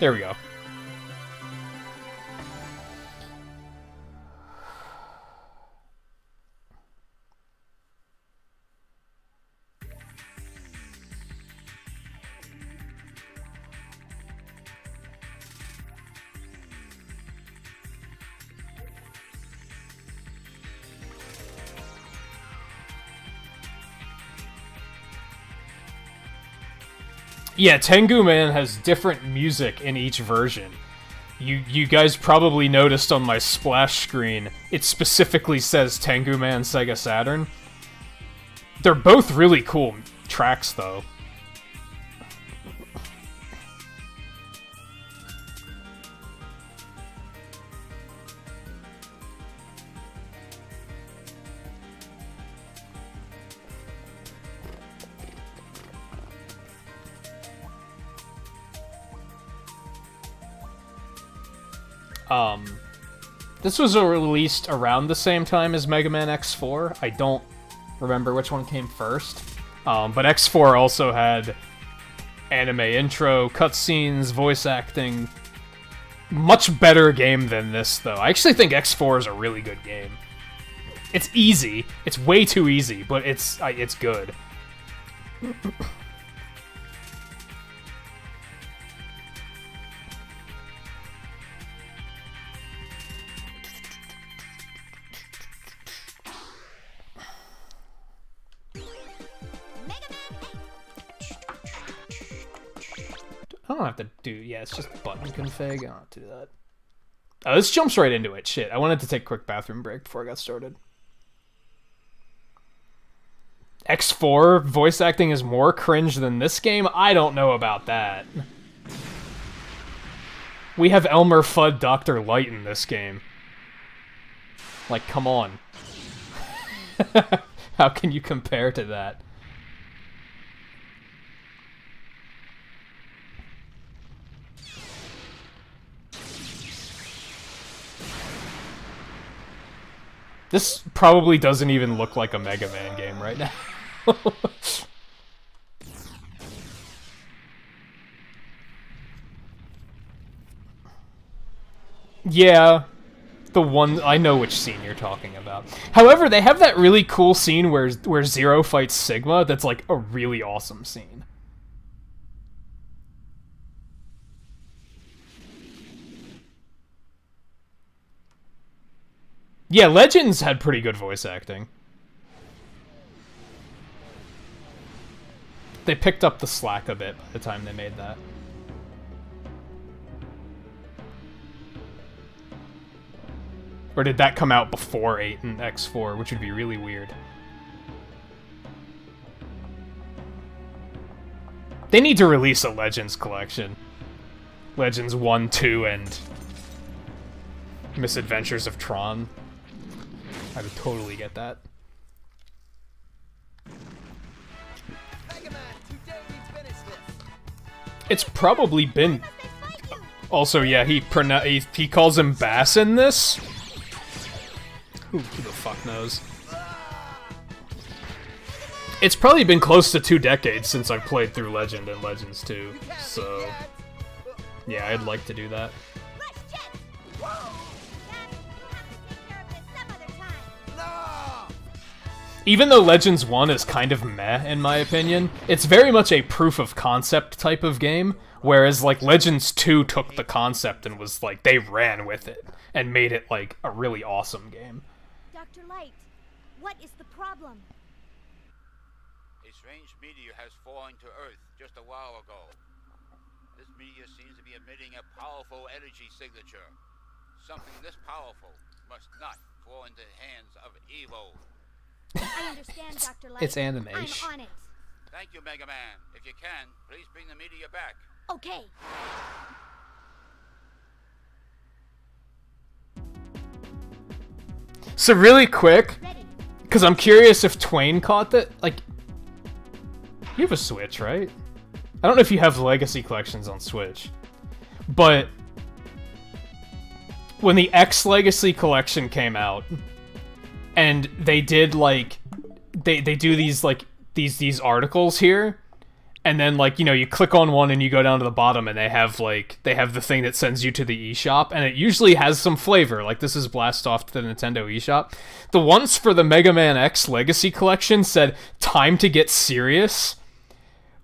S1: There we go. Yeah, Tengu Man has different music in each version. You guys probably noticed on my splash screen, it specifically says Tengu Man Sega Saturn. They're both really cool tracks, though. This was released around the same time as Mega Man X4. I don't remember which one came first. But X4 also had anime intro, cutscenes, voice acting. Much better game than this, though. I actually think X4 is a really good game. It's easy. It's way too easy, but it's good. I don't have to do... Yeah, it's just button config. I don't have to do that. Oh, this jumps right into it. Shit, I wanted to take a quick bathroom break before I got started. X4 voice acting is more cringe than this game? I don't know about that. We have Elmer Fudd Dr. Light in this game. Like, come on. How can you compare to that? This probably doesn't even look like a Mega Man game right now. Yeah, the one... I know which scene you're talking about. However, they have that really cool scene where Zero fights Sigma that's like a really awesome scene. Yeah, Legends had pretty good voice acting. They picked up the slack a bit by the time they made that. Or did that come out before 8 and X4, which would be really weird. They need to release a Legends collection. Legends 1, 2, and Misadventures of Tron. I would totally get that. It's probably been... Also, yeah, he calls him Bass in this? Who the fuck knows? It's probably been close to 2 decades since I've played through Legend and Legends 2, so... Yeah, I'd like to do that. Even though Legends 1 is kind of meh, in my opinion, it's very much a proof-of-concept type of game, whereas, like, Legends 2 took the concept and was, like, they ran with it, and made it, like, a really awesome game.
S2: Dr. Light, what is the problem?
S3: A strange meteor has fallen to Earth just a while ago. This meteor seems to be emitting a powerful energy signature. Something this powerful must not fall into the hands of evil.
S2: I understand, Dr. Light.
S1: It's anime.
S2: I'm on it.
S3: Thank you, Mega Man. If you can, please bring the meteor back.
S2: Okay.
S1: So really quick, because I'm curious if Twain caught that, like... You have a Switch, right? I don't know if you have Legacy Collections on Switch, but... When the X Legacy Collection came out, and they did, like, they do these, like, these articles here, and then, like, you know, you click on one and you go down to the bottom and they have, like, they have the thing that sends you to the eShop, and it usually has some flavor, like, this is blast off to the Nintendo eShop. The ones for the Mega Man X Legacy Collection said, "Time to get serious,"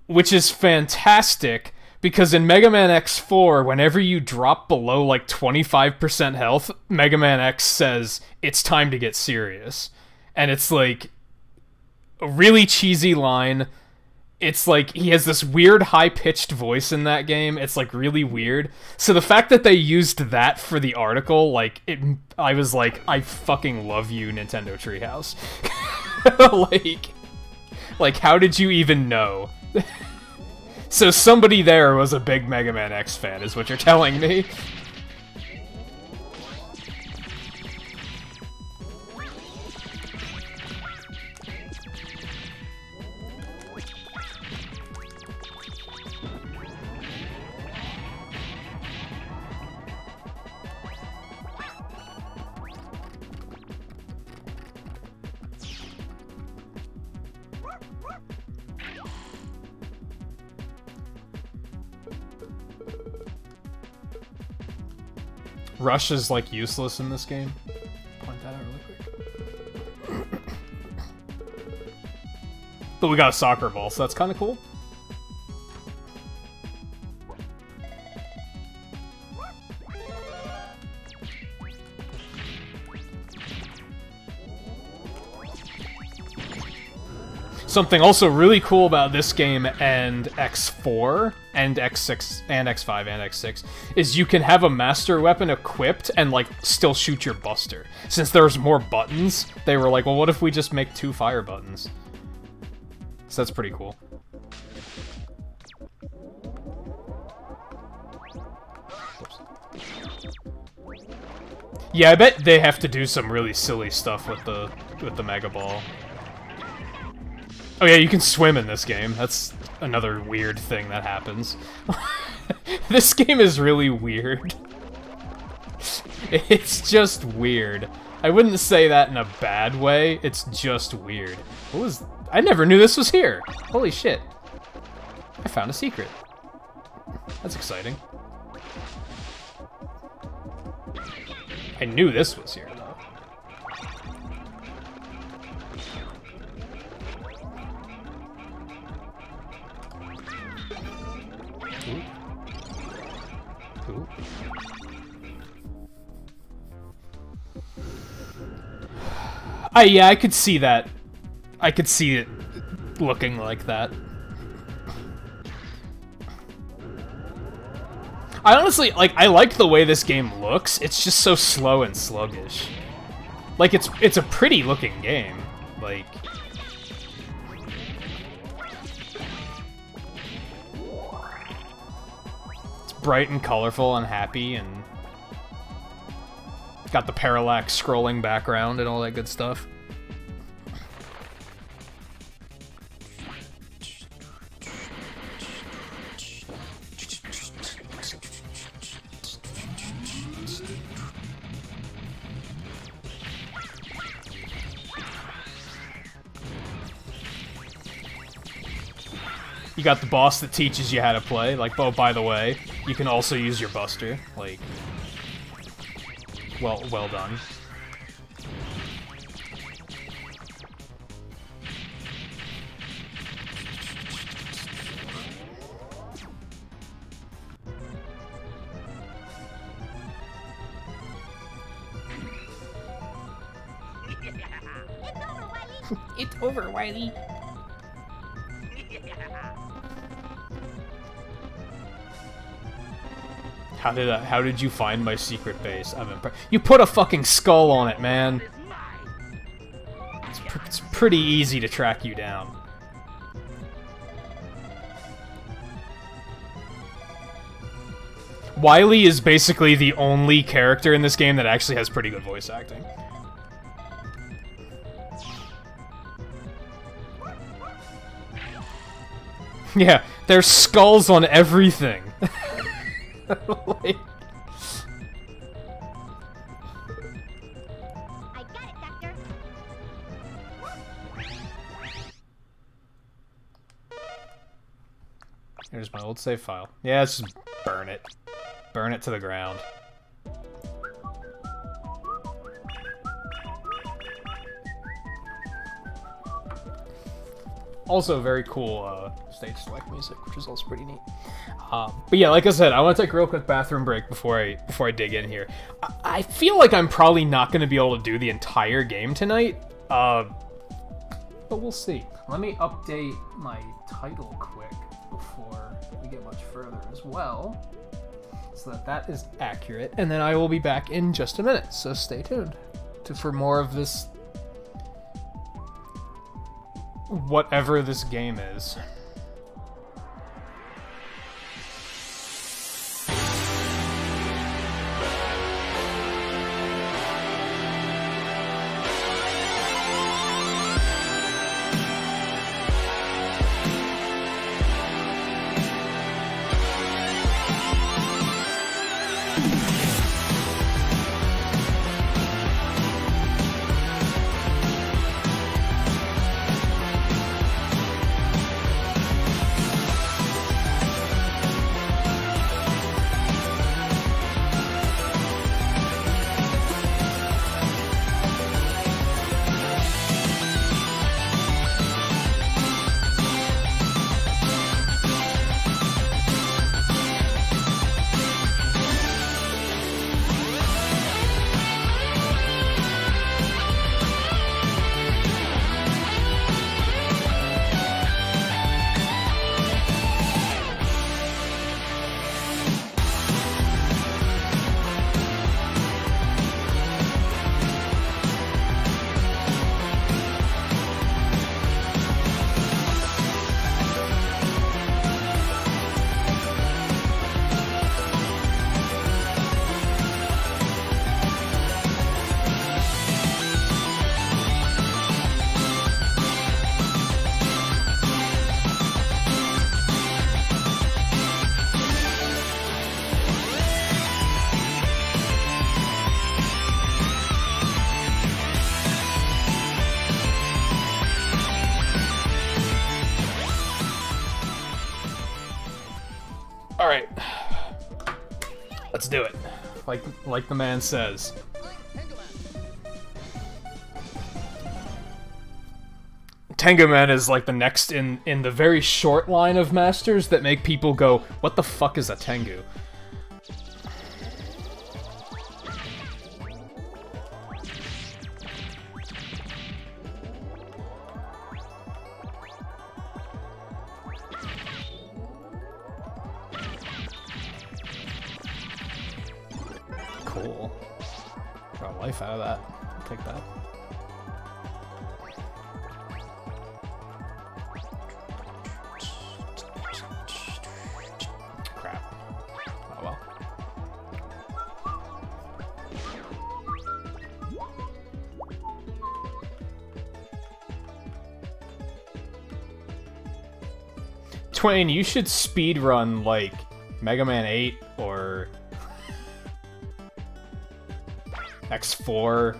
S1: which is fantastic, because in Mega Man X4, whenever you drop below, like, 25% health, Mega Man X says, "It's time to get serious." And it's, like, a really cheesy line. It's, like, he has this weird high-pitched voice in that game. It's, like, really weird. So the fact that they used that for the article, like, I was like, I fucking love you, Nintendo Treehouse. Like, how did you even know? So somebody there was a big Mega Man X fan, is what you're telling me? Rush is, like, useless in this game. Point that out really quick. But we got a soccer ball, so that's kind of cool. Something also really cool about this game and X4 and X6 and X5 and X6 is you can have a master weapon equipped and like still shoot your buster. Since there's more buttons, they were like, well, what if we just make 2 fire buttons? So that's pretty cool. Yeah, I bet they have to do some really silly stuff with the Mega Ball. Oh yeah, you can swim in this game. That's another weird thing that happens. This game is really weird. It's just weird. I wouldn't say that in a bad way, it's just weird. What was... I never knew this was here! Holy shit. I found a secret. That's exciting. I knew this was here, though. Ooh. Yeah, I could see that. I could see it looking like that. I honestly, like, I like the way this game looks. It's just so slow and sluggish. Like, it's a pretty looking game. Like... bright and colorful and happy, and got the parallax scrolling background and all that good stuff. You got the boss that teaches you how to play, like, oh, by the way, you can also use your buster, like, well done.
S4: It's over, Wily.
S1: How did you find my secret base? I'm impressed. You put a fucking skull on it, man. It's pretty easy to track you down. Wily is basically the only character in this game that actually has pretty good voice acting. Yeah, there's skulls on everything. Like...
S2: I got it, Doctor.
S1: Here's my old save file. Yeah, let's just burn it. Burn it to the ground. Also very cool stage select music, which is also pretty neat. But yeah, like I said, I want to take a real quick bathroom break before I dig in here. I feel like I'm probably not going to be able to do the entire game tonight, but we'll see. Let me update my title quick before we get much further as well, so that is accurate, and then I will be back in just a minute, so stay tuned for more of this, whatever this game is. do it. Like the man says. Tengumen is like the next in the very short line of masters that make people go, what the fuck is a Tengu? Cool. Got life out of that. I'll take that. Crap. Oh well. Twain, you should speedrun like Mega Man 8 or X4,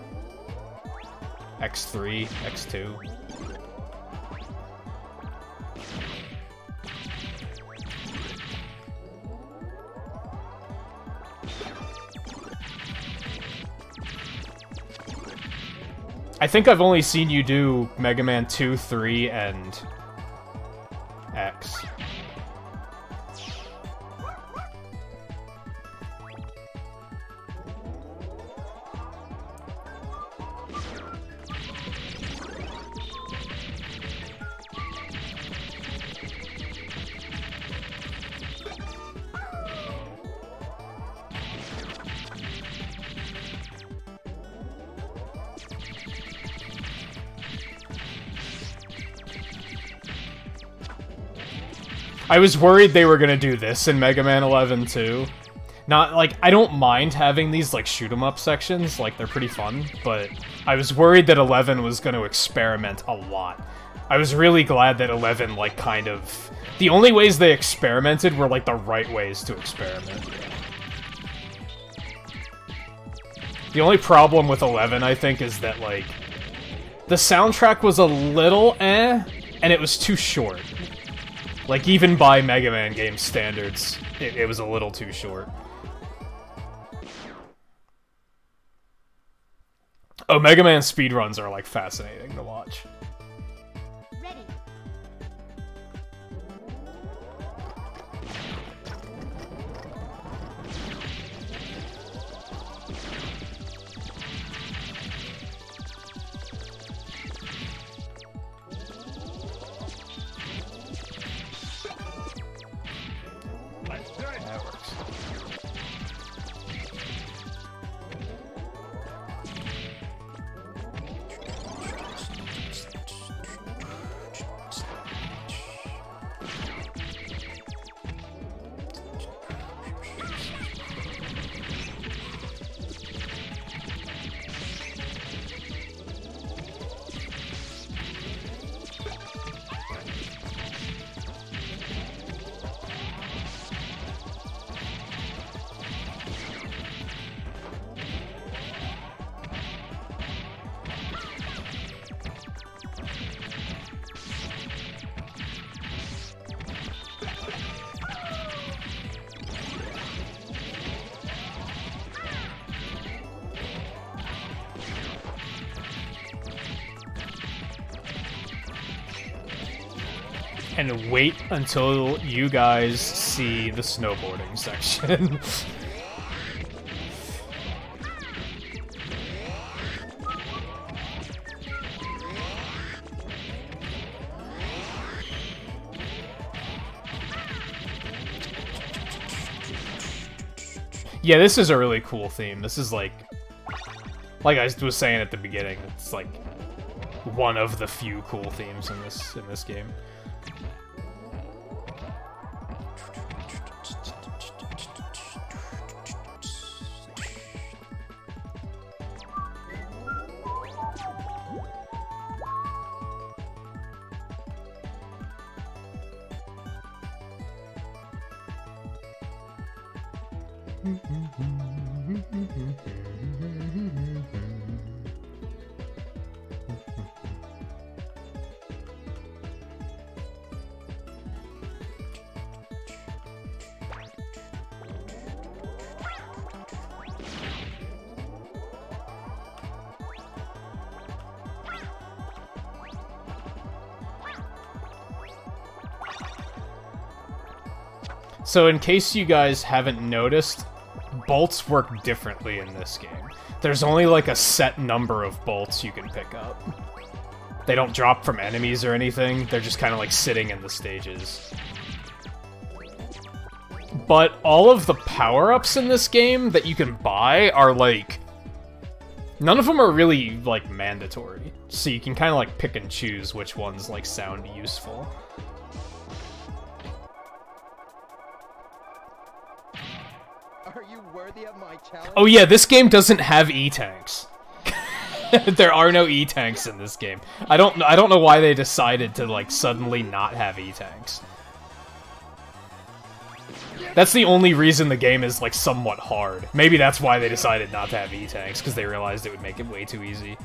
S1: X3, X2. I think I've only seen you do Mega Man 2, 3, and X. I was worried they were gonna do this in Mega Man 11 too. Not, like, I don't mind having these, like, shoot-'em-up sections, like, they're pretty fun, but I was worried that 11 was gonna experiment a lot. I was really glad that 11, like, kind of... The only ways they experimented were, like, the right ways to experiment. The only problem with 11, I think, is that, like, the soundtrack was a little eh, and it was too short. Like, even by Mega Man game standards, it was a little too short. Oh, Mega Man speedruns are, like, fascinating to watch.
S2: Ready.
S1: That works. And wait until you guys see the snowboarding section. Yeah, this is a really cool theme. This is like I was saying at the beginning, it's like one of the few cool themes in this game. So in case you guys haven't noticed, bolts work differently in this game. There's only like a set number of bolts you can pick up. They don't drop from enemies or anything, they're just kind of like sitting in the stages. But all of the power-ups in this game that you can buy are like... none of them are really like mandatory, so you can kind of like pick and choose which ones like sound useful.
S5: Are you worthy of my challenge?
S1: Oh yeah, this game doesn't have E-tanks. There are no E-tanks in this game. I don't know why they decided to like suddenly not have E-tanks. That's the only reason the game is like somewhat hard. Maybe that's why they decided not to have E-tanks, because they realized it would make it way too easy.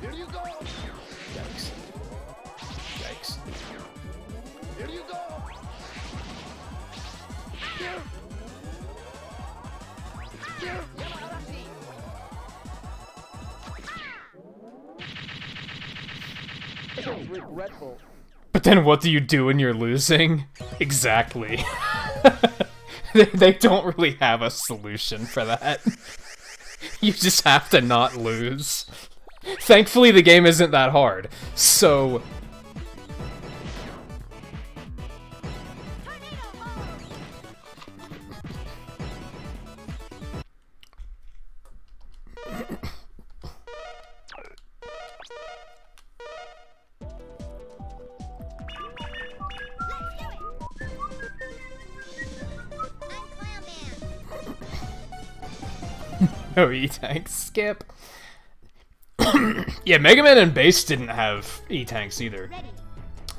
S5: Here you go.
S1: Yikes. Yikes.
S5: Here you go. It's regretful.
S1: But then what do you do when you're losing? Exactly. They don't really have a solution for that. You just have to not lose. Thankfully, the game isn't that hard, so... No E-tanks, skip. Yeah, Mega Man and Bass didn't have E-tanks either.
S2: Ready.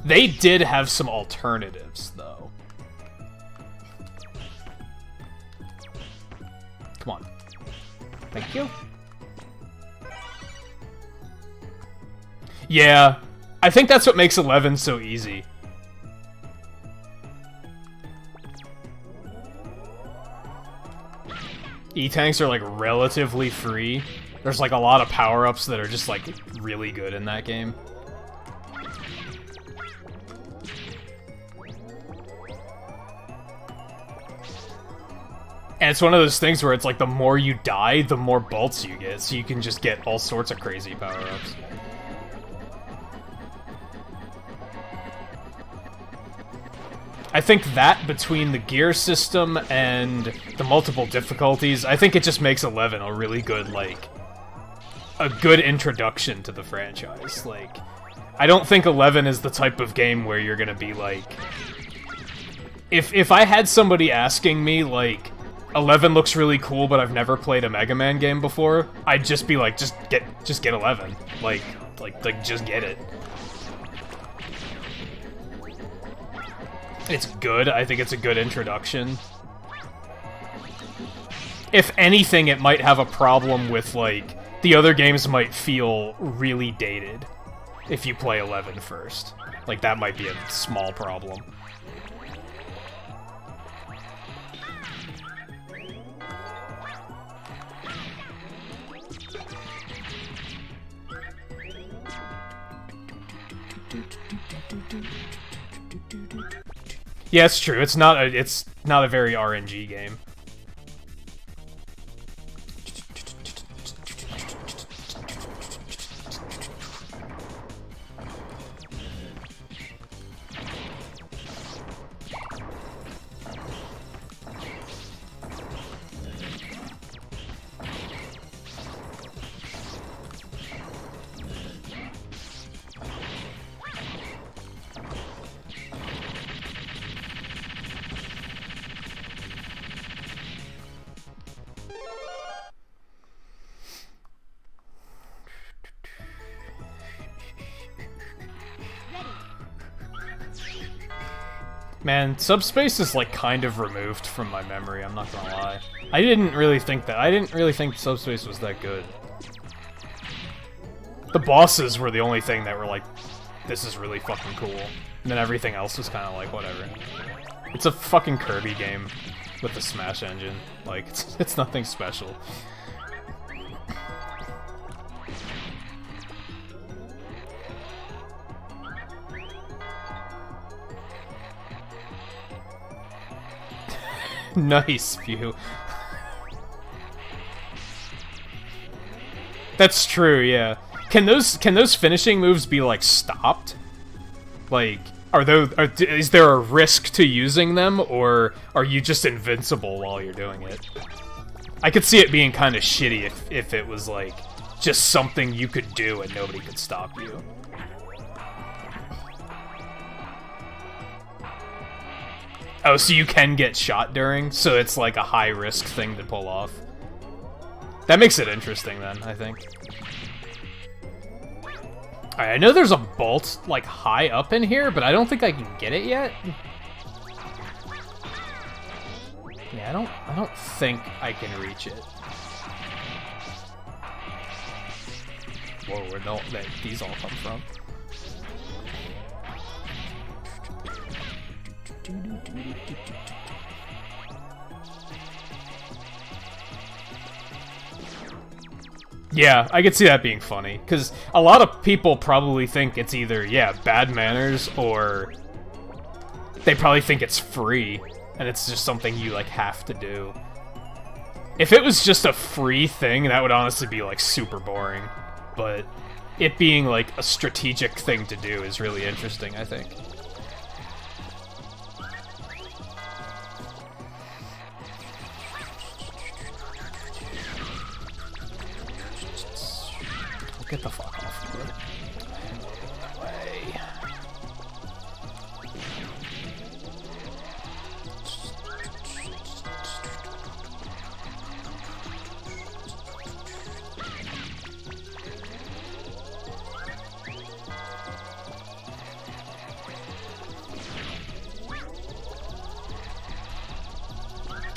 S1: They did have some alternatives, though. Come on. Thank you. Yeah, I think that's what makes 11 so easy. E-tanks are like relatively free. There's like a lot of power-ups that are just like really good in that game. And it's one of those things where it's like the more you die, the more bolts you get, so you can just get all sorts of crazy power-ups. I think that, between the gear system and the multiple difficulties, I think it just makes 11 a really good, like, a good introduction to the franchise. Like, I don't think 11 is the type of game where you're gonna be like... If I had somebody asking me, like, 11 looks really cool, but I've never played a Mega Man game before, I'd just be like, just get 11. Like, just get it. It's good. I think it's a good introduction. If anything, it might have a problem with, like, the other games might feel really dated if you play 11 first. Like, that might be a small problem. Yeah, it's true. It's not a very RNG game. Man, Subspace is like kind of removed from my memory, I'm not gonna lie. I didn't really think Subspace was that good. The bosses were the only thing that were like this is really fucking cool. And then everything else was kind of like, whatever. It's a fucking Kirby game with the Smash engine. Like, it's nothing special. Nice view. That's true, yeah. Can those finishing moves be like stopped? Like, is there a risk to using them, or are you just invincible while you're doing it? I could see it being kind of shitty if it was like just something you could do and nobody could stop you. Oh, so you can get shot during, so it's like a high-risk thing to pull off. That makes it interesting, then, I think. Alright, I know there's a bolt, like, high up in here, but I don't think I can get it yet. Yeah, I don't think I can reach it. Whoa, where don't these all come from? Yeah, I could see that being funny, because a lot of people probably think it's either, yeah, bad manners, or they probably think it's free, and it's just something you, like, have to do. If it was just a free thing, that would honestly be, like, super boring, but it being, like, a strategic thing to do is really interesting, I think. Get the fuck off of it. Way.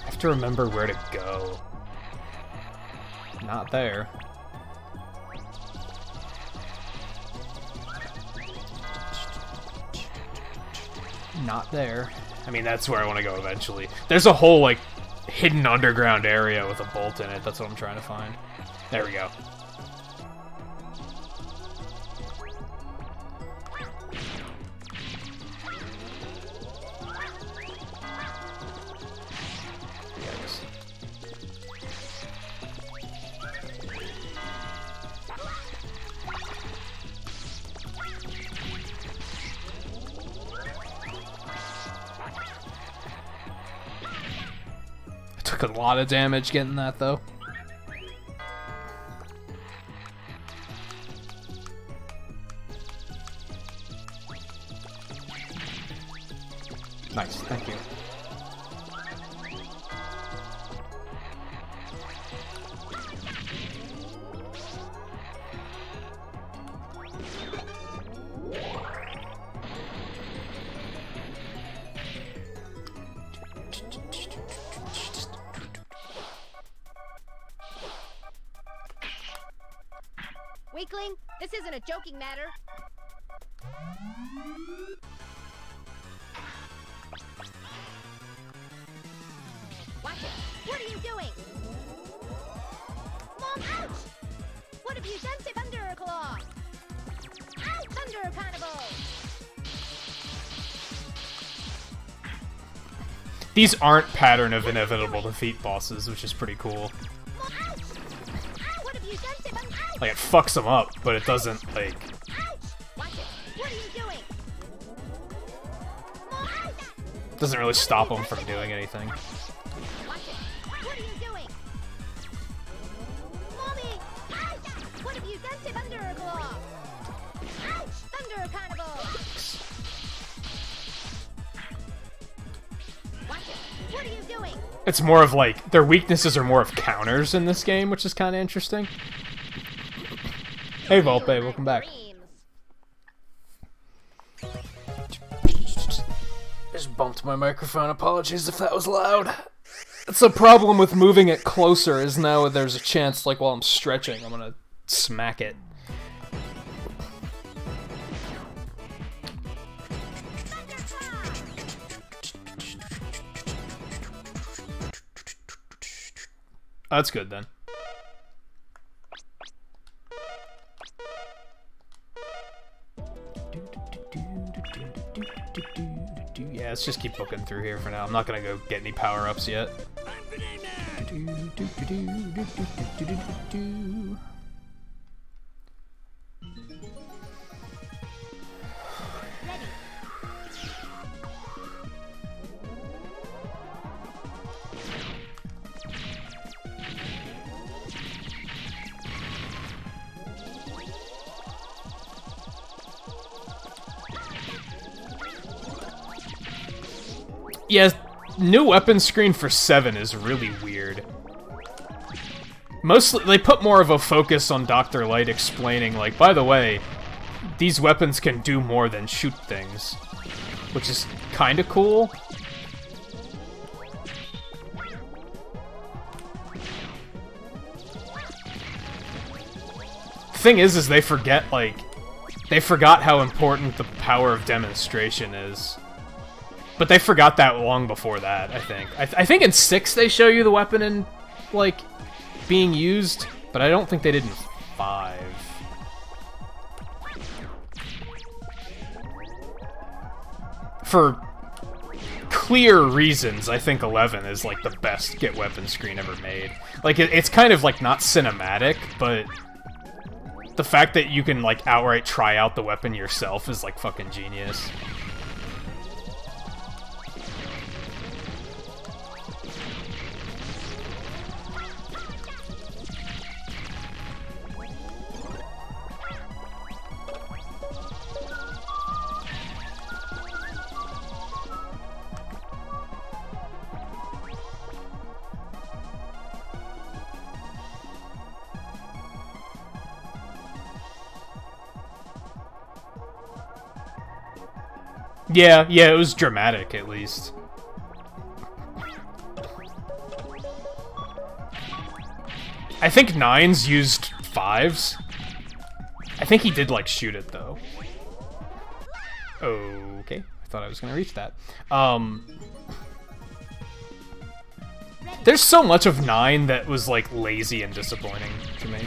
S1: I have to remember where to go. Not there. Not there. I mean, that's where I want to go eventually. There's a whole, like, hidden underground area with a bolt in it. That's what I'm trying to find. There we go. Took a lot of damage getting that, though. Nice, thank you.
S2: Weakling, this isn't a joking matter. Watch it. What are you doing? Mom, ouch! What have you done to Thunderclaw? Ow, Thunder Carnival!
S1: These aren't pattern of inevitable defeat bosses, which is pretty cool.
S2: Mom, ouch! Ow, what have you done to Thunder?
S1: Like, it fucks them up, but it doesn't, like...
S2: Ouch! Watch it. What are you doing? Mom, ouch!
S1: Doesn't really stop them from doing anything.
S2: Watch it. What are you doing? Mommy! Ouch! What have you done to Thunderclaw? Ouch! Thunder Carnival! Watch it. What are you doing?
S1: It's more of, like, their weaknesses are more of counters in this game, which is kind of interesting. Hey, Volpe, welcome back. Just bumped my microphone. Apologies if that was loud. It's a problem with moving it closer, is now there's a chance, like, while I'm stretching, I'm gonna smack it. That's good then. Yeah, let's just keep booking through here for now. I'm not gonna go get any power-ups yet. Yeah, new weapon screen for 7 is really weird. Mostly, they put more of a focus on Dr. Light explaining, like, by the way, these weapons can do more than shoot things. Which is kinda cool. Thing is they forget, like, they forgot how important the power of demonstration is. But they forgot that long before that, I think. I think in 6 they show you the weapon in, like, being used, but I don't think they did in 5. For clear reasons, I think 11 is, like, the best get weapon screen ever made. Like, it's kind of, like, not cinematic, but the fact that you can, like, outright try out the weapon yourself is, like, fucking genius. Yeah, it was dramatic, at least. I think 9's used 5's. I think he did, like, shoot it, though. Okay, I thought I was gonna reach that. There's so much of 9 that was, like, lazy and disappointing to me.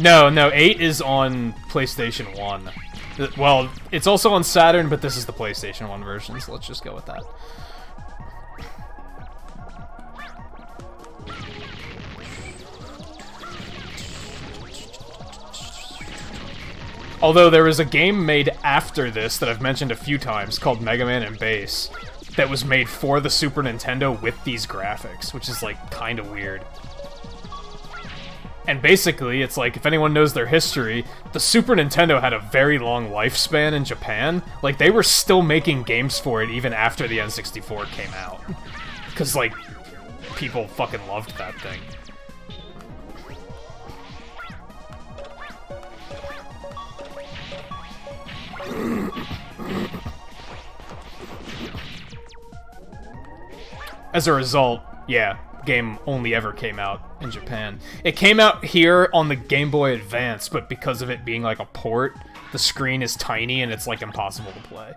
S1: No, 8 is on PlayStation 1. Well, it's also on Saturn, but this is the PlayStation 1 version, so let's just go with that. Although there is a game made after this that I've mentioned a few times called Mega Man and Bass that was made for the Super Nintendo with these graphics, which is, like, kind of weird. And basically, it's like, if anyone knows their history, the Super Nintendo had a very long lifespan in Japan. Like, they were still making games for it even after the N64 came out. Because, like, people fucking loved that thing. As a result, yeah, game only ever came out in Japan. It came out here on the Game Boy Advance, but because of it being like a port, the screen is tiny and it's like impossible to play.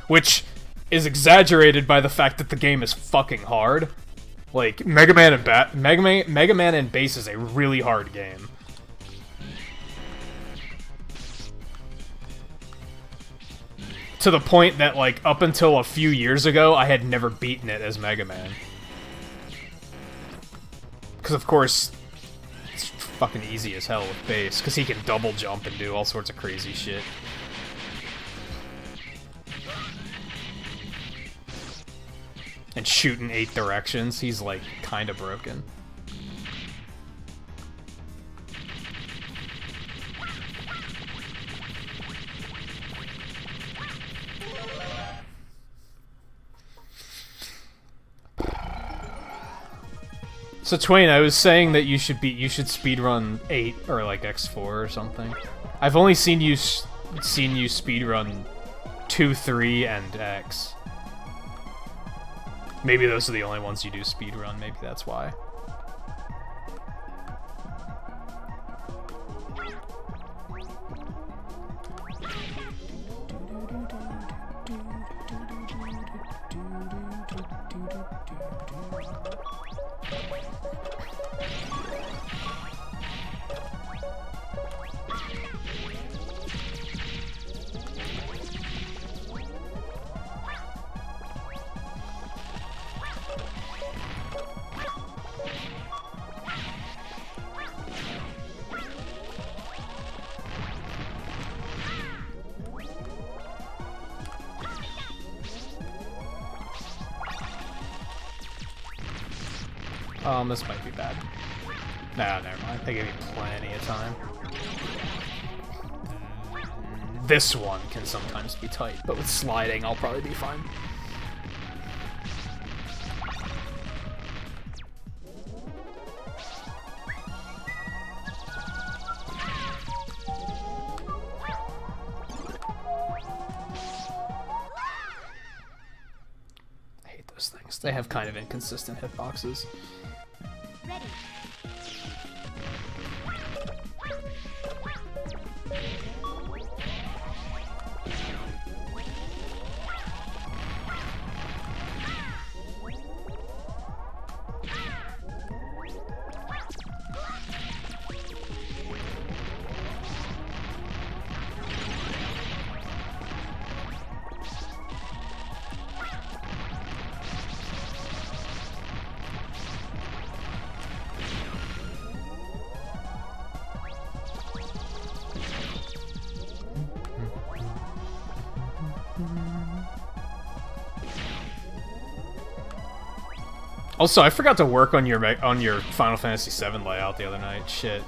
S1: Which is exaggerated by the fact that the game is fucking hard. Like, Mega Man and Bass is a really hard game. To the point that, like, up until a few years ago, I had never beaten it as Mega Man. Because, of course, it's fucking easy as hell with Bass, because he can double jump and do all sorts of crazy shit. And shoot in 8 directions, he's, like, kinda broken. So Twain, I was saying that you should speedrun 8 or like X4 or something. I've only seen you speedrun 2, 3, and X. Maybe those are the only ones you do speedrun. Maybe that's why. This might be bad. Nah, never mind. They gave me plenty of time. This one can sometimes be tight, but with sliding, I'll probably be fine. I hate those things. They have kind of inconsistent hitboxes.
S2: Ready.
S1: Also, I forgot to work on your Final Fantasy VII layout the other night. Shit.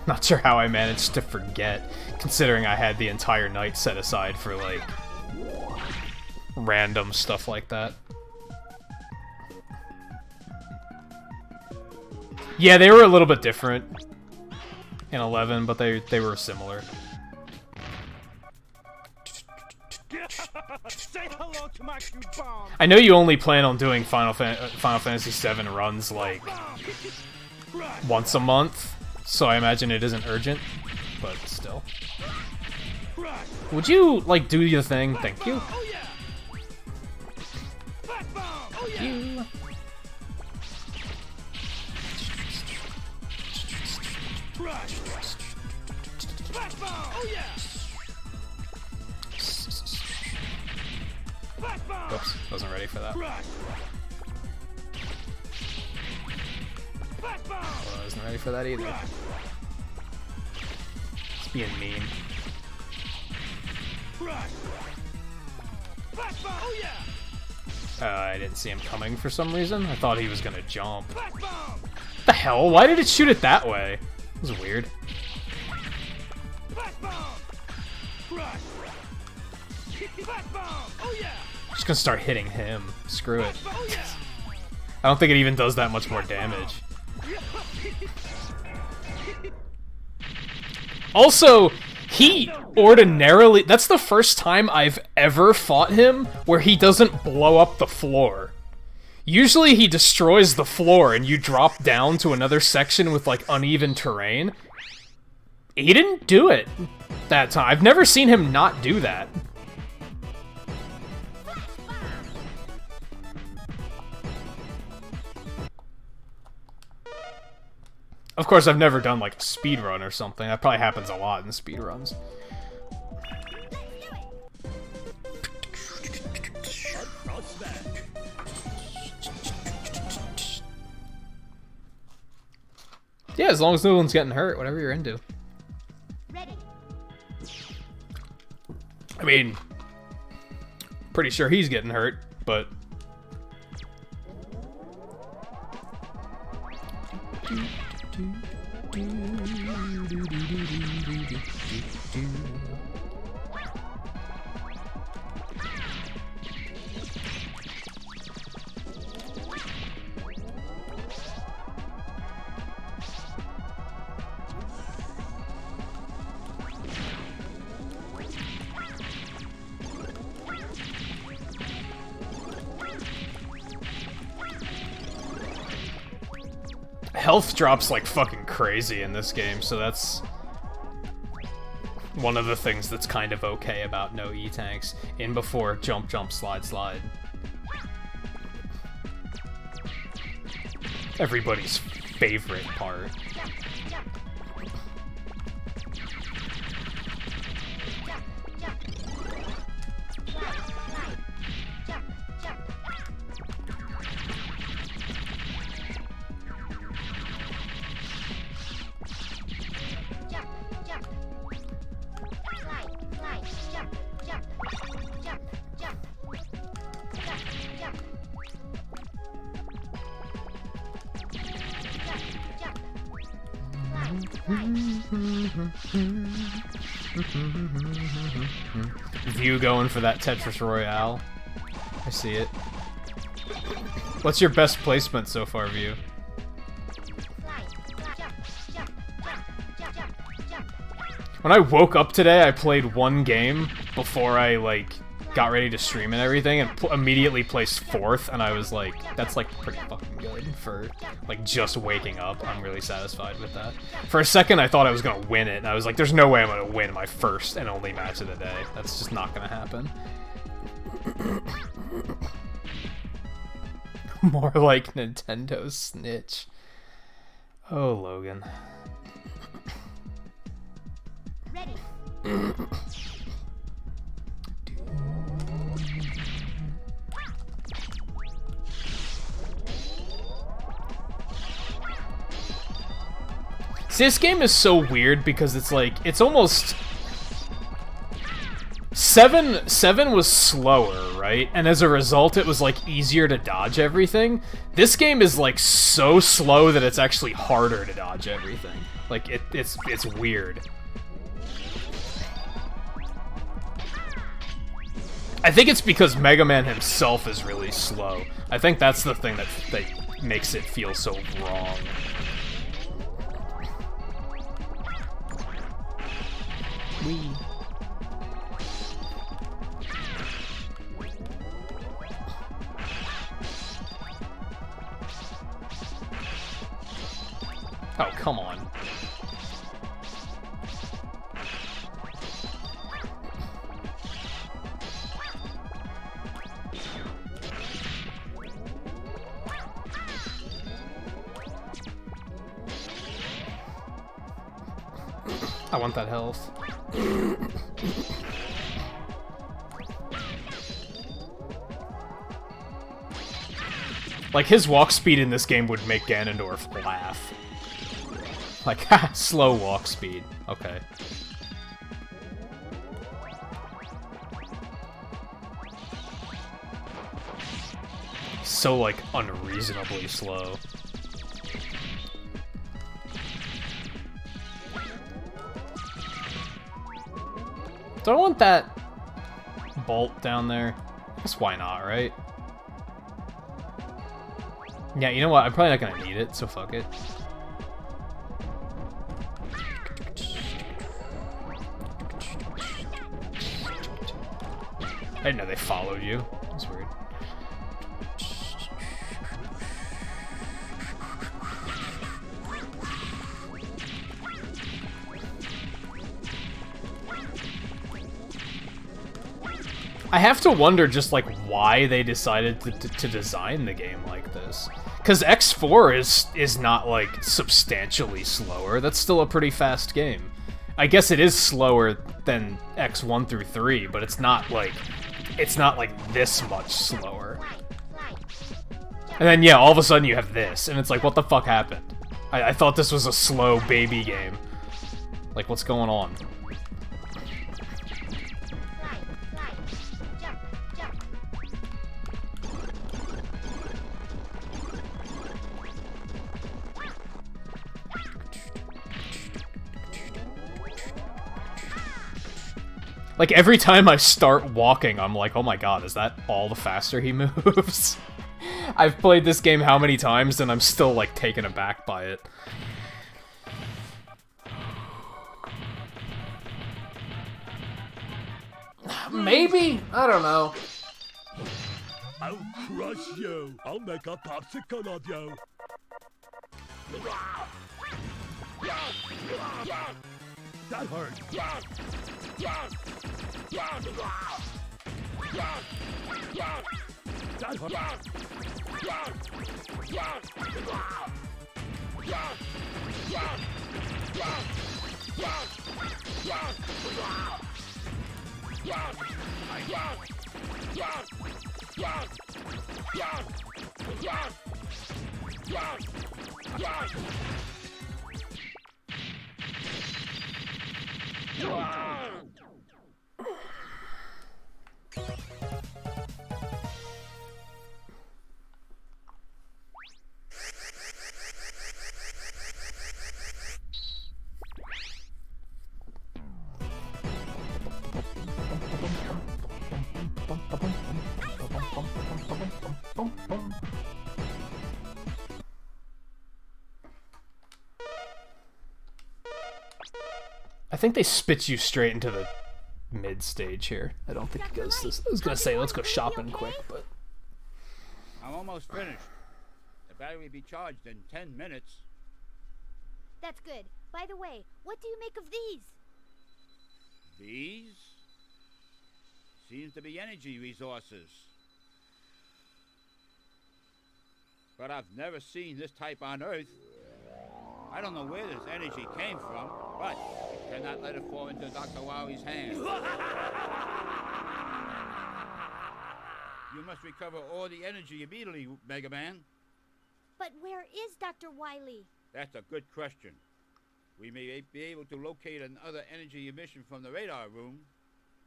S1: Not sure how I managed to forget, considering I had the entire night set aside for, like, random stuff like that. Yeah, they were a little bit different in 11, but they were similar.
S6: Say hello to my cute bomb.
S1: I know you only plan on doing Final Fantasy VII runs, like, once a month, so I imagine it isn't urgent, but still. Would you, like, do your thing? Thank you. Thank you. Oops, wasn't ready for that. Wasn't ready for that either. It's being mean. I didn't see him coming for some reason. I thought he was gonna jump. What the hell? Why did it shoot it that way? It was weird. Just gonna start hitting him. Screw it. I don't think it even does that much more damage. Also, he ordinarily... That's the first time I've ever fought him where he doesn't blow up the floor. Usually he destroys the floor and you drop down to another section with, like, uneven terrain. He didn't do it that time. I've never seen him not do that. Of course, I've never done, like, a speedrun or something. That probably happens a lot in speedruns. Yeah, as long as no one's getting hurt, whatever you're into.
S2: Ready.
S1: I mean, pretty sure he's getting hurt, but... Health drops like fucking crazy in this game, so that's one of the things that's kind of okay about no E-tanks. In before, jump, jump, slide, slide. Everybody's favorite part. View going for that Tetris Royale. I see it. What's your best placement so far, View? When I woke up today, I played one game before I, like, got ready to stream and everything, and immediately placed 4th, and I was like, that's, like, pretty fucking good for, like, just waking up. I'm really satisfied with that. For a second, I thought I was gonna win it, and I was like, there's no way I'm gonna win my first and only match of the day. That's just not gonna happen. More like Nintendo snitch. Oh, Logan.
S2: Ready.
S1: See, this game is so weird because it's like, it's almost... 7 was slower, right? And as a result, it was like easier to dodge everything. This game is like so slow that it's actually harder to dodge everything. Like, it's weird. I think it's because Mega Man himself is really slow. I think that's the thing that makes it feel so wrong. Wee. Oh, come on. I want that health. Like, his walk speed in this game would make Ganondorf laugh. Like, ha, slow walk speed. Okay. So, like, unreasonably slow. Do I want that bolt down there? I guess why not, right? Yeah, you know what? I'm probably not gonna need it, so fuck it. I didn't know they followed you. That's weird. I have to wonder just, like, why they decided to design the game like this. Because X4 is not, like, substantially slower. That's still a pretty fast game. I guess it is slower than X1 through 3, but it's not, like, this much slower. And then, yeah, all of a sudden you have this, and it's like, what the fuck happened? I thought this was a slow baby game. Like, what's going on? Like, every time I start walking, I'm like, oh my god, is that all the faster he moves? I've played this game how many times, and I'm still, like, taken aback by it. Maybe? I don't know.
S6: I'll crush you. I'll make a popsicle of you. That hurt. That hurt.
S1: Boom, boom. I think they spit you straight into the mid stage here. I don't think it goes this. I was gonna say let's go shopping quick, but
S3: I'm almost finished. The battery will be charged in 10 minutes.
S2: That's good. By the way, what do you make of these?
S3: These? Seems to be energy resources. But I've never seen this type on Earth. I don't know where this energy came from, but I cannot let it fall into Dr. Wowie's hands. You must recover all the energy immediately, Mega Man.
S2: But where is Dr. Wily?
S3: That's a good question. We may be able to locate another energy emission from the radar room.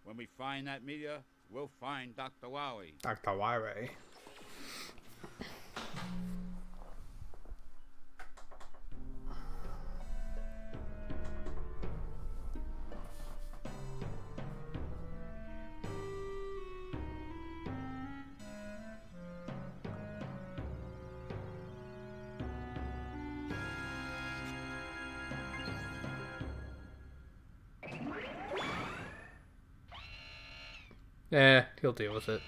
S3: When we find that meteor, we'll find Dr. Wowie.
S1: Dr. Wily. Eh, he'll deal with it.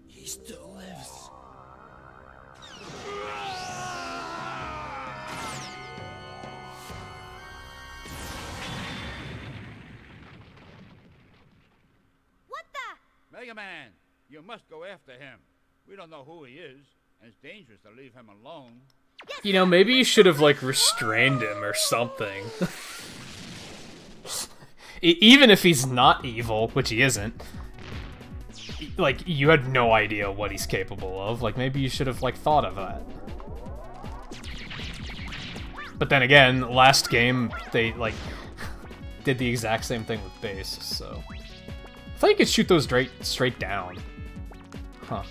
S6: He still lives.
S2: What the?
S3: Mega Man, you must go after him. We don't know who he is, and it's dangerous to leave him alone.
S1: You know, maybe you should have, like, restrained him or something. Even if he's not evil, which he isn't, like, you had no idea what he's capable of. Like, maybe you should have, like, thought of that. But then again, last game, they, like, did the exact same thing with base, so... I thought you could shoot those straight down. Huh.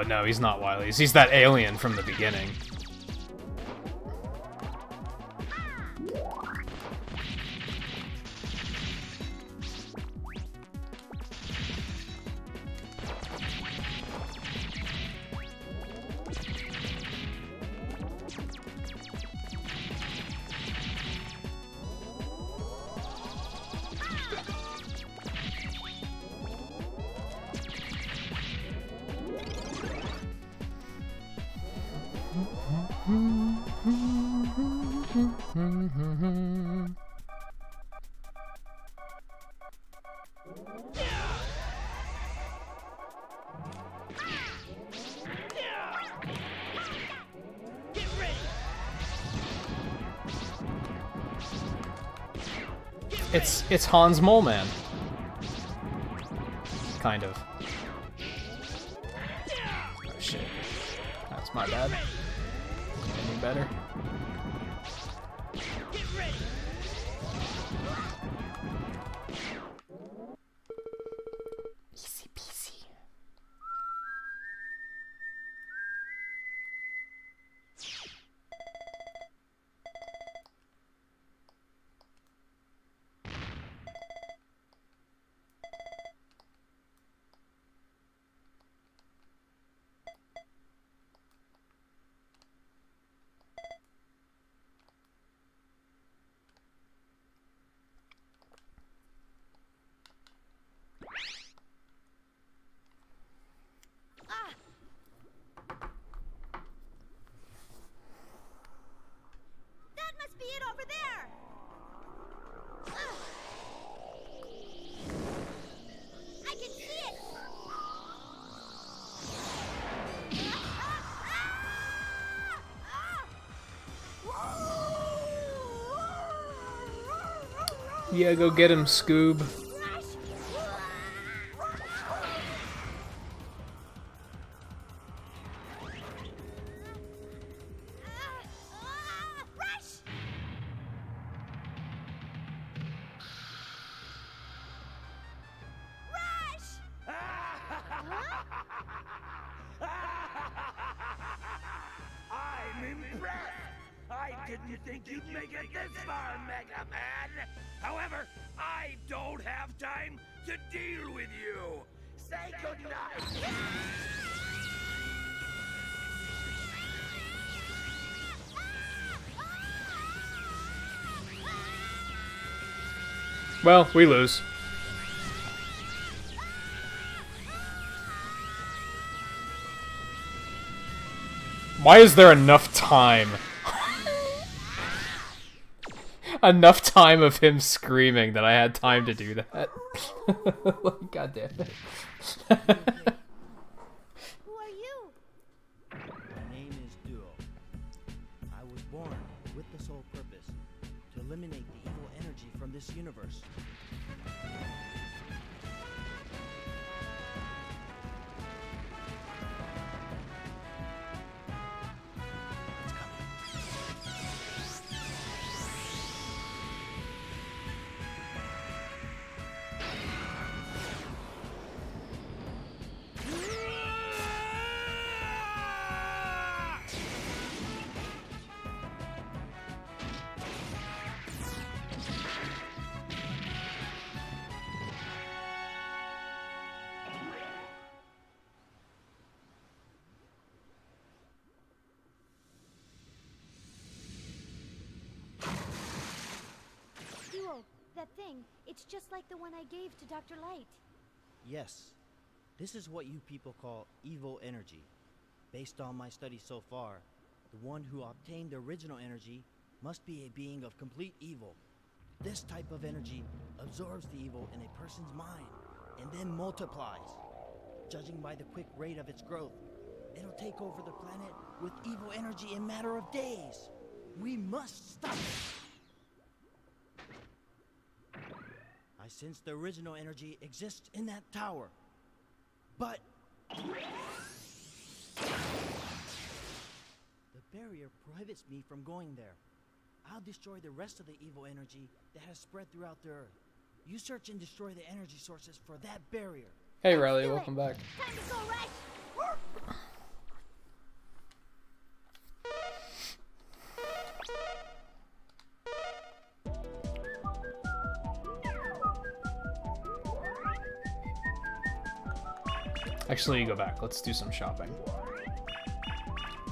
S1: No, he's not Wily's. He's that alien from the beginning. It's Hans Mole Man. Kind of. Oh shit. That's my bad. Any better? Easy peasy.
S2: there! I can see it!
S1: Yeah, go get him, Scoob.
S6: I'm impressed! I didn't think you'd make it this far, Mega Man! However, I don't have time to deal with you! Say goodnight!
S1: Well, we lose. Why is there enough time? Enough time of him screaming that I had time to do that. God damn it.
S2: Who are you?
S7: My name is Duo. I was born with the sole purpose to eliminate the evil energy from this universe.
S2: Duo, that thing, it's just like the one I gave to Dr. Light.
S7: Yes, this is what you people call evil energy. Based on my studies so far, the one who obtained the original energy must be a being of complete evil. This type of energy absorbs the evil in a person's mind and then multiplies. Judging by the quick rate of its growth, it'll take over the planet with evil energy in a matter of days. We must stop it. I sense the original energy exists in that tower. But the barrier prohibits me from going there. I'll destroy the rest of the evil energy that has spread throughout the Earth. You search and destroy the energy sources for that barrier.
S1: Hey Riley, welcome back.
S2: Time to go, Rush!
S1: Actually, you go back. Let's do some shopping.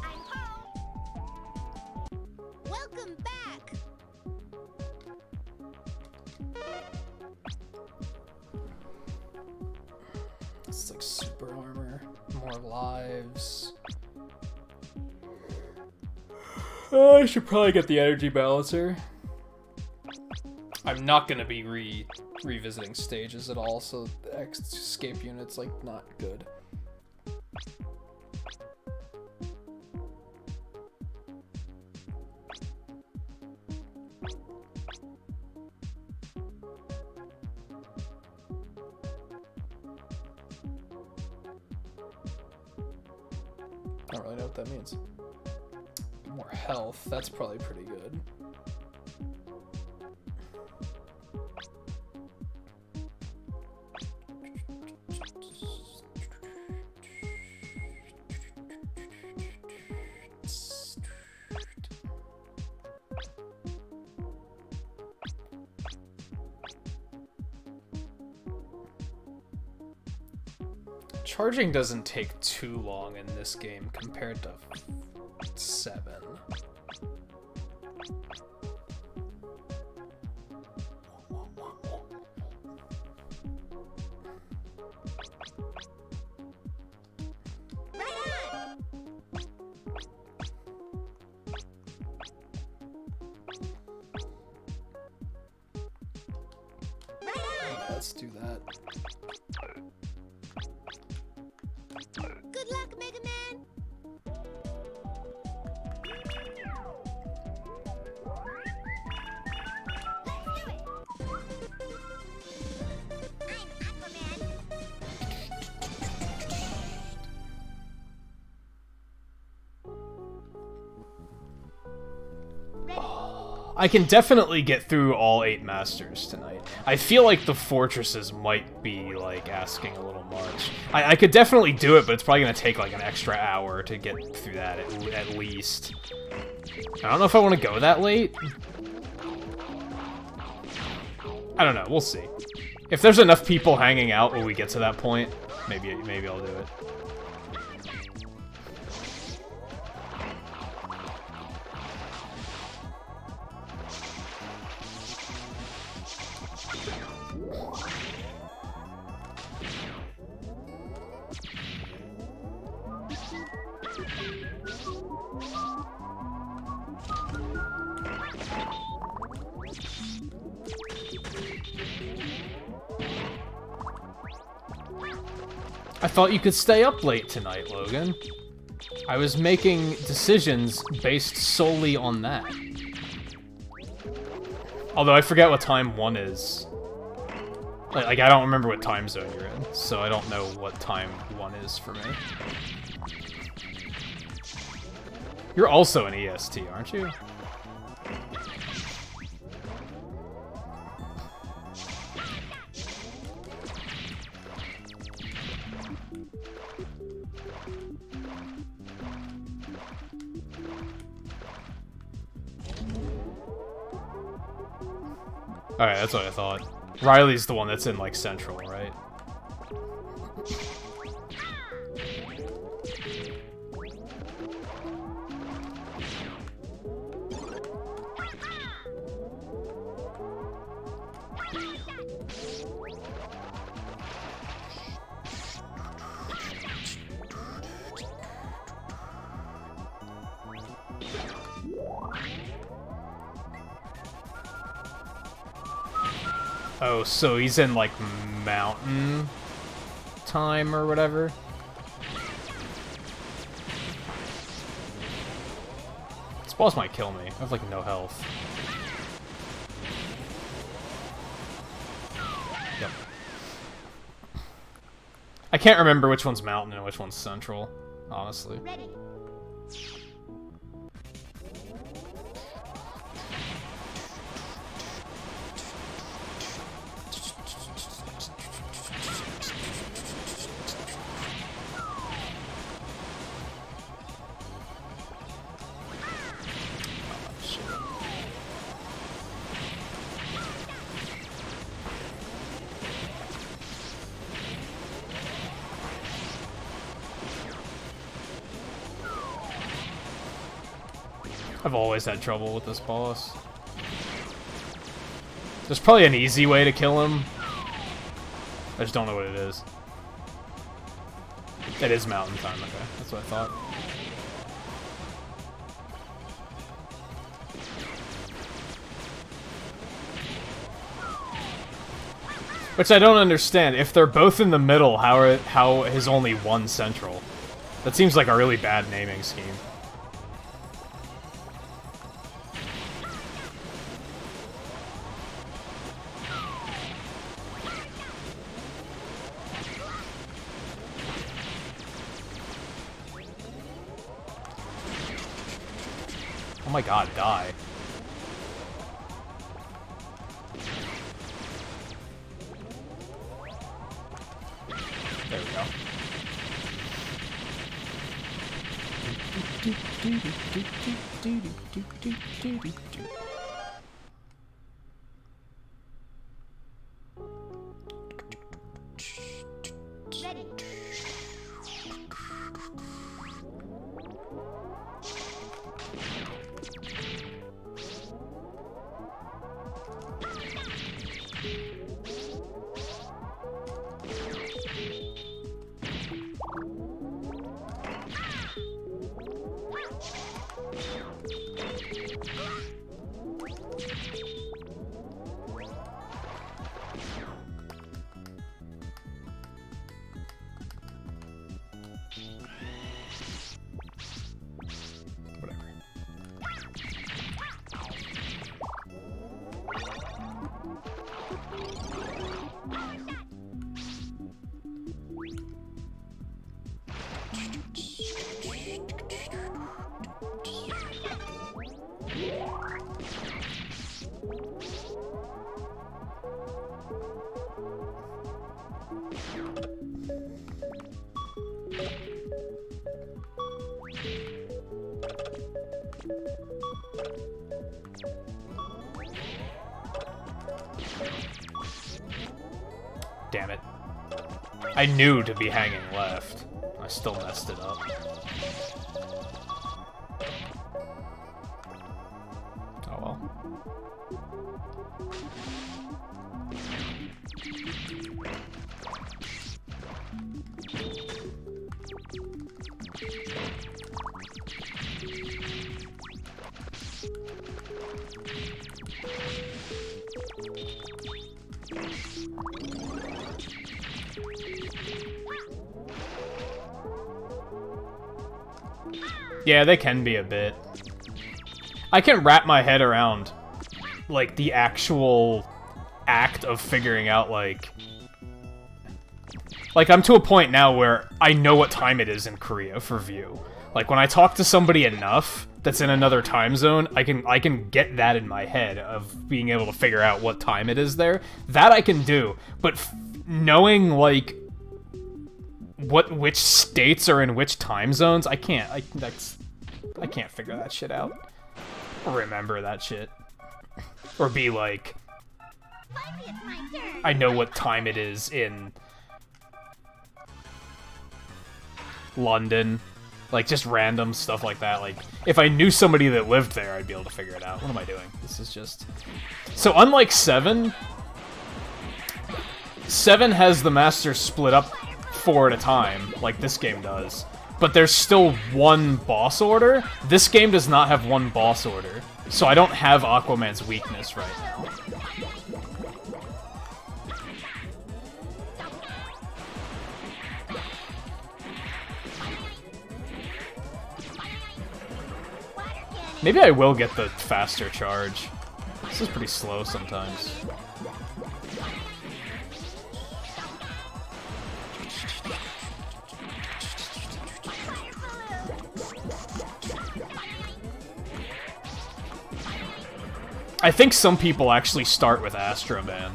S2: I'm home! Welcome back!
S1: It's like super armor, more lives. I should probably get the energy balancer. I'm not gonna be revisiting stages at all, so the escape unit's like not good. I don't really know what that means. More health, that's probably pretty good. Charging doesn't take too long in this game compared to 7. let's do that.
S2: Good luck, Mega Man. Let's do it. I'm Aquaman. Ready.
S1: I can definitely get through all 8 masters tonight. I feel like the fortresses might be, like, asking a little much. I could definitely do it, but it's probably gonna take, like, an extra hour to get through that, at least. I don't know if I want to go that late. I don't know, we'll see. If there's enough people hanging out when we get to that point, maybe I'll do it. I thought you could stay up late tonight, Logan. I was making decisions based solely on that. Although I forget what time 1 is. Like, I don't remember what time zone you're in, so I don't know what time 1 is for me. You're also an EST, aren't you? Alright, that's what I thought. Riley's the one that's in, like, Central, right? Oh, so he's in, like, mountain time or whatever? This boss might kill me. I have, like, no health. Yep. I can't remember which one's mountain and which one's central, honestly.
S2: Ready.
S1: I've always had trouble with this boss. There's probably an easy way to kill him. I just don't know what it is. It is mountain time, okay. That's what I thought. Which I don't understand. If they're both in the middle, how is only one central? That seems like a really bad naming scheme. Oh my god, die. There we go.
S2: Ready.
S1: Damn it. I knew to be hanging left. I still messed it up. Oh well. Yeah, they can be a bit. I can wrap my head around, like, the actual act of figuring out, like... Like, I'm to a point now where I know what time it is in Korea for View. Like, when I talk to somebody enough that's in another time zone, I can get that in my head of being able to figure out what time it is there. That I can do, but knowing, like, which states are in which time zones, I can't. I can't figure that shit out. Or remember that shit. Or be like,
S2: Finally, it's my turn.
S1: I know what time it is in London. Like, just random stuff like that. Like, if I knew somebody that lived there, I'd be able to figure it out. What am I doing? This is just... So, unlike 7, 7 has the masters split up 4 at a time, like this game does. But there's still one boss order. This game does not have one boss order. So I don't have Aquaman's weakness right now. Maybe I will get the faster charge. This is pretty slow sometimes. I think some people actually start with Astro Man.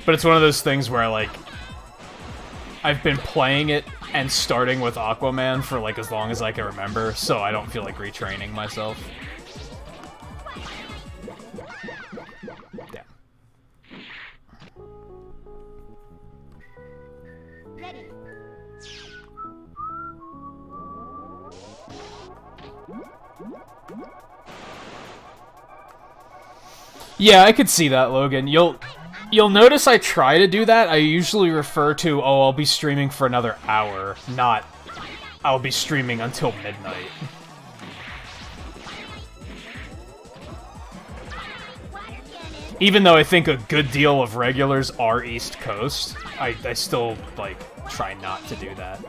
S1: But it's one of those things where, like, I've been playing it and starting with Aquaman for, like, as long as I can remember, so I don't feel like retraining myself. Damn.
S2: Ready.
S1: Yeah, I could see that, Logan. You'll notice I try to do that. I usually refer to, oh, I'll be streaming for another hour, not I'll be streaming until midnight. Even though I think a good deal of regulars are East Coast, I still, like, try not to do that.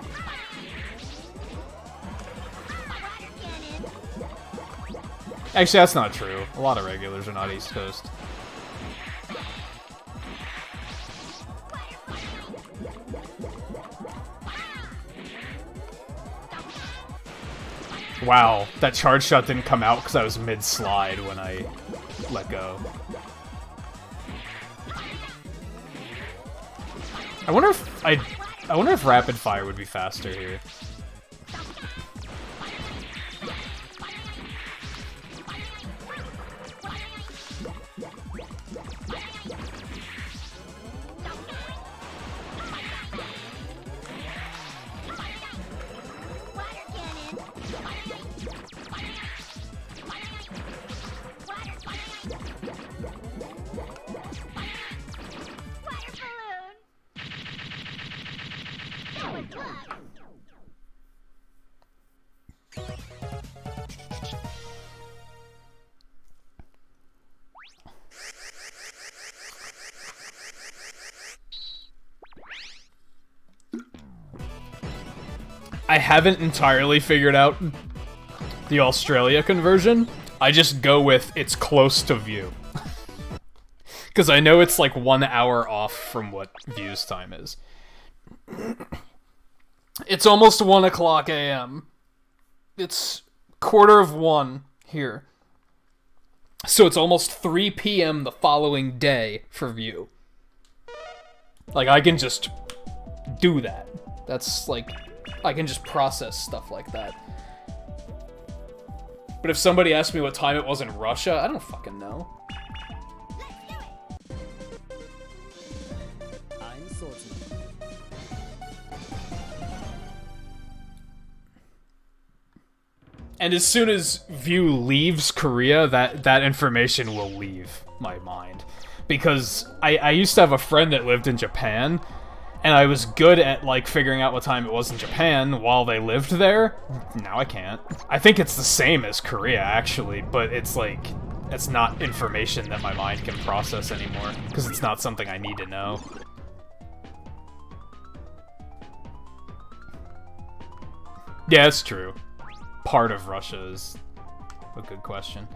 S1: Actually, that's not true. A lot of regulars are not East Coast. Wow, that charge shot didn't come out because I was mid-slide when I let go. I wonder if rapid fire would be faster here. I haven't entirely figured out the Australia conversion. I just go with it's close to View. Because I know it's like 1 hour off from what View's time is. It's almost 1 o'clock a.m. It's 1:45 here. So it's almost 3 p.m. the following day for View. Like, I can just do that. That's, like, I can just process stuff like that. But if somebody asked me what time it was in Russia, I don't fucking know.
S7: I'm Swordsman.
S1: And as soon as View leaves Korea, that information will leave my mind. Because I used to have a friend that lived in Japan, and I was good at, like, figuring out what time it was in Japan while they lived there. Now I can't. I think it's the same as Korea, actually, but it's, like, it's not information that my mind can process anymore, because it's not something I need to know. Yeah, it's true. Part of Russia is a good question.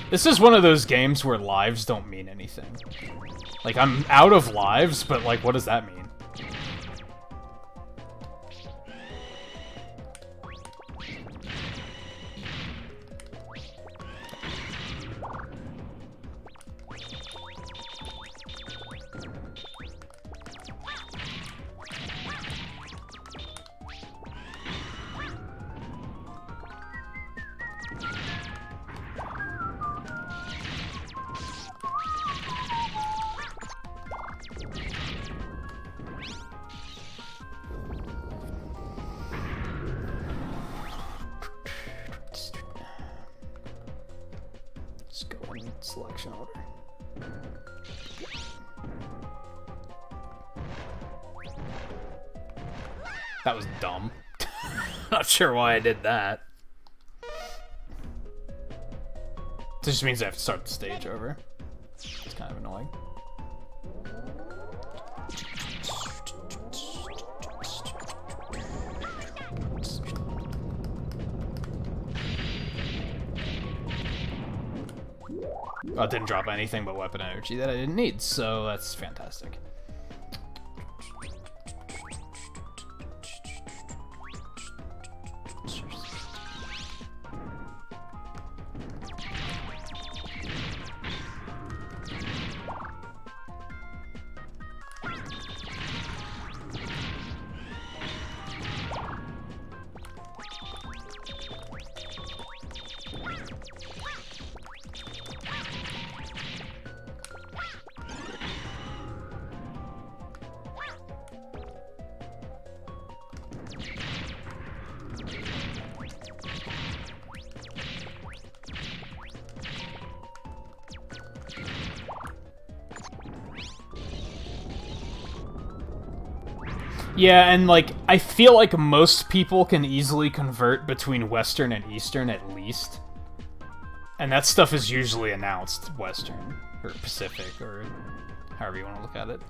S1: This is one of those games where lives don't mean anything. Like, I'm out of lives, but, like, what does that mean? Let's go in selection order. That was dumb. Not sure why I did that. This just means I have to start the stage over. It's kind of annoying. Well, it didn't drop anything but weapon energy that I didn't need, so that's fantastic. Yeah, and, like, I feel like most people can easily convert between Western and Eastern, at least. And that stuff is usually announced Western, or Pacific, or however you want to look at it.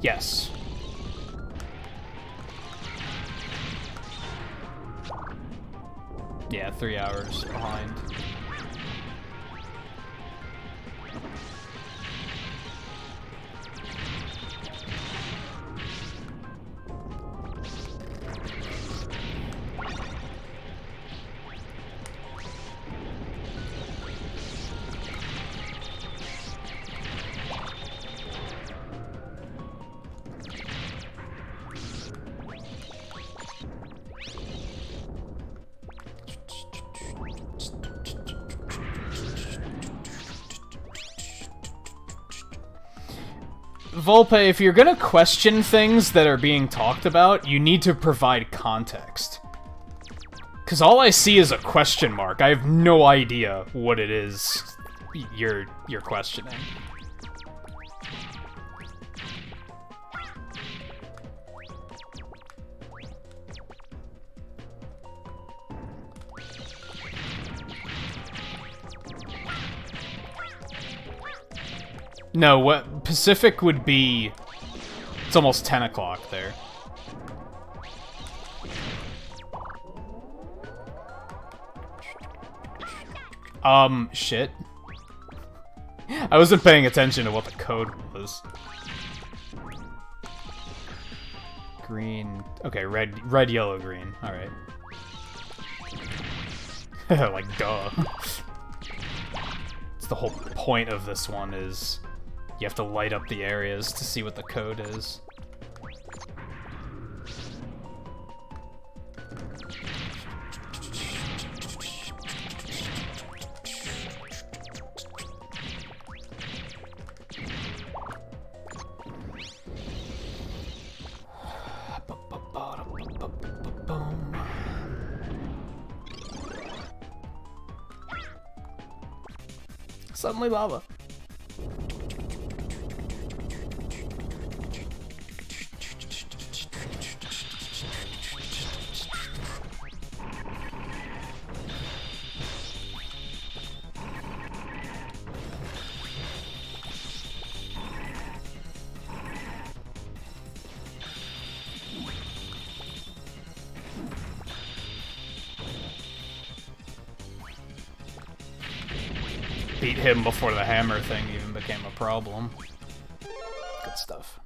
S1: Yes. Yeah, 3 hours behind. Volpe, if you're gonna question things that are being talked about, you need to provide context. Because all I see is a question mark. I have no idea what it is you're questioning. No, what Pacific would be... It's almost 10 o'clock there. Shit. I wasn't paying attention to what the code was. Green... Okay, red, yellow, green. Alright. Like, duh. It's the whole point of this one is... You have to light up the areas to see what the code is. Suddenly lava. Beat him before the hammer thing even became a problem. Good stuff.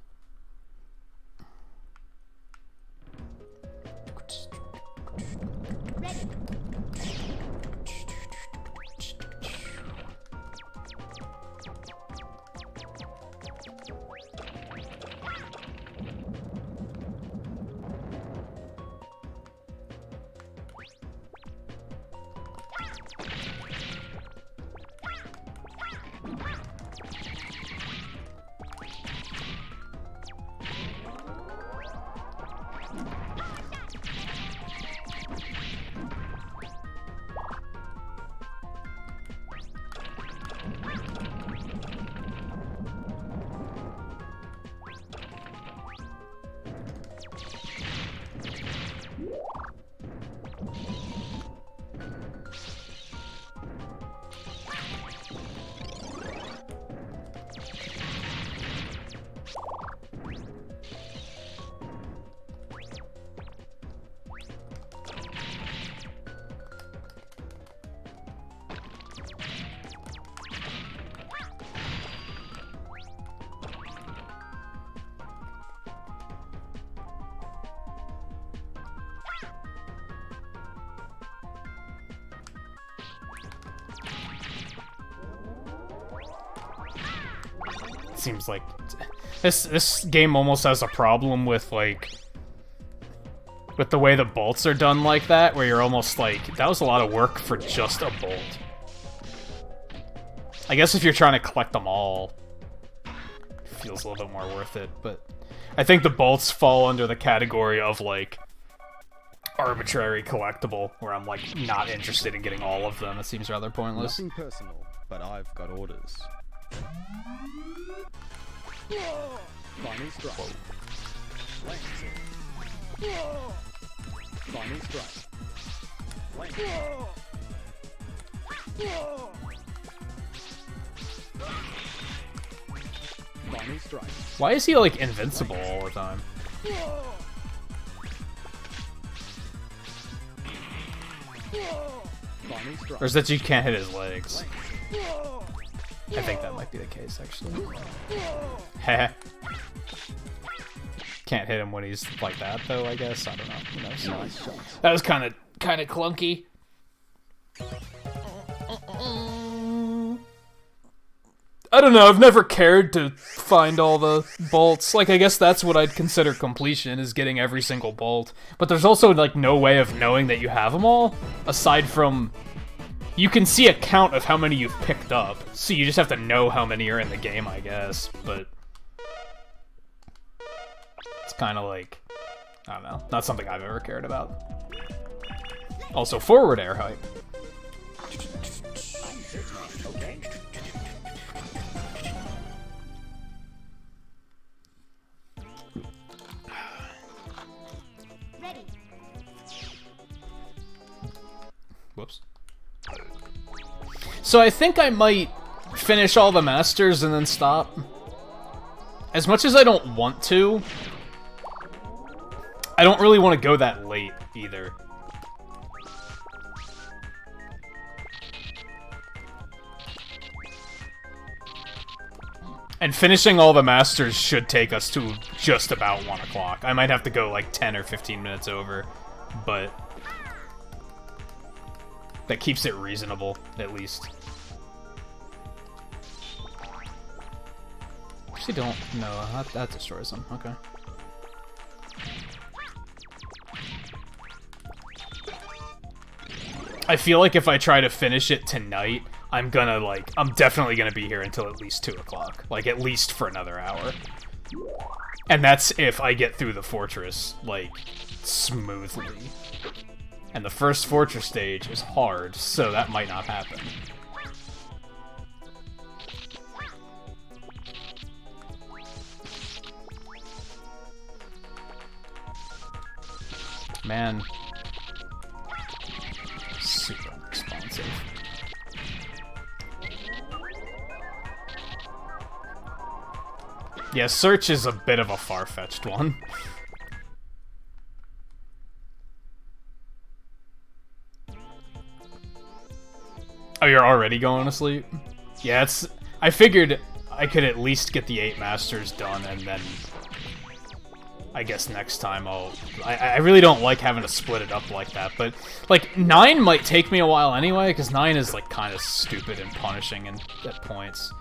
S1: Seems like this game almost has a problem with like with the way the bolts are done like that, where you're almost like, that was a lot of work for just a bolt. I guess if you're trying to collect them all, it feels a little bit more worth it, but I think the bolts fall under the category of like arbitrary collectible, where I'm like not interested in getting all of them. It seems rather pointless.
S5: Nothing personal, but I've got orders. Final strike. Final strike. Final strike.
S1: Why is he like invincible all the time?
S5: Final strike.
S1: Or is that you can't hit his legs? I think that might be the case, actually. Heh. Can't hit him when he's like that, though, I guess. I don't know. Who knows?
S5: Nice shot.
S1: That was kind of clunky. I don't know, I've never cared to find all the bolts. Like, I guess that's what I'd consider completion, is getting every single bolt. But there's also, like, no way of knowing that you have them all, aside from... You can see a count of how many you've picked up, so you just have to know how many are in the game, I guess, but... It's kind of like... I don't know, not something I've ever cared about. Also, forward air hype.
S6: Okay.
S2: Ready.
S1: Whoops. So I think I might finish all the masters and then stop. As much as I don't want to, I don't really want to go that late either. And finishing all the masters should take us to just about 1 o'clock. I might have to go like 10 or 15 minutes over, but that keeps it reasonable, at least. Actually don't, no, that destroys them, okay. I feel like if I try to finish it tonight, I'm definitely gonna be here until at least 2 o'clock. Like, at least for another hour. And that's if I get through the fortress, like, smoothly. And the first fortress stage is hard, so that might not happen. Man. Super unresponsive. Yeah, search is a bit of a far-fetched one. Oh, you're already going to sleep? Yeah, I figured I could at least get the 8 masters done, and then I guess next time I really don't like having to split it up like that, but, like, 9 might take me a while anyway, because 9 is, like, kind of stupid and punishing at points.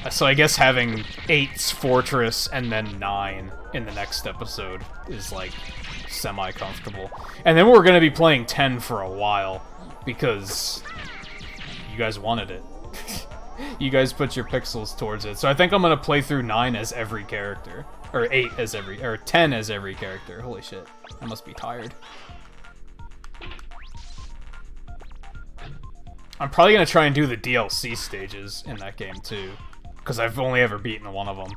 S1: So I guess having 8's Fortress and then 9 in the next episode is, like, semi-comfortable. And then we're gonna be playing 10 for a while, because you guys wanted it. You guys put your pixels towards it. So I think I'm gonna play through 9 as every character. Or 10 as every character. Holy shit. I must be tired. I'm probably gonna try and do the DLC stages in that game too, because I've only ever beaten one of them.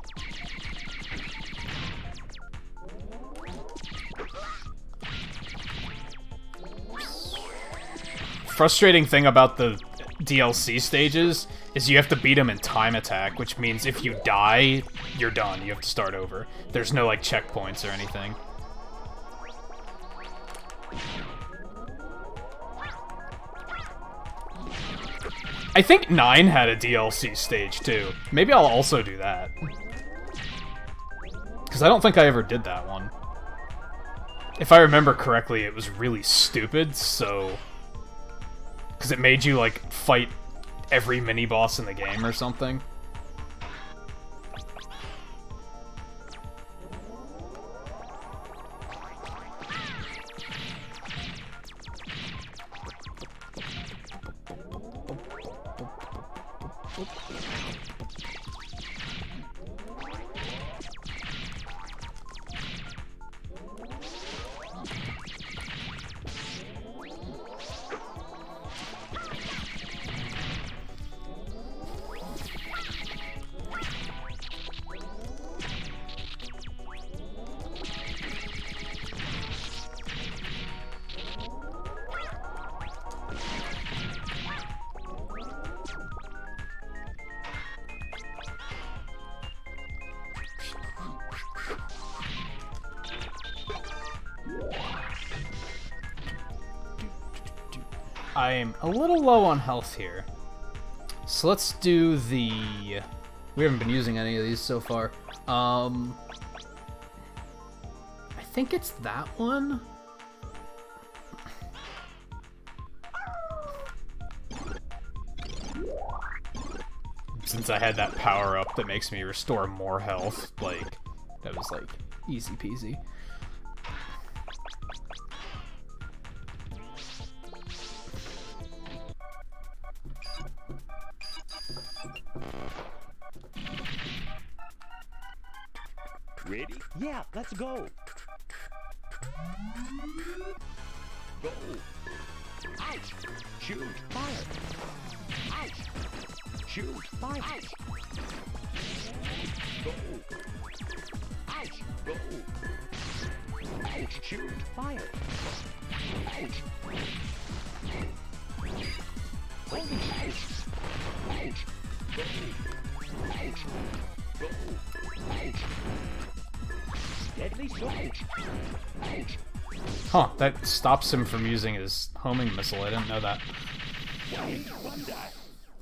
S1: Frustrating thing about the DLC stages is you have to beat them in time attack, which means if you die, you're done. You have to start over. There's no, like, checkpoints or anything. I think 9 had a DLC stage, too. Maybe I'll also do that. Because I don't think I ever did that one. If I remember correctly, it was really stupid, so... Because it made you, like, fight every mini-boss in the game or something. I'm a little low on health here. So let's do the... We haven't been using any of these so far. I think it's that one. Since I had that power-up that makes me restore more health, like, that was, like, easy peasy.
S6: Ready? Yeah, let's go. Go. Ouch. Shoot. Fire. Ouch. Shoot. Fire. Ouch. Go. Ouch. Go. Ouch. Shoot. Fire. Ouch. Holy ouch. Ouch. Go. Ouch. Go. Ouch. Deadly sword. Ouch.
S1: Huh, that stops him from using his homing missile. I didn't know that.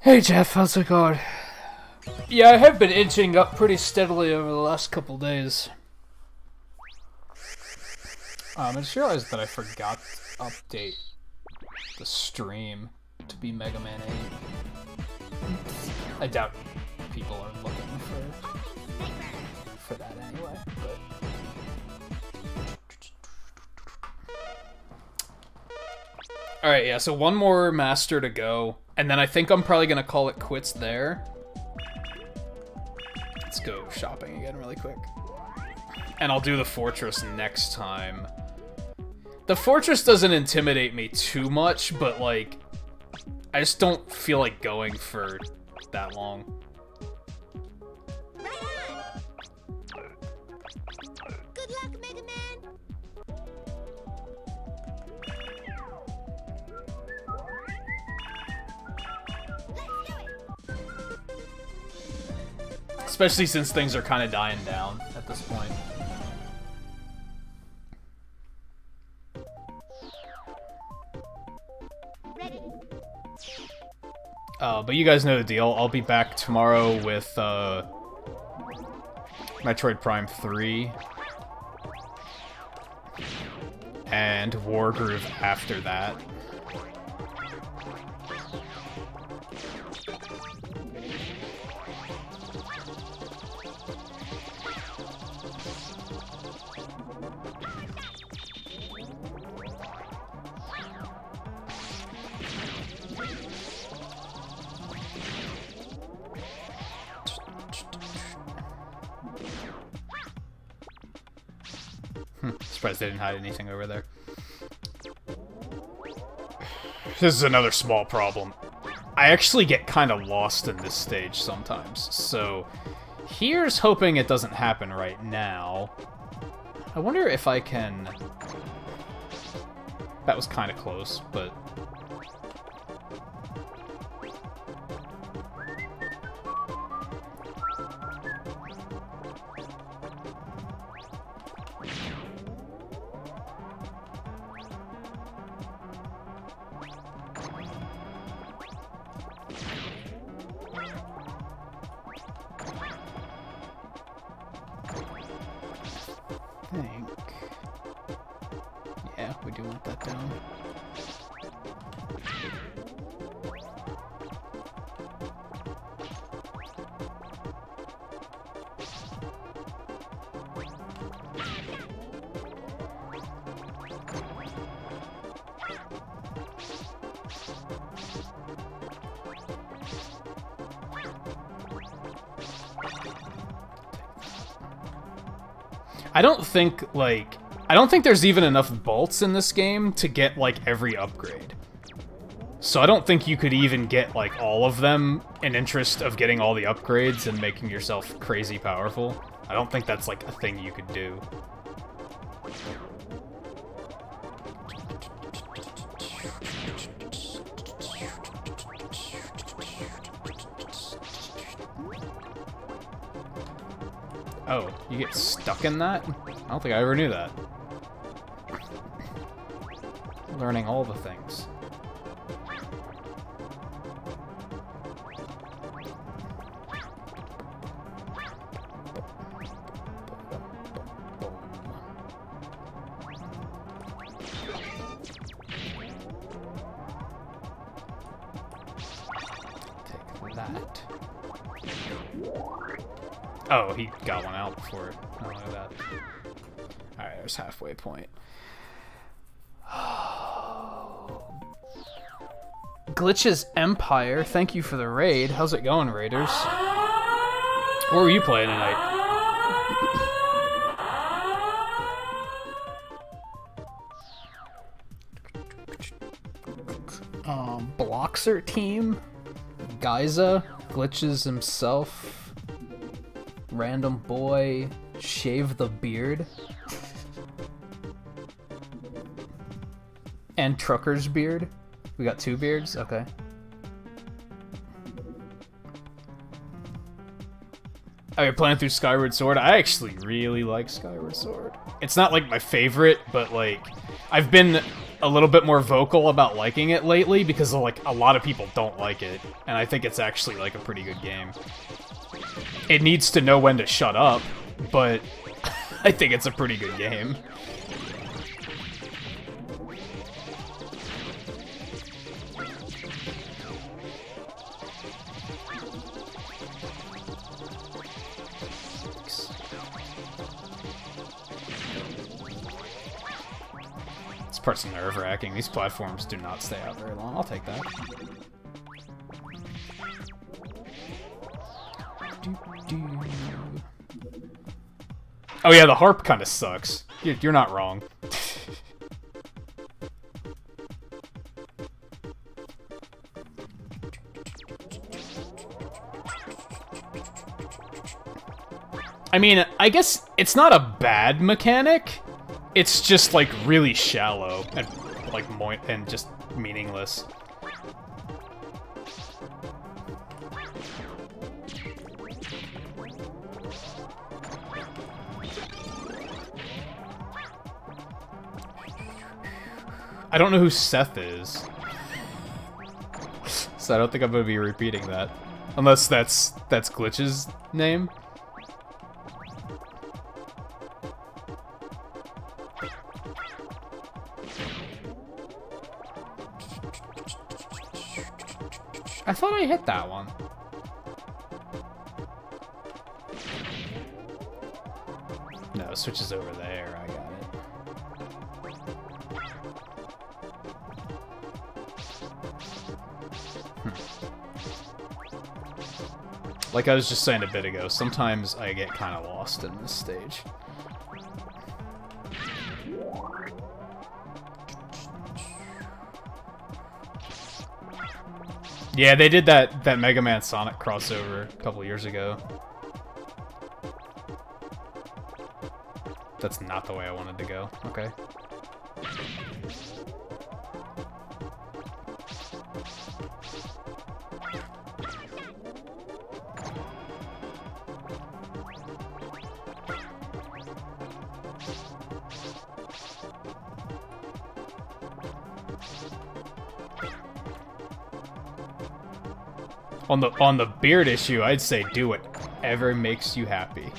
S1: Hey Jeff, how's it going? Yeah, I have been inching up pretty steadily over the last couple days. I just realized that I forgot to update the stream to be Mega Man 8. I doubt people are looking for that anyway, but... Alright, yeah, so one more master to go, and then I think I'm probably gonna call it quits there. Let's go shopping again really quick. And I'll do the fortress next time. The fortress doesn't intimidate me too much, but like, I just don't feel like going for that long.
S2: Good luck, Mega Man.
S1: Especially since things are kind of dying down at this point.
S2: Ready?
S1: But you guys know the deal. I'll be back tomorrow with Metroid Prime 3 and Wargroove after that. Surprised they didn't hide anything over there. This is another small problem. I actually get kind of lost in this stage sometimes, so here's hoping it doesn't happen right now. I wonder if I can... That was kind of close, but... Yeah, we do want that down. I don't think there's even enough bolts in this game to get, like, every upgrade. So I don't think you could even get, like, all of them in interest of getting all the upgrades and making yourself crazy powerful. I don't think that's, like, a thing you could do. Oh, you get stuck in that? I don't think I ever knew that. Learning all the things. Take that. Oh, he got one out before. Oh, look at that. Alright, there's halfway point. Glitch's Empire, thank you for the raid. How's it going, Raiders? What were you playing tonight? Bloxer team, Geysa, Glitches himself, Random Boy, Shave the Beard, and Trucker's Beard. We got 2 beards? Okay. Oh, you're playing through Skyward Sword? I actually really like Skyward Sword. It's not like my favorite, but like, I've been a little bit more vocal about liking it lately because like a lot of people don't like it, and I think it's actually like a pretty good game. It needs to know when to shut up, but I think it's a pretty good game. This part's nerve-wracking. These platforms do not stay out very long. I'll take that. Oh yeah, the harp kind of sucks. You're not wrong. I mean, I guess it's not a bad mechanic. It's just like really shallow and like and just meaningless. I don't know who Seth is, so I don't think I'm gonna be repeating that, unless that's Glitch's name. I thought I hit that one. No, it switches over there. I got it. Like I was just saying a bit ago, sometimes I get kind of lost in this stage. Yeah, they did that Mega Man Sonic crossover a couple years ago. That's not the way I wanted to go. Okay. On the beard issue, I'd say do whatever makes you happy.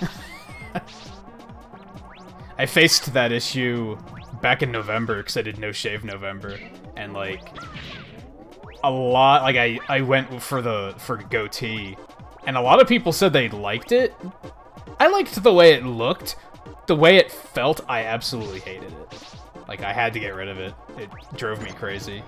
S1: I faced that issue back in November because I did No Shave November, and like a lot, like I went for goatee, and a lot of people said they liked it. I liked the way it looked. The way it felt, I absolutely hated it. Like I had to get rid of it. It drove me crazy.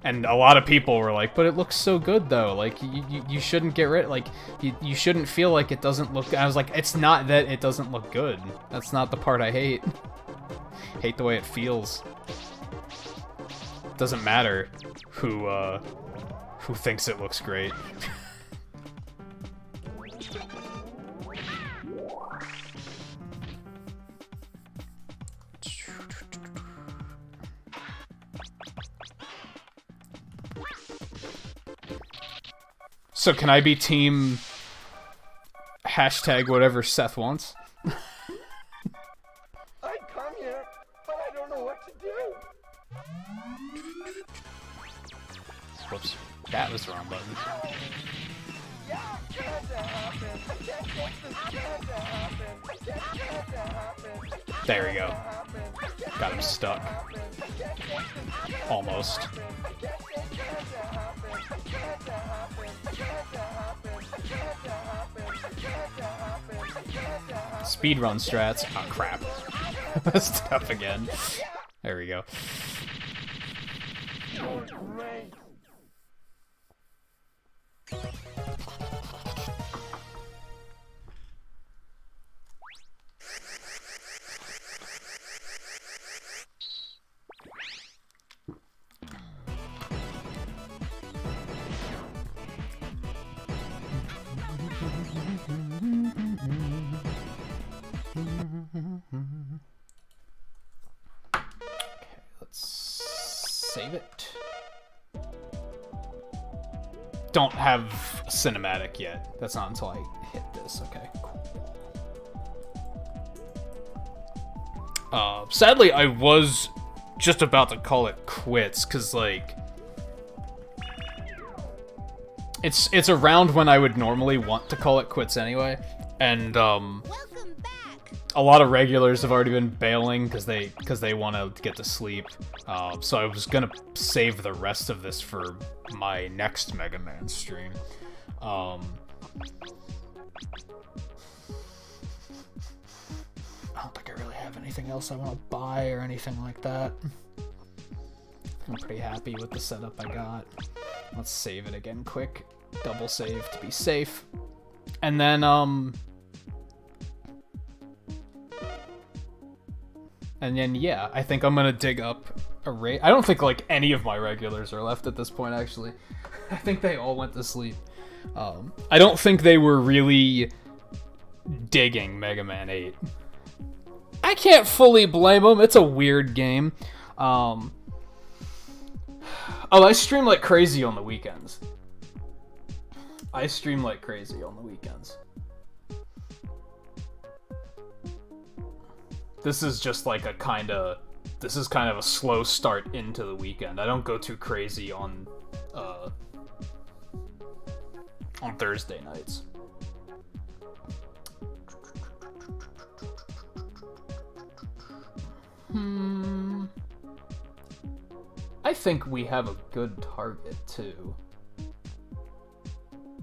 S1: And a lot of people were like, but it looks so good though, like, you shouldn't get rid, like, you shouldn't feel like it doesn't look, I was like, it's not that it doesn't look good. That's not the part I hate. Hate the way it feels. Doesn't matter who thinks it looks great. So can I be team hashtag whatever Seth wants?
S5: I'd come here, but I don't know what to do.
S1: Whoops. That was the wrong button. There we go. Got him stuck. Almost. Speedrun strats. Oh crap. That's tough again. There we go. save it. Don't have cinematic yet. That's not until I hit this. Okay, cool. Sadly, I was just about to call it quits, because, like, it's around when I would normally want to call it quits anyway, and,
S2: Welcome back.
S1: a lot of regulars have already been bailing because they want to get to sleep. So I was gonna save the rest of this for my next Mega Man stream. I don't think I really have anything else I want to buy or anything like that. I'm pretty happy with the setup I got. Let's save it again quick. Double save to be safe. And then, yeah, I think I'm gonna dig up a raid. I don't think, like, any of my regulars are left at this point, actually. I think they all went to sleep. I don't think they were really digging Mega Man 8. I can't fully blame them. It's a weird game. Oh, I stream like crazy on the weekends. This is just like a this is kind of a slow start into the weekend. I don't go too crazy on Thursday nights. I think we have a good target, too.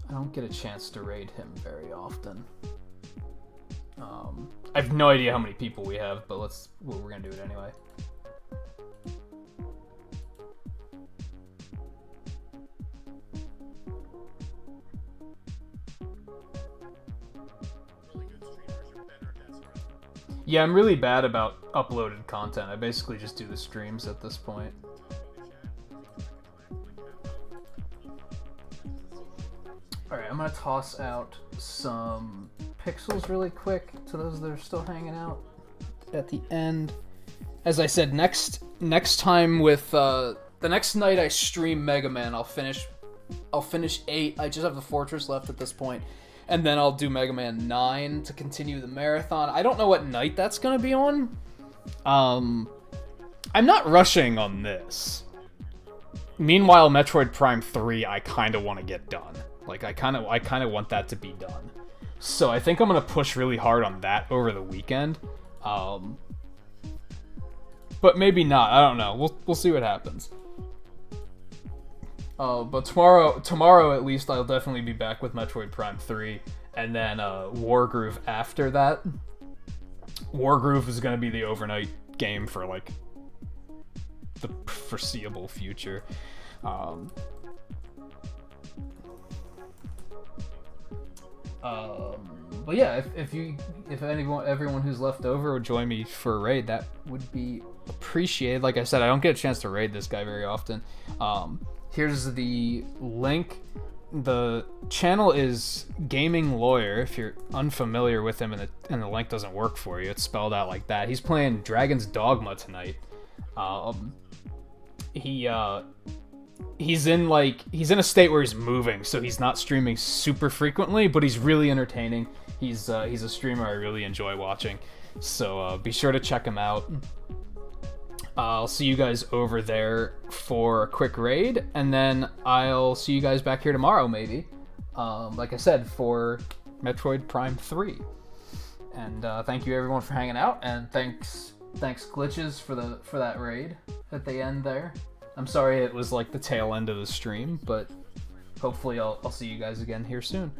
S1: I don't get a chance to raid him very often. I have no idea how many people we have, but we're gonna do it anyway. Yeah, I'm really bad about uploaded content. I basically just do the streams at this point. Alright, I'm gonna toss out some pixels really quick to those that are still hanging out at the end. As I said, next time with the next night I stream Mega Man, I'll finish 8. I just have the Fortress left at this point. And then I'll do Mega Man 9 to continue the marathon. I don't know what night that's gonna be on. I'm not rushing on this. Meanwhile, Metroid Prime 3 I kinda wanna get done. Like, I kinda want that to be done. So I think I'm gonna push really hard on that over the weekend. But maybe not, I don't know. We'll see what happens. But tomorrow at least I'll definitely be back with Metroid Prime 3, and then Wargroove after that. Wargroove is gonna be the overnight game for, like, the foreseeable future. But yeah, if everyone who's left over would join me for a raid, that would be appreciated. Like I said, I don't get a chance to raid this guy very often. Here's the link. The channel is Gaming Lawyer. If you're unfamiliar with him and the link doesn't work for you, it's spelled out like that. He's playing Dragon's Dogma tonight. He's in a state where he's moving, so he's not streaming super frequently, but he's really entertaining. He's a streamer I really enjoy watching, so be sure to check him out. I'll see you guys over there for a quick raid, and then I'll see you guys back here tomorrow, maybe. Like I said, for Metroid Prime 3. And thank you everyone for hanging out, and thanks Glitches for that raid at the end there. I'm sorry it was like the tail end of the stream, but hopefully I'll see you guys again here soon.